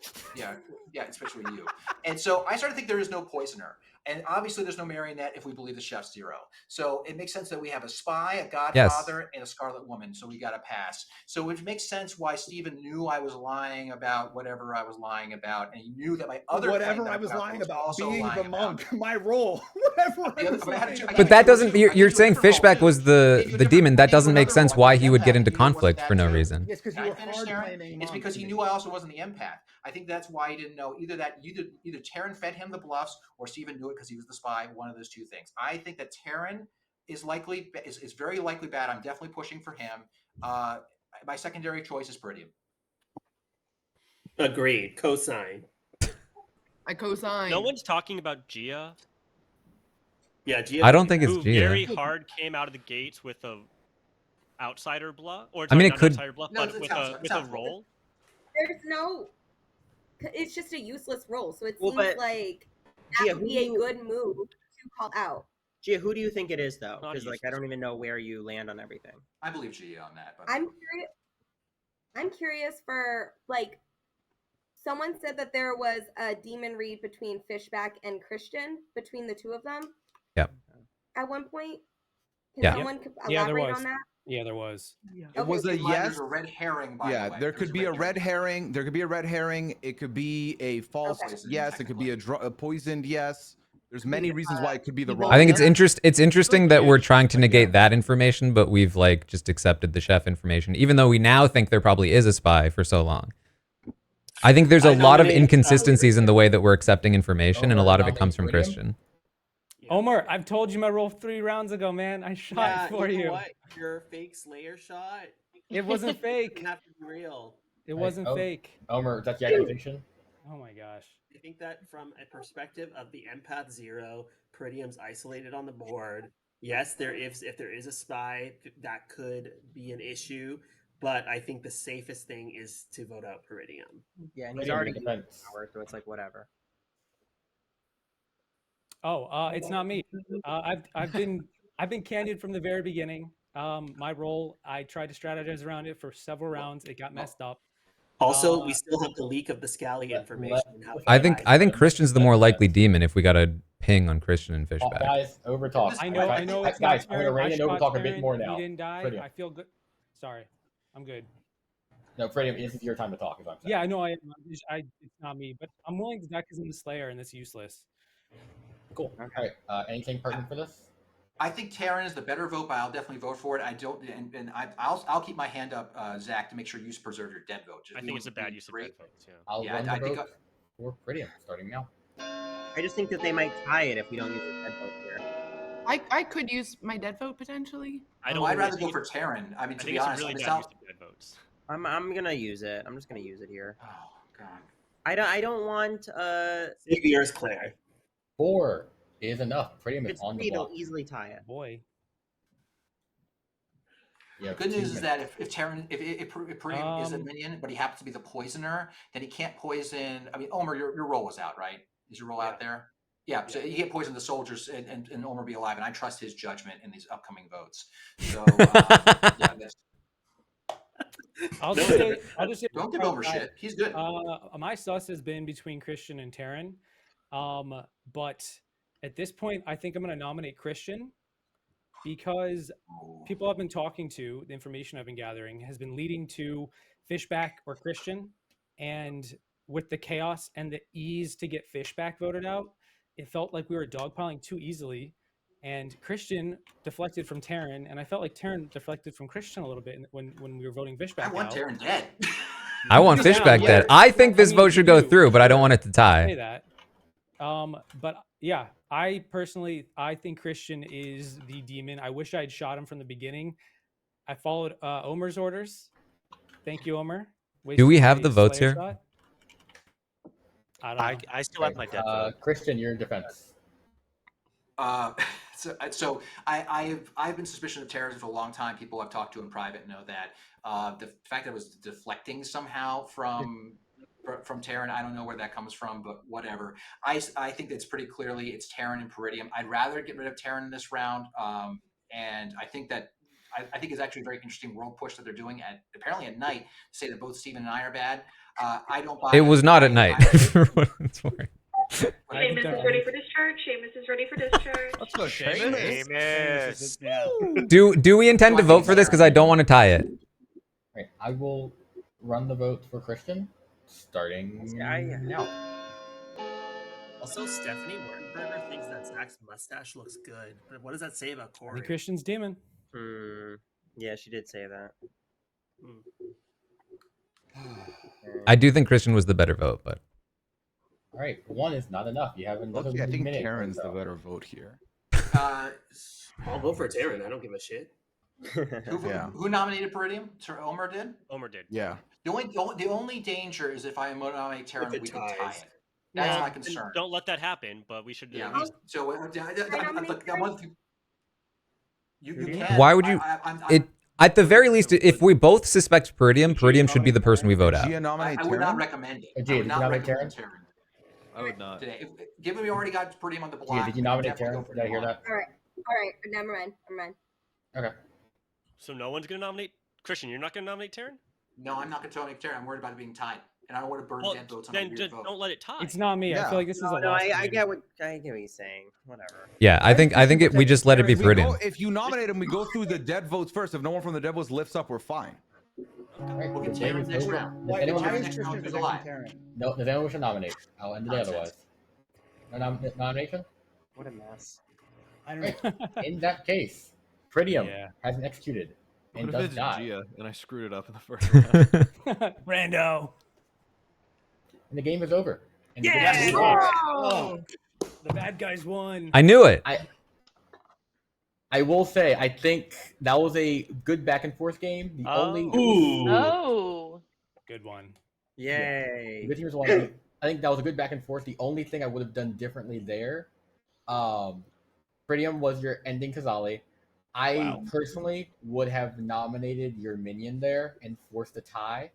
Yeah, especially you. And so I started to think there is no poisoner. And obviously there's no marionette if we believe the chef's zero. So it makes sense that we have a spy, a godfather, and a Scarlet Woman. So we got to pass. So it makes sense why Steven knew I was lying about whatever I was lying about. And he knew that my other whatever I was lying about, being the monk, my role. Whatever I was lying about. But that doesn't, you're saying Fishback was the demon. That doesn't make sense why he would get into conflict for no reason. Yes, because you were hard claiming. It's because he knew I also wasn't the empath. I think that's why he didn't know either Taran fed him the bluffs or Steven knew it because he was the spy. One of those two things. I think that Taran is very likely bad. I'm definitely pushing for him. My secondary choice is Peridium. Agreed. Cosign. I cosign. No one's talking about Gia. Yeah, Gia. I don't think it's who Gia. very hard came out of the gates with a outsider bluff, or I mean, sorry, it not could- outsider bluff, No, but it's with outside. a roll. There's no. It's just a useless roll, so it Well, seems but- like Gia, that would be a good move to call out. Gia, who do you think it is though? Not Because like I don't even know where you land on everything. I believe Gia on that. But I'm curious for like. Someone said that there was a demon read between Fishback and Christian, between the two of them. Yep. At one point. Can Yeah. someone Yeah, there elaborate was. on that? Yeah, there was. It was a yes. There's a red herring. By the Yeah, way. there could be a red herring. There could be a red herring. It could be a false yes. It could be a poisoned yes. There's many reasons why it could be the wrong. I think it's interesting that we're trying to negate that information, but we've like just accepted the chef information, even though we now think there probably is a spy for so long. I think there's a lot of inconsistencies in the way that we're accepting information, and a lot of it comes from Christian. Omar, I've told you my roll 3 rounds ago, man. I shot for you. Know you. what? Your fake Slayer shot. It wasn't fake. It doesn't have to be real. It wasn't fake. Omer, that's the accusation. Oh my gosh. I think that from a perspective of the empath zero, Peridium's isolated on the board. Yes, if there is a spy, that could be an issue. But I think the safest thing is to vote out Peridium. Yeah, and he's already used power, so it's like whatever. Oh, it's not me. I've been candid from the very beginning. My role, I tried to strategize around it for several rounds. It got messed up. Also, we still have the leak of the Scally information. I think Christian's the more likely demon if we got a ping on Christian and Fishback. Guys, overtalk. I know. It's guys, not I'm gonna rein fair. in overtalk a bit Taran, more now. He didn't die. Peridium. I feel good. Sorry, I'm good. No, Freddie, this is your time to talk. Is what I'm saying. Yeah, I know. It's not me, but I'm willing to deck as in the Slayer, and it's useless. Cool. All right. Anything pertinent for this? I think Taran is the better vote, but I'll definitely vote for it. I don't, and I'll keep my hand up, Zach, to make sure you preserve your dead vote. I think it's a bad use of dead votes. Yeah. I'll run the vote for Prettium starting now. I just think that they might tie it if we don't use a dead vote here. I could use my dead vote potentially. I'd rather go for Taran. I mean, to be honest, really it's bad not. use of dead votes. I'm gonna use it. I'm just gonna use it here. Oh God. I don't want Savior's Claire. 4 is enough. Prettium is It's on the three, block. they'll easily tie it. Boy. The good news is that if Taran, if Prettium is a minion, but he happens to be the poisoner, then he can't poison. I mean, Omer, your roll was out, right? Is your roll out there? Yeah, so he can't poison the soldiers and Omer be alive, and I trust his judgment in these upcoming votes. So yeah, that's. I'll just say, don't give Omer shit. He's good. My sus has been between Christian and Taran, but at this point, I think I'm going to nominate Christian because people I've been talking to, the information I've been gathering, has been leading to Fishback or Christian, and with the chaos and the ease to get Fishback voted out, it felt like we were dogpiling too easily. And Christian deflected from Taran, and I felt like Taran deflected from Christian a little bit when we were voting Fishback. I want Taran dead. I want Fishback dead. I think this vote should go through, but I don't want it to tie. Say that. But yeah, I think Christian is the demon. I wish I had shot him from the beginning. I followed Omer's orders. Thank you, Omer. Do we have the votes here? Shot. I don't know. I still have my dead vote. Christian, you're in defense. So I've been suspicious of terrorism for a long time. People I've talked to in private know that. The fact that it was deflecting somehow from Taran, I don't know where that comes from, but whatever. I think that's pretty clearly it's Taran and Peridium. I'd rather get rid of Taran in this round, and I think that I think it's actually a very interesting world push that they're doing apparently at night to say that both Steven and I are bad. I don't buy it. Was not at night. For what it's worth. Seamus is ready for discharge. Seamus is ready for discharge. Let's go, Seamus. Do we intend to vote for this? Because I don't want to tie it. Right, I will run the vote for Christian starting now. Also, Stephanie Wertenberger thinks that Zach's mustache looks good, but what does that say about Corey? Christian's demon. Yeah, she did say that. I do think Christian was the better vote, but. All right, 1 is not enough. You have another minute. I think Taran's the better vote here. I'll vote for Taran. I don't give a shit. Who nominated Peridium? Omer did? Omer did. Yeah. The only danger is if I nominate Taran, we can tie it. That's my concern. Don't let that happen, but we should. Yeah. So you can. Why would you? At the very least, if we both suspect Peridium, Peridium should be the person we vote out. I would not recommend it. Gia, did you nominate Taran? I would not. Today. Given we already got Peridium on the block. Gia, did you nominate Taran? Did I hear that? All right. Never mind. Okay. So no one's gonna nominate Christian. You're not gonna nominate Taran? No, I'm not gonna nominate Taran. I'm worried about it being tied, and I don't want to burn dead votes on a weird vote. Don't let it tie. It's not me. I feel like this is a lost I get what he's saying. Whatever. Yeah, I think we just let it be Peridium. If you nominate him, we go through the dead votes first. If no one from the dead votes lifts up, we're fine. We'll get Taran next round. Why is Christian protecting Taran? No, if anyone should nominate, I'll end the day otherwise. No nomination? What a mess. I don't know. In that case, Peridium hasn't executed and What if does it's die. Gia and I screwed it up in the first round? Rando. And the game is over. And the Yeah! game is over. Oh! The bad guys won. I knew it. I will say, I think that was a good back and forth game. The only good one. Yay. Good teams won. I think that was a good back and forth. The only thing I would have done differently there, Peridium was your ending Kazali. I personally would have nominated your minion there and forced a tie,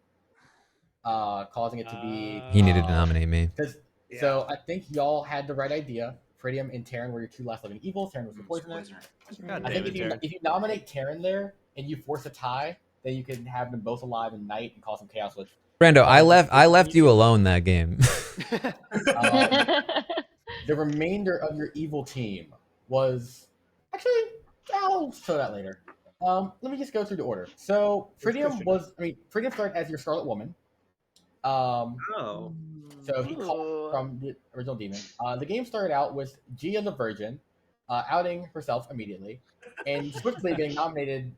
causing it to be. He needed to nominate me. So I think y'all had the right idea. Peridium and Taran were your 2 last living evils. Taran was the poisoner. God I damn think it, if you nominate Taran there and you force a tie, then you can have them both alive in night and cause some chaos with. Brando, I left you alone that game. The remainder of your evil team was actually I'll show that later. Let me just go through the order. So Tritium Christian. Tritium started as your Scarlet Woman. Oh. So he called from the original demon. The game started out with Gia the Virgin outing herself immediately, and swiftly getting nominated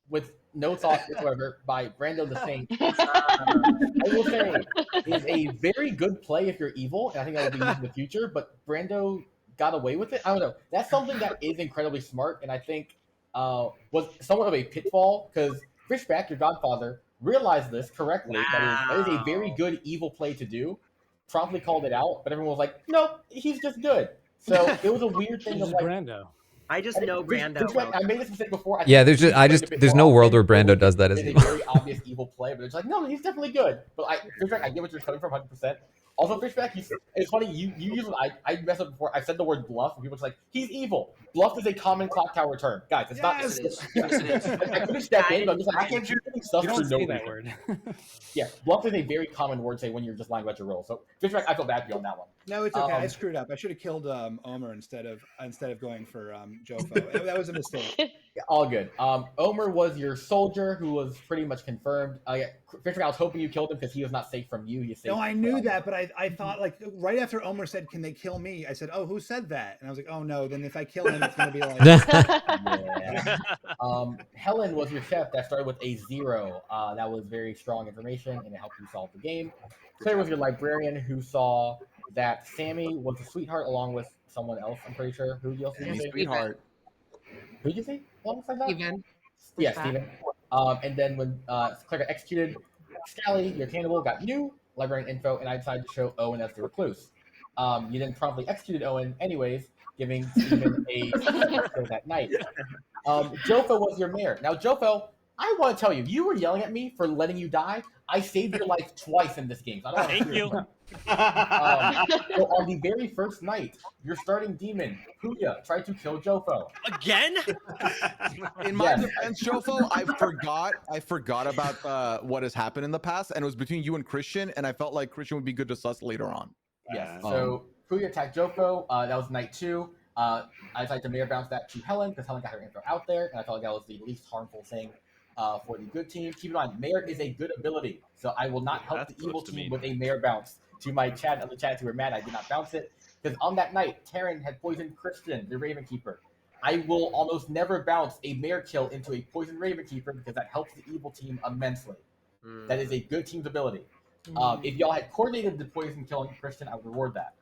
with no thought whatsoever by Brando the Saint. I will say, it is a very good play if you're evil, and I think that will be used in the future, but Brando got away with it. I don't know. That's something that is incredibly smart, and I think was somewhat of a pitfall, because Fishback, your godfather, realized this correctly. That is a very good evil play to do. Promptly called it out, but everyone was like, "No, he's just good." So it was a weird thing of He's like, Brando. I just know Brando. Fishback, I made this mistake before. Yeah, there's just there's no world where Brando does that as It's a evil. very obvious evil play, but it's like, no, he's definitely good. But Fishback, I get what you're coming from 100%. Also, Fishback, it's funny, you use I messed up before. I said the word bluff, and people was like, he's evil. Bluff is a common Clocktower term. Guys, it's not. Yes, it is. Yes, it is. I finished that game, but I'm just like, I can't stuff You for don't no say that reason. word. Yeah, bluff is a very common word to say when you're just lying about your role. So, Fishback, I feel bad for you on that one. No, it's okay. I screwed up. I should have killed Omer instead of going for Jofo. That was a mistake. Yeah, all good. Omer was your soldier who was pretty much confirmed. Fishback, I was hoping you killed him because he was not safe from you. He is safe No, I knew that, but I thought like right after Omer said, "Can they kill me?" I said, "Oh, who said that?" And I was like, "Oh no." Then if I kill him, it's gonna be like. Yeah. Helen was your chef that started with a 0. That was very strong information, and it helped you solve the game. Claire was your librarian who saw that Sammy was a sweetheart along with someone else. I'm pretty sure. Who else did you say? Sweetheart. Who did you say alongside that? Steven. Yeah, Steven. And then when Claire got executed, Scally, your cannibal, got new librarian info, and I decided to show Owen as the recluse. You then promptly executed Owen anyways, giving Steven a show that night. Jofo was your mayor. Now, Jofo, I want to tell you, you were yelling at me for letting you die. I saved your life twice in this game. So I don't want to Thank you. So on the very first night, your starting demon, Puya, tried to kill Jofo. Again? In my defense, Jofo, I forgot about what has happened in the past, and it was between you and Christian, and I felt like Christian would be good to suss later on. Yes. So Puya attacked Jofo. That was night 2. I decided to mirror bounce that to Helen because Helen got her info out there, and I felt like that was the least harmful thing for the good team. Keep in mind, Mayor is a good ability, so I will not help the evil team with a Mayor bounce. To my chat, other chats who were mad I did not bounce it, because on that night, Taran had poisoned Christian, the Raven Keeper. I will almost never bounce a Mayor kill into a poisoned Raven Keeper because that helps the evil team immensely. That is a good team's ability. If y'all had coordinated the poison killing Christian, I would reward that.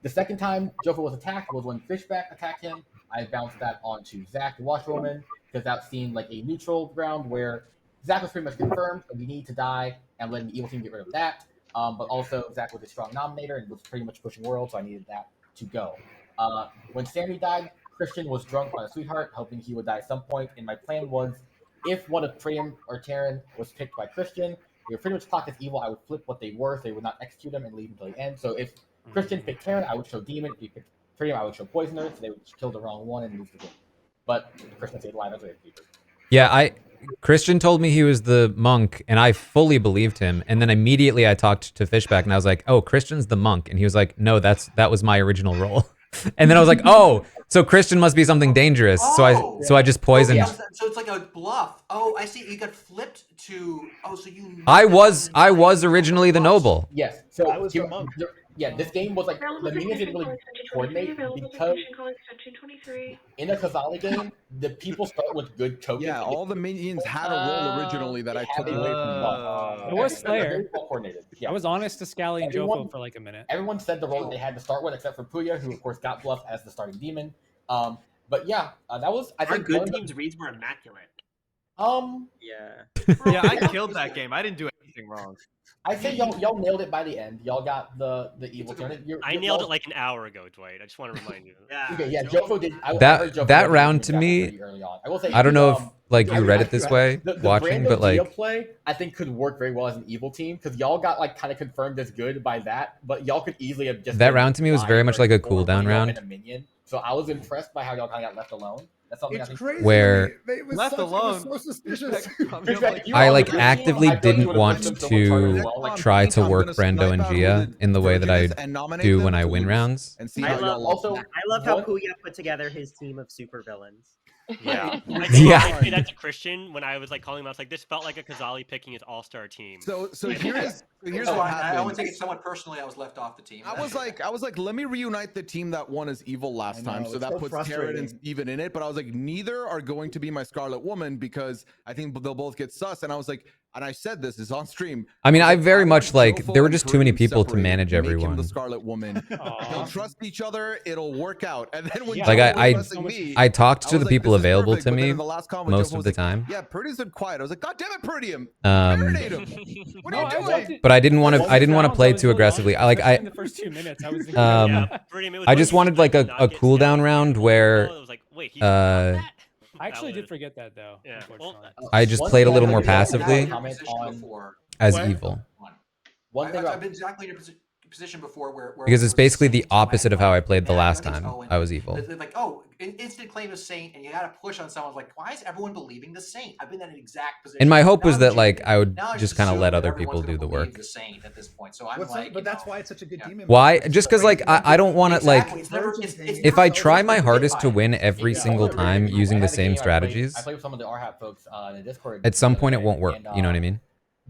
The second time Jofo was attacked was when Fishback attacked him. I bounced that onto Zach, the Washwoman, because that seemed like a neutral ground where Zach was pretty much confirmed, but we need to die, and letting the evil team get rid of that. But also, Zach was a strong nominator and was pretty much pushing World, so I needed that to go. When Sammy died, Christian was drunk on a sweetheart, hoping he would die at some point, and my plan was, if one of Priam or Taran was picked by Christian, they were pretty much clocked as evil. I would flip what they were, so they would not execute them and leave until the end. So if Christian picked Taran, I would show Demon. If he picked Priam, I would show Poisoner, so they would kill the wrong one and lose the game. But Christian stayed alive as a keeper. Yeah, Christian told me he was the monk, and I fully believed him. And then immediately I talked to Fishback, and I was like, "Oh, Christian's the monk," and he was like, "No, that was my original role." And then I was like, "Oh, so Christian must be something dangerous." So I just poisoned. So it's like a bluff. Oh, I see. You got flipped to. Oh, so you. I was originally the noble. Yes. So I was the monk. Yeah, this game was like the minions didn't really coordinate because in a Kazali game, the people start with good tokens. Yeah, all the minions had a role originally that I took away from them. It was Slayer. Very well coordinated. Yeah. I was honest to Scally and Jofo for like a minute. Everyone said the role that they had to start with, except for Puya, who of course got bluffed as the starting demon. But yeah, that was I think our good team's reads were immaculate. Yeah. Yeah, I killed that game. I didn't do anything wrong. I say y'all nailed it by the end. Y'all got the evil turn. I nailed it like an hour ago, Dwight. I just want to remind you. Okay, yeah, Jofo did. That round to me, I will say, I don't know if like you read it this way the watching, Brando but like Gia play I think could work very well as an evil team because y'all got like kind of confirmed as good by that, but y'all could easily have just that round to me was very much like a cooldown round. And a minion. So I was impressed by how y'all kind of got left alone. That's something It's I think crazy. Where left alone. So suspicious. I like actively didn't want to try to work Brando and Gia in the way that I do when I win rounds. I love how Puya put together his team of supervillains. Yeah. I think Yeah. I say that to Christian when I was like calling him. I was like, "This felt like a Kazali picking his all-star team." So here's So what I happened. only take it somewhat personally. I was left off the team. I was like, let me reunite the team that won as evil last time. know, So it's that so puts Taryn frustrating. and Steven in it. But I was like, neither are going to be my Scarlet Woman because I think they'll both get sus. And I was like, and I said this is on stream. I mean, I was very want much like Jofo there were and just too many Purium people to separated. manage Make him everyone. the Scarlet Woman. They'll trust each other. It'll work out. And then when Like Jofo was I trusting me, I talked to was the like, people this is available perfect. to But then me in the last convo, most Jofo of the was like, time. yeah, Purdy's been quiet. I was like, God damn it, Purdium. Um, Marinate him. What are you doing? but I didn't want to. One I didn't want to rounds, play was too really aggressively. honest, I like. especially I. in the first 2 minutes, I was Um, Pretty, it was I when just he wanted like did not a get cooldown scouted round and where. I was like, wait, he forgot that? I actually That did was- forget that though. Yeah. Unfortunately. I just One played a thing I little would more do is passively comment on as What? evil. One thing I've been exactly in your position before where Because it's there was a basically the saint, so I opposite of how I played the yeah, last I think it's time. Owen. I was evil. They're like, oh, instant claim a saint, and you got to push on someone. Like, why is everyone believing the saint? I've been in an exact position. And my hope Now was I've that like changed. I would Now I just kind of assume let that other everyone's people gonna do the believe work. the saint at this point. So I'm But like, that's why it's such a good demon. Why? It's Just because like I don't want to Exactly. like. It's never. It's If I not try so my hard to hardest get to by. win every Yeah, single I remember time I using had the a same game I played strategies, with some of the RHAP folks in the Discord. at some the other point it day, won't work. and, You know what I mean?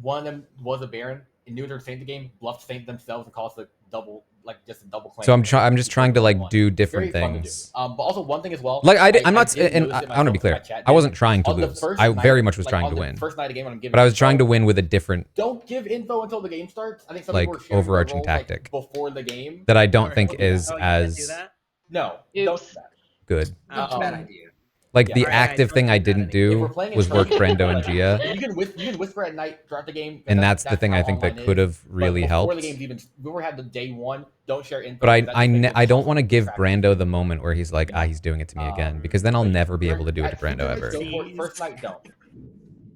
One of them was a Baron and knew they were saying the game, bluffed Saint themselves and caused a double, like just a double claim. So I'm just trying to like do different Very fun to do. things. But also one thing as well. Like I'm not, did and notice it I want to be myself, my clear. chat I did. wasn't trying to On the lose. first I night, very much was like, trying on to the win. first night of game when I'm giving But I was info, trying to win with a different, don't give info until the game starts. I think some like, people were sharing their overarching roles, tactic like, before the game. that I don't think is Oh, you can't do as that? No, don't do that. good. That's a bad idea. Like Yeah. the Alright, guys, active don't thing do I that didn't If we're do playing in was work person, Brando and like, Gia, you can whisper at night throughout the game, and that's the that's thing how I think that online could is. have really But before helped. the game's even, we were had the day one. Don't share info. But because that just makes it I don't want to impossible give track. Brando the moment where he's like, he's doing it to me again, because then I'll never be able to do it to Brando ever. Go for it. First night, don't.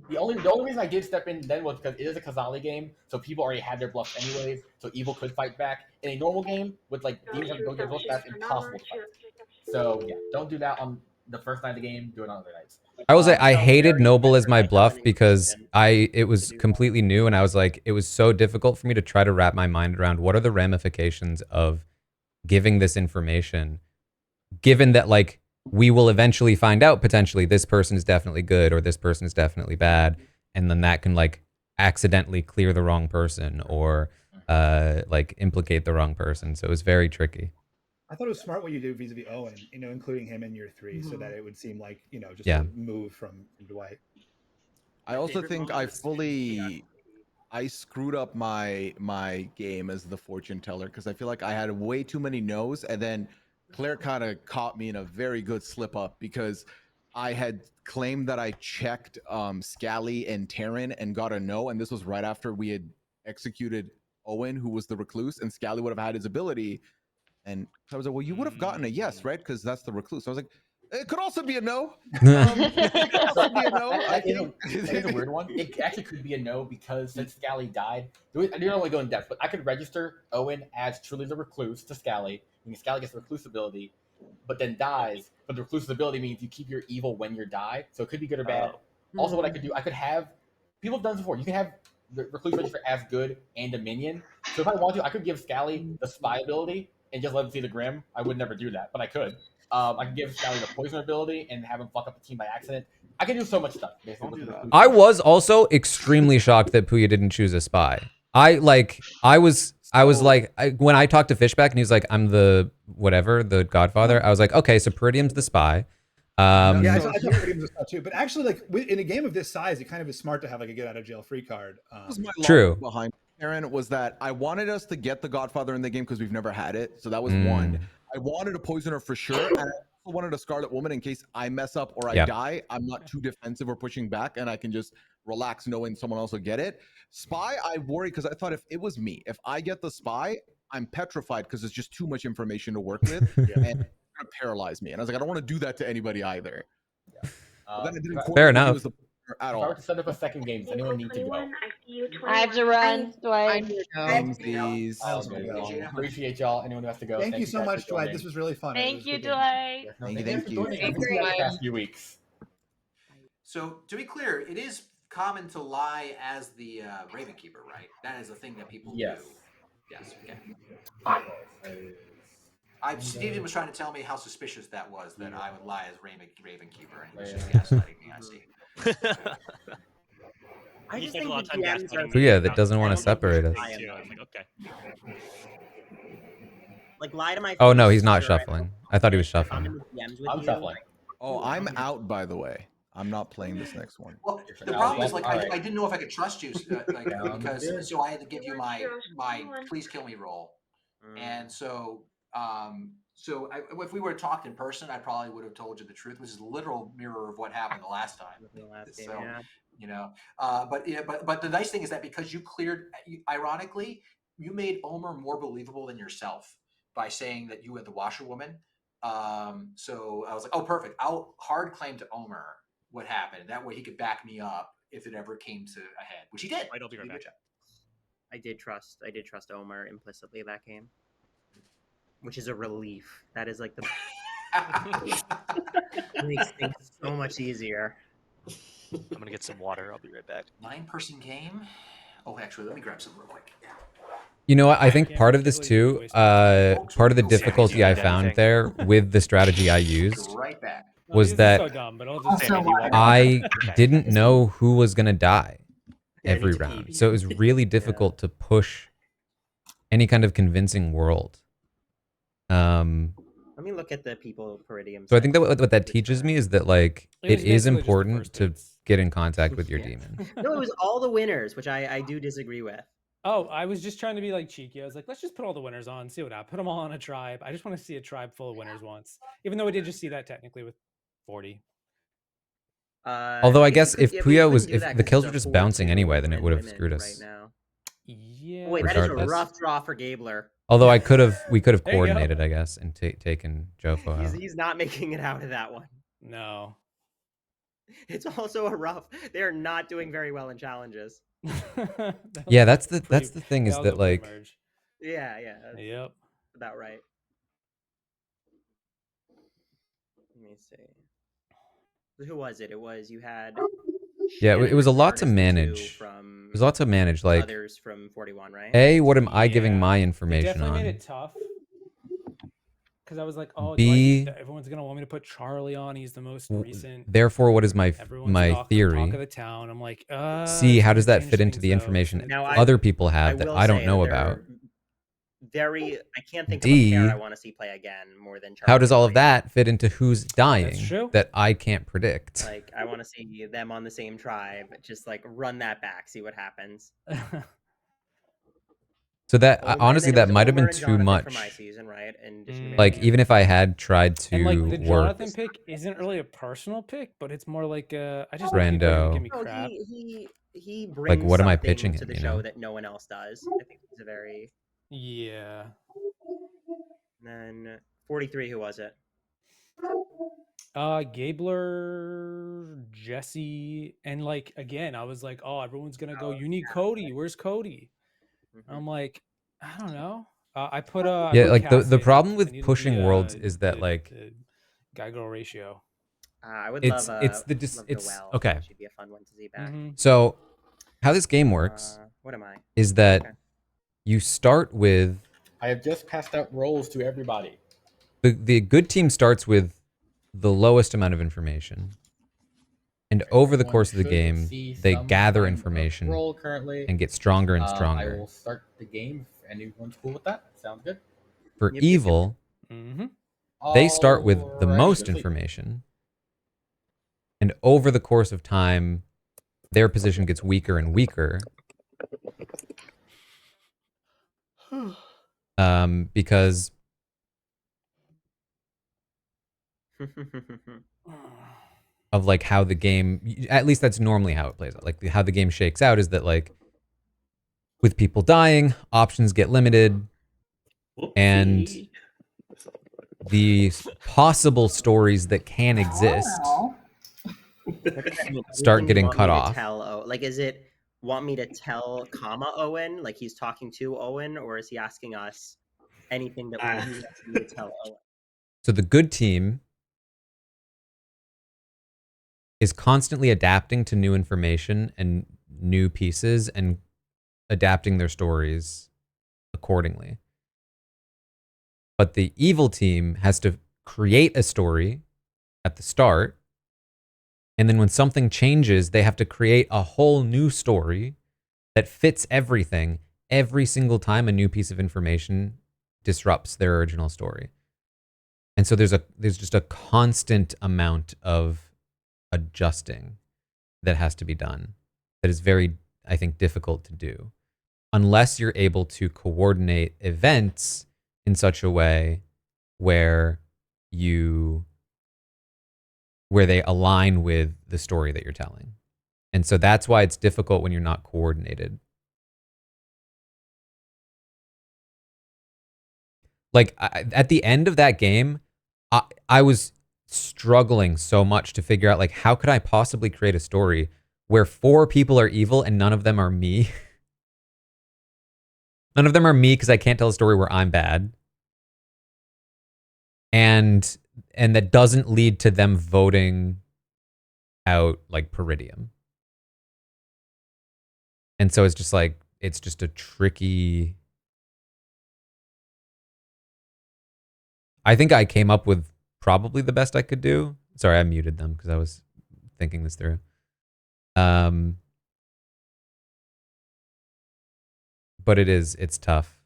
The only reason I did step in then was because it is a Kazali game, so people already had their bluffs anyways, so evil could fight back. In a normal game with like demons have to go get bluffs, that's impossible to fight. So yeah, don't do that on the first night of the game. Do it on other nights. I will say I hated Noble as my bluff because it was completely new, and I was like, it was so difficult for me to try to wrap my mind around what are the ramifications of giving this information, given that like we will eventually find out potentially this person is definitely good or this person is definitely bad, and then that can like accidentally clear the wrong person or like implicate the wrong person. So it was very tricky. I thought it was smart what you do vis-a-vis Owen, including him in your 3, so that it would seem like, just Yeah. a move from Dwight. I also think I screwed up my game as the fortune teller because I feel like I had way too many no's, and then Claire kind of caught me in a very good slip up because I had claimed that I checked Scally and Taryn and got a no, and this was right after we had executed Owen, who was the recluse, and Scally would have had his ability. And I was like, well, you would have gotten a yes, right? Because that's the recluse. I was like, it could also be a no. It could also be a no. That is a weird one. It actually could be a no because since Scally died, I don't want to go in depth, but I could register Owen as truly the recluse to Scally. Meaning Scally gets the recluse ability, but then dies. But the recluse ability means you keep your evil when you die, so it could be good or bad. Also, what I could do, I could have people have done this before. You can have the recluse register as good and a minion. So if I want to, I could give Scally the spy ability and just let him see the Grim. I would never do that, but I could. I could give Scally the poison ability and have him fuck up the team by accident. I can do so much stuff. Basically, I was also extremely shocked that Puya didn't choose a spy. I was like, when I talked to Fishback and he was like, I'm the whatever, the Godfather. I was like, okay, so Peridium's the spy. Yeah, I thought Peridium was a spy too. But actually, like in a game of this size, it kind of is smart to have like a get out of jail free card. Was my True. logic behind Aaron was that I wanted us to get the Godfather in the game because we've never had it, so that was one. I wanted a poisoner for sure, and I also wanted a Scarlet Woman in case I mess up or I die. I'm not too defensive or pushing back, and I can just relax knowing someone else will get it. Spy, I worry because I thought if it was me, if I get the spy, I'm petrified because it's just too much information to work with, and it's gonna paralyze me. And I was like, I don't want to do that to anybody either. But then it didn't Fair correlate enough. with the at If I all. were to set up a second game, does anyone need to go? I have to run, Dwight. Samesies. Appreciate y'all. Anyone who has to go. Thank you so guys for much, Dwight. joining. This was really fun. Thank you, It was a good game. Dwight. Yes, no, Thank you. thanks for joining. Thank you. The past few weeks. So to be clear, it is common to lie as the Raven Keeper, right? That is a thing that people do. Yes. Okay. Steven was trying to tell me how suspicious that was that I would lie as Ravenkeeper, and he was just gaslighting me. I see. I You just spent a think lot the of time DMs are gaslighting Who, me yeah, about that doesn't want to the Cannibal separate us. thing, too. I was like, okay. like lie to my face. Oh no, he's not sure, shuffling. I thought he was if I'm in shuffling. the DMs with I'm you, shuffling. Oh, I'm out, by the way. I'm not playing this next one. Well, You're the out. problem is Well, like all right. I didn't know if I could trust you, like because good. so I had to give you my please kill me roll, and so if we were talked in person, I probably would have told you the truth, which is a literal mirror of what happened the last time. So you know, but the nice thing is that because you cleared, ironically, you made Omer more believable than yourself by saying that you were the washerwoman. So I was like, oh, perfect. I'll hard claim to Omer what happened. That way he could back me up if it ever came to a head, which he did. I'll be right back. I did trust Omer implicitly that game, which is a relief. That is like the makes things so much easier. I'm gonna get some water. I'll be right back. 9-person game. Oh, actually, let me grab some real quick. Yeah. You know what? I think part of this too, part of the difficulty I found there with the strategy I used Right back. was that I didn't know who was going to die every round. So it was really difficult to push any kind of convincing world. Let me look at the people Peridium. So I think that what that teaches me is that like it is important to get in contact with your demon. No, it was all the winners, which I do disagree with. Oh, I was just trying to be like cheeky. I was like, let's just put all the winners on, see what happens. Put them all on a tribe. I just want to see a tribe full of winners once, even though we did just see that technically with 40. Although I guess if Puya was, if the kills were just bouncing anyway, then it would have screwed us. Right now. Yeah. Wait, that is a regardless. rough draw for Gabler. Although we could have There you go. coordinated, I guess, and taken Jofo out. He's not making it out of that one. No. It's also a rough. They are not doing very well in challenges. Yeah, that's the thing is that like Yeah. Yep. About right. Let me see. Who was it? It was you had. yeah, Shannon it was a and lot to Artisan manage. From It was a lot to manage. Like others from 41, right? A, what am I giving my They information definitely on? made it tough. Because I was like, oh, B, everyone's gonna want me to put Charlie on. He's the most recent. Therefore, what is my Everyone's my talk theory? of the town. I'm like, C, it's how gonna does that change fit into things, the though. information Now, other people have that will I don't say know that they're about? I can't think D, of a pair I want to see play again more than Charlie. how does all of that fit into who's dying true. that I can't predict? Like, I want to see them on the same tribe. Just like run that back, see what happens. So that Omer, honestly, and then it that was might have Omer been and too Jonathan much. for my season, right? And Like even if I had tried to And like the work Jonathan pick isn't really a personal pick, but it's more like I just know people are gonna Rando. give me No, crap. he brings Like, what am I something pitching to him, the you show know? that no one else does. I think he's a very. Yeah. And then 43, who was it? Gabler, Jesse, and like again, I was like, oh, everyone's gonna go. You need Cody. Where's Cody? I'm like, I don't know. I put Yeah, like the problem I with needed pushing worlds is that like the guy girl ratio. I would it's love. it's the love it's Noel. okay. That should be a fun one to see back. So how this game works What am I? is that you start with I have just passed out rolls to everybody. the good team starts with the lowest amount of information. And over the Everyone course of the should game, see they some gather kind of information roll currently. and get stronger and I stronger. will start the game if anyone's cool with that. Sounds good. For evil, they start with the Alrighty, most let's see. information. And over the course of time, their position gets weaker and weaker. Because of like how the game, at least that's normally how it plays out. Like how the game shakes out is that like with people dying, options get limited, and the possible stories that can exist start getting cut off. Like, is it want me to tell, Owen? Like he's talking to Owen, or is he asking us anything that he wants me to tell Owen? So the good team is constantly adapting to new information and new pieces and adapting their stories accordingly. But the evil team has to create a story at the start. And then when something changes, they have to create a whole new story that fits everything every single time a new piece of information disrupts their original story. And so there's just a constant amount of adjusting that has to be done that is very, I think, difficult to do unless you're able to coordinate events in such a way where they align with the story that you're telling. And so that's why it's difficult when you're not coordinated. Like at the end of that game, I was struggling so much to figure out, like, how could I possibly create a story where 4 people are evil and none of them are me? None of them are me because I can't tell a story where I'm bad. And that doesn't lead to them voting out like Peridium. And so it's just like, it's just a tricky... I think I came up with probably the best I could do. Sorry, I muted them because I was thinking this through. But it's tough.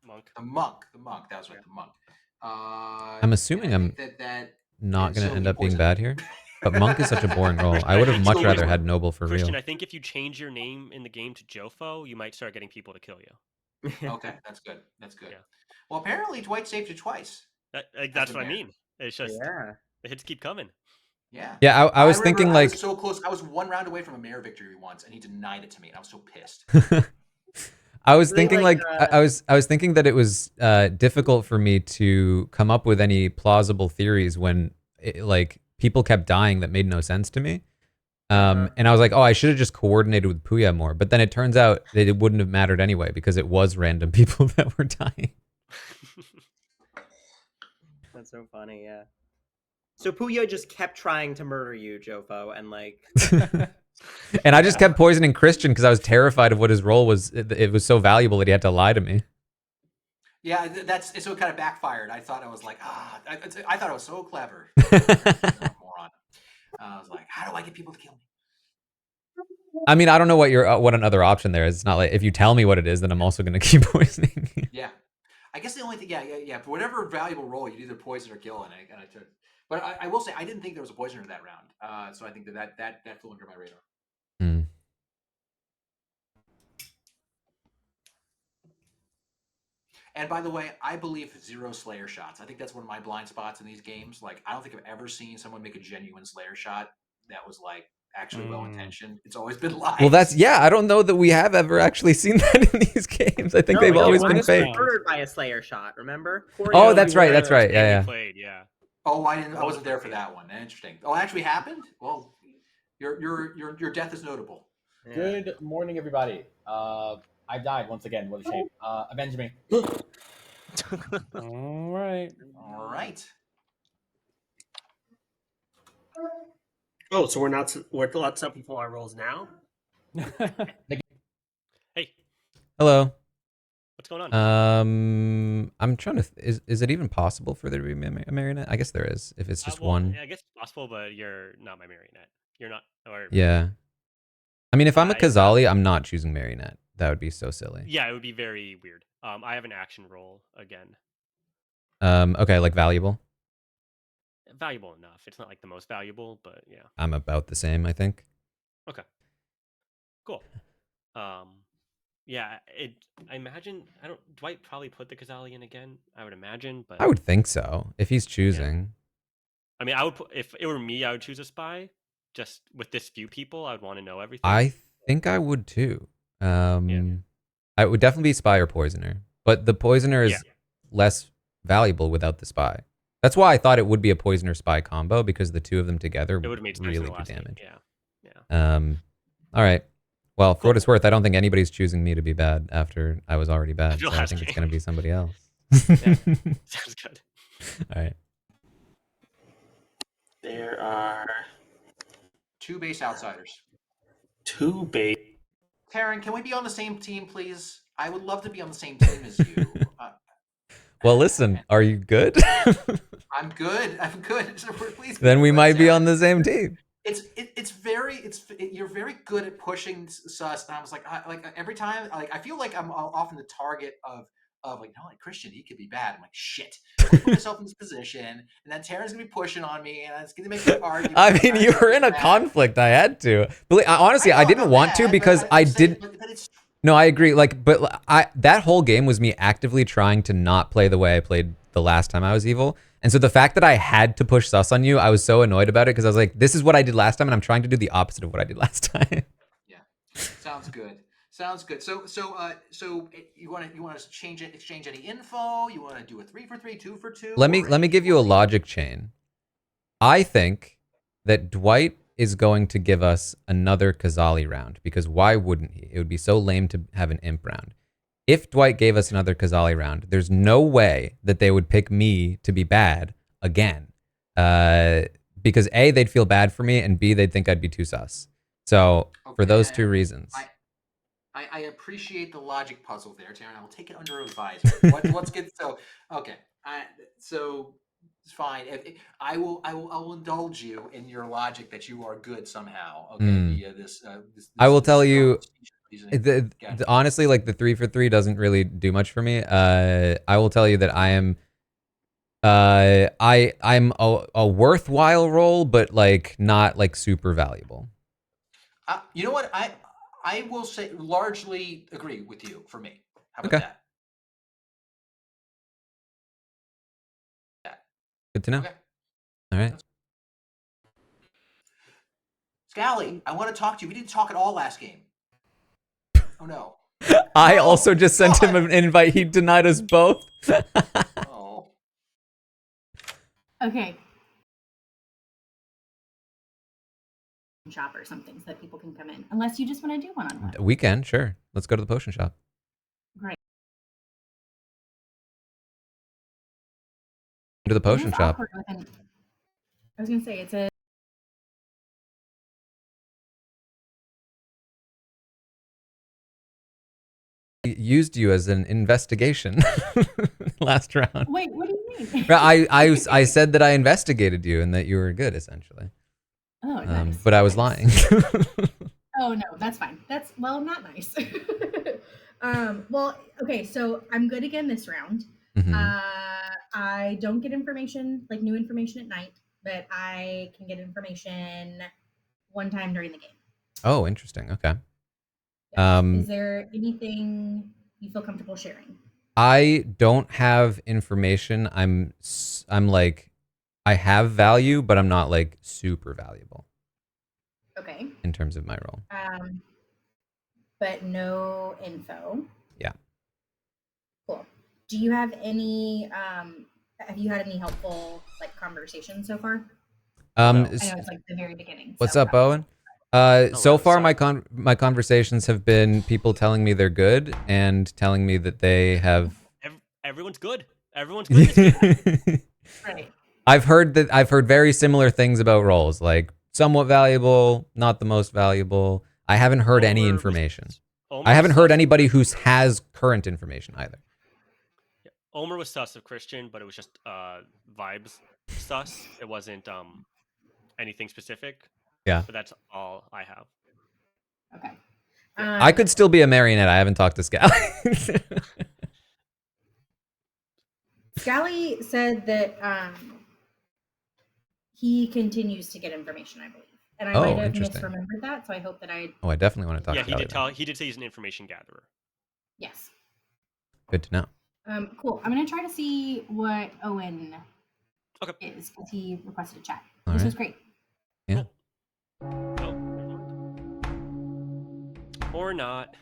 Monk. The monk. That was right, the monk. I'm assuming I'm not going to end up being bad here. But monk is such a boring role. I would have much rather had noble for Christian, real. I think if you change your name in the game to Jofo, you might start getting people to kill you. Okay, that's good. That's good. Yeah. Well, apparently Dwight saved you twice. That's what I mean. It's just the hits keep coming. Yeah. Yeah, I was thinking like... I was so close. I was 1 round away from a mayor victory once, and he denied it to me, and I was so pissed. I was thinking I was thinking that it was difficult for me to come up with any plausible theories when like people kept dying that made no sense to me. And I was like, oh, I should have just coordinated with Puya more. But then it turns out that it wouldn't have mattered anyway because it was random people that were dying. That's so funny, yeah. So Puya just kept trying to murder you, Jofo, and like... And I just kept poisoning Christian because I was terrified of what his role was. It was so valuable that he had to lie to me. Yeah, so it kind of backfired. I thought I was like, I thought I was so clever. Moron. I was like, how do I get people to kill me? I mean, I don't know what another option there is. It's not like if you tell me what it is, then I'm also going to keep poisoning. Yeah, I guess the only thing, yeah. For whatever valuable role, you'd either poison or kill, and I took. But I will say, I didn't think there was a poisoner that round. So I think that flew under my radar. And by the way, I believe 0 Slayer shots. I think that's one of my blind spots in these games. Like, I don't think I've ever seen someone make a genuine Slayer shot that was like actually well intentioned. It's always been lies. Well, I don't know that we have ever actually seen that in these games. I think they've always been fake. Murdered by a Slayer shot, remember? Oh, that's right. That's right. Yeah. Played, yeah. Oh, I wasn't there for that one. Interesting. Oh, it actually happened? Well, your death is notable. Yeah. Good morning, everybody. I died once again. What a shame. Avenge me. All right. All right. Oh, so we're not telling people our roles now? Hey. Hello. What's going on? I'm trying to... Is it even possible for there to be a marionette? I guess there is, if it's just one. Yeah, I guess it's possible, but you're not my marionette. You're not... Or... Yeah. I mean, if I'm a Kazali, I'm not choosing marionette. That would be so silly. Yeah, it would be very weird. I have an action roll again. Okay, like valuable? Valuable enough. It's not like the most valuable, but yeah. I'm about the same, I think. Okay. Cool. Yeah, I imagine Dwight probably put the Kazali in again, I would imagine, but I would think so, if he's choosing. Yeah. I mean, I would if it were me, I would choose a spy. Just with this few people, I would want to know everything. I think I would too. I would definitely be spy or poisoner, but the poisoner is less valuable without the spy. That's why I thought it would be a poisoner spy combo, because the two of them together would really do damage. Yeah. All right. Well, for what it's worth, I don't think anybody's choosing me to be bad after I was already bad. So I think it's going to be somebody else. Yeah. Sounds good. All right. There are 2 base outsiders. 2 base. Taran, can we be on the same team, please? I would love to be on the same team as you. Well, listen, are you good? I'm good. I'm good. So please. Then we might be on the same team. You're very good at pushing sus, and I was like every time, like I feel like I'm often the target of like, no, like Christian, he could be bad. I'm like, shit. I put myself in this position, and then Taran's gonna be pushing on me, and it's gonna make me argue. I mean, you were in a conflict. I had to. But honestly, I didn't want to because I didn't. No, I agree. Like, but that whole game was me actively trying to not play the way I played the last time I was evil. And so the fact that I had to push sus on you, I was so annoyed about it because I was like, this is what I did last time, and I'm trying to do the opposite of what I did last time. Yeah, sounds good. Sounds good. So you want to exchange any info? You want to do a 3 for 3, 2 for 2? Let me give you a logic chain. I think that Dwight is going to give us another Kazali round because why wouldn't he? It would be so lame to have an imp round. If Dwight gave us another Kazali round, there's no way that they would pick me to be bad again. Because A, they'd feel bad for me, and B, they'd think I'd be too sus. So for those two reasons. I appreciate the logic puzzle there, Taran. I will take it under advisement. What's good? So okay, so it's fine. I will indulge you in your logic that you are good somehow. Okay, via this. I will tell you. Honestly, like the 3 for 3 doesn't really do much for me. I will tell you that I am. I'm a worthwhile role, but like not like super valuable. You know what? I will say largely agree with you for me. How about that? Good to know. Okay. All right. Scally, I want to talk to you. We didn't talk at all last game. Oh no. I also just sent him an invite. He denied us both. Oh. Okay. Shop or something so that people can come in. Unless you just want to do one-on-one. We can, sure. Let's go to the potion shop. Great. To the potion It is shop. awkward with I was gonna say it's a Used you as an investigation last round. Wait, what do you mean? I said that I investigated you and that you were good, essentially. Oh, nice. But I was lying. Oh no, that's fine. That's not nice. Well, okay, so I'm good again this round. I don't get information, like new information at night, but I can get information one time during the game. Oh, interesting. Okay. Is there anything you feel comfortable sharing? I don't have information. I'm like, I have value, but I'm not like super valuable. Okay. In terms of my role. But no info. Yeah. Cool. Do you have any? Have you had any helpful like conversations so far? I know it's like the very beginning. What's up, Owen? So far, my conversations have been people telling me they're good and telling me that they have. Everyone's good. Everyone's good. Right. I've heard very similar things about roles, like somewhat valuable, not the most valuable. I haven't heard any information. I haven't heard anybody who has current information either. Omer was sus of Christian, but it was just vibes sus. It wasn't anything specific. Yeah. But that's all I have. Okay. I could still be a marionette. I haven't talked to Scally. Scally said that he continues to get information, I believe. And I might have misremembered that, so I hope that I... Oh, I definitely want to talk to Scally. He did say he's an information gatherer. Yes. Good to know. Cool. I'm going to try to see what Owen is, because he requested a chat. This was great. Yeah. Or not.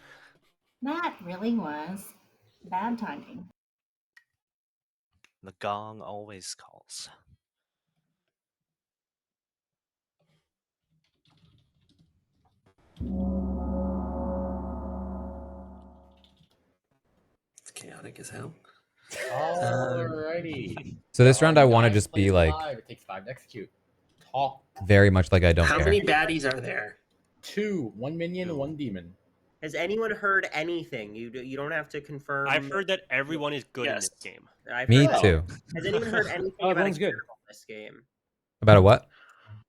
That really was bad timing. The gong always calls. It's chaotic as hell. Alrighty. So this round, I want to just be like It takes 5 to execute. Talk. very much like I don't care. How many baddies are there? 2. 1 minion, 1 demon. Has anyone heard anything? You don't have to confirm. I've heard that everyone is good in this game. I've Me heard too. Has anyone heard anything Oh, about a everyone's good. cannibal in this game? About a what?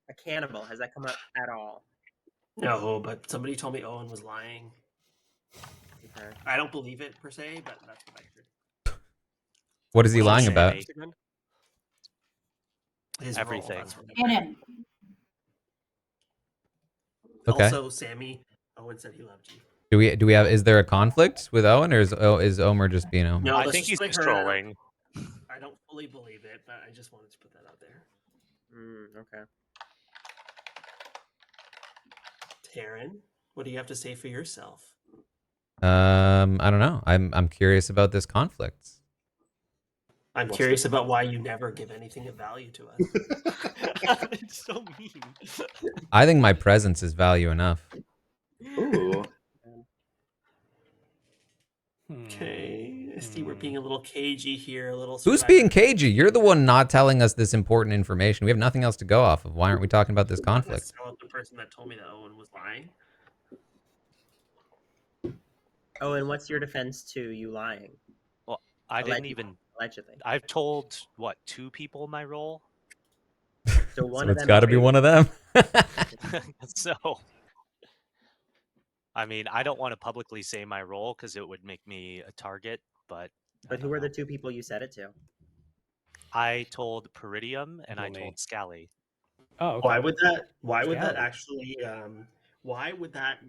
A cannibal. Has that come up at all? No, but somebody told me Owen was lying. Okay. I don't believe it per se, but that's what I heard. What is he lying about? His Everything. Role, that's what I Get heard. him. Okay. Also, Sammy, Owen said he loved you. Do we have? Is there a conflict with Owen, or is Omer just being Omer? No, I that's think he's just what I just heard. trolling. I don't fully believe it, but I just wanted to put that out there. Okay. Taran, what do you have to say for yourself? I don't know. I'm curious about this conflict. I'm curious about why you never give anything of value to us. It's so mean. I think my presence is value enough. Ooh. Okay, I see we're being a little cagey here, a little. Who's being cagey? You're the one not telling us this important information. We have nothing else to go off of. Why aren't we talking about this conflict? So the person that told me that Owen was lying. Oh, and what's your defense to you lying? Well, I didn't even. Allegedly. I've told what 2 people my role. So one So of it's them. got to be one of them. So, I mean, I don't want to publicly say my role because it would make me a target. But who are the 2 people you said it to? I told Peridium and I told Scally. Oh, okay. Why would that? Why would that Scally. actually? Why would that?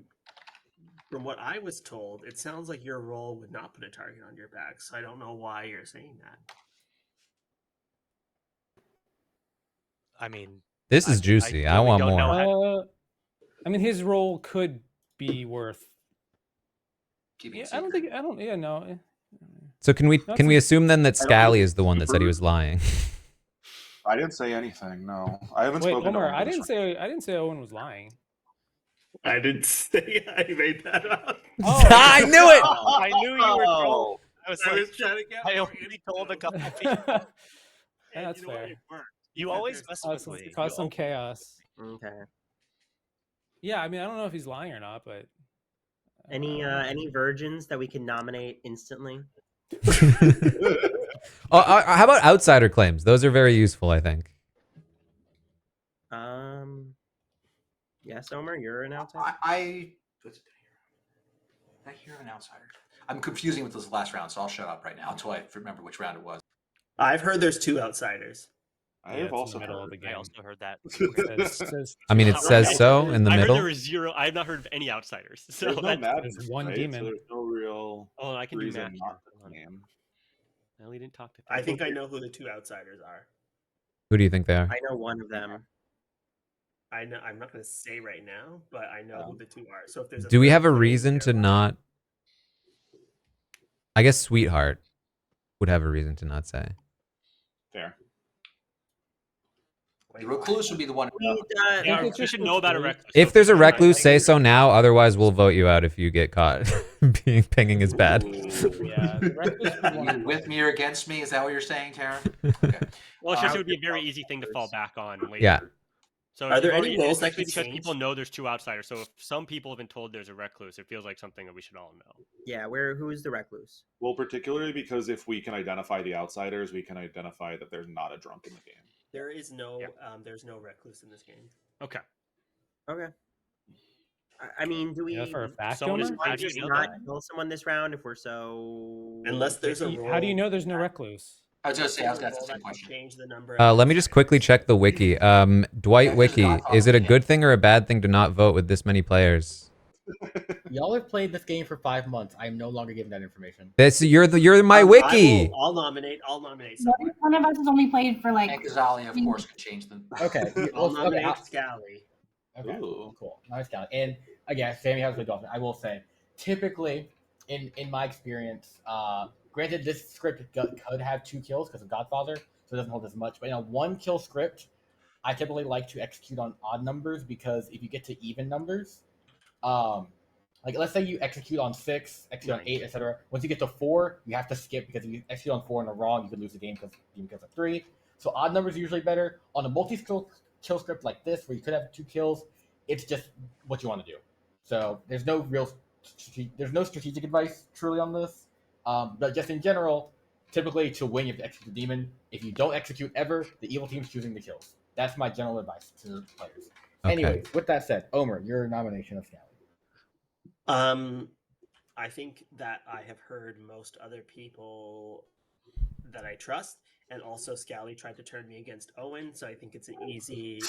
From what I was told, it sounds like your role would not put a target on your back. So I don't know why you're saying that. I mean, This is juicy. I want more. I mean, his role could be worth. Keeping Yeah, I don't think. I don't. Yeah, no. So can we That's a- assume then that I don't Scally think is the one that said he was lying? I didn't say anything. No, I haven't Wait, spoken to Omar, Owen I this didn't say Owen was lying. I didn't say I made that up. Oh, I knew it. I knew you were trolling. I was I like, was trying to get. I more only told a couple of people. Yeah, And that's you know what? fair. It worked. You Because always there's- mess Cause with me. some chaos. Okay. Yeah, I mean, I don't know if he's lying or not, but Any virgins that we can nominate instantly? How about outsider claims? Those are very useful, I think. Yes, Omer, you're an outsider. Did I hear an outsider? I'm confusing with this last round, so I'll shut up right now until I remember which round it was. I've heard there's 2 outsiders. I have also heard. I also heard that. I mean, it says so in the I middle. heard there was 0. I have not heard of any outsiders. So There's no that's madness, there's one right? demon. So there's no real Oh, I can do reason math. not to name. No, we didn't talk to. I think I know who the 2 outsiders are. Who do you think they are? I know one of them. I know. I'm not going to say right now, but I know who the 2 are. So if there's Do we have a third reason to not? I guess Sweetheart would have a reason to not say. Fair. The recluse would be the one. Yeah, we should know about a recluse. If there's a recluse, say so now. Otherwise, we'll vote you out if you get caught. Pinging is bad. Yeah, Are you with me or against me? Is that what you're saying, Taran? Okay. Well, it's just it would be a very easy thing to fall back on later. Yeah. So Are there if any already- roles that especially could because change? people know there's 2 outsiders. So if some people have been told there's a recluse, it feels like something that we should all know. Yeah, who's the recluse? Well, particularly because if we can identify the outsiders, we can identify that there's not a drunk in the game. There is no. There's no recluse in this game. Okay. Okay. I mean, do we? You know for a fact, Someone is Omer? how do just you know not that? kill someone this round if we're so. Unless there's a How do you role know there's no recluse? I was going to say, I was There's going a to role ask the that same could question. change the number. Let me just quickly check the wiki. Dwight Wiki, is it a good thing or a bad thing to not vote with this many players? Y'all have played this game for 5 months. I am no longer giving that information. You're my wiki. I'll nominate. I'll nominate. What if one of us has only played for like? And Kazali, of course, could change them. Okay. I'll okay, nominate Scally. Okay, Ooh. cool. Nice count. And again, Sammy has the dolphin. I will say, typically, in my experience, granted, this script could have 2 kills because of Godfather, so it doesn't hold as much. But in a 1 kill script, I typically like to execute on odd numbers because if you get to even numbers, like let's say you execute on 6, execute on 8, etc. Once you get to 4, you have to skip because if you execute on 4 in the wrong, you could lose the game because of 3. So odd numbers are usually better. On a multi-kill script like this, where you could have 2 kills, it's just what you want to do. So there's no real there's no strategic advice truly on this, but just in general, typically to win you have to execute the demon. If you don't execute ever, the evil team's choosing the kills. That's my general advice to players. Okay. Anyways, with that said, Omer, your nomination of Scally. I think that I have heard most other people that I trust, and also Scally tried to turn me against Owen, so I think it's an easy.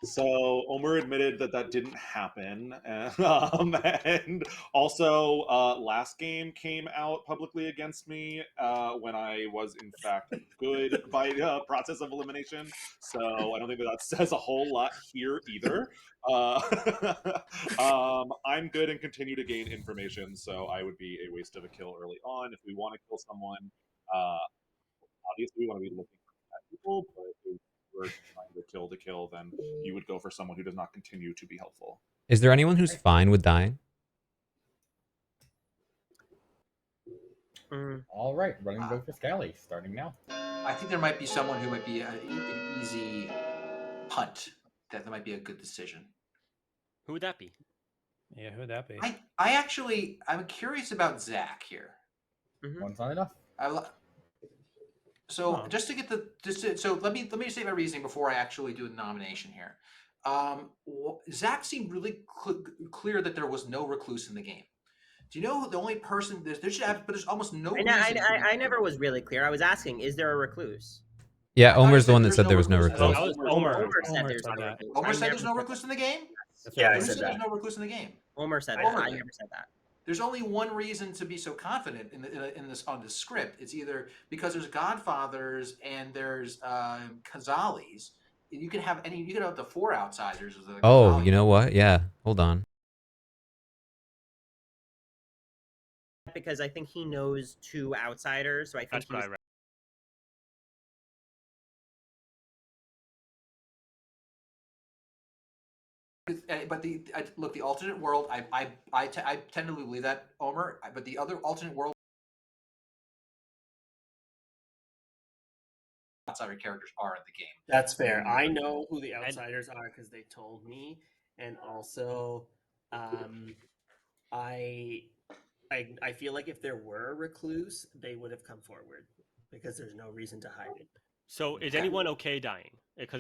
So Omer admitted that didn't happen, and also last game came out publicly against me when I was in fact good by process of elimination. So I don't think that says a whole lot here either. I'm good and continue to gain information, so I would be a waste of a kill early on. If we want to kill someone, obviously we want to be looking at people, but if we're trying to kill, then you would go for someone who does not continue to be helpful. Is there anyone who's fine with dying? All right, running vote for Scally, starting now. I think there might be someone who might be an easy punt. That might be a good decision. Who would that be? Yeah, who would that be? I'm curious about Zach here. One's not enough. So just to get so let me say my reasoning before I actually do the nomination here. Zach seemed really clear that there was no recluse in the game. Do you know the only person there should have, but there's almost no. I never was really clear. I was asking, is there a recluse? Yeah, Omer's the one that said there was no recluse. Omer said there's no recluse. Omer said there's no recluse in the game? Yeah, I Who said said there's that. no recluse in the game? Omer said that. Omer I did. never said that. There's only one reason to be so confident in this on the script. It's either because there's Godfathers and there's Khazali's. You can have the 4 outsiders. Oh, you know what? Yeah, hold on. Because I think he knows 2 outsiders, so I think he's. But the alternate world, I tend to believe that, Omer. But the other alternate world outsider characters are in the game. That's fair. I know who the outsiders are because they told me, and also, I feel like if there were a recluse, they would have come forward because there's no reason to hide it. So is anyone okay dying? Because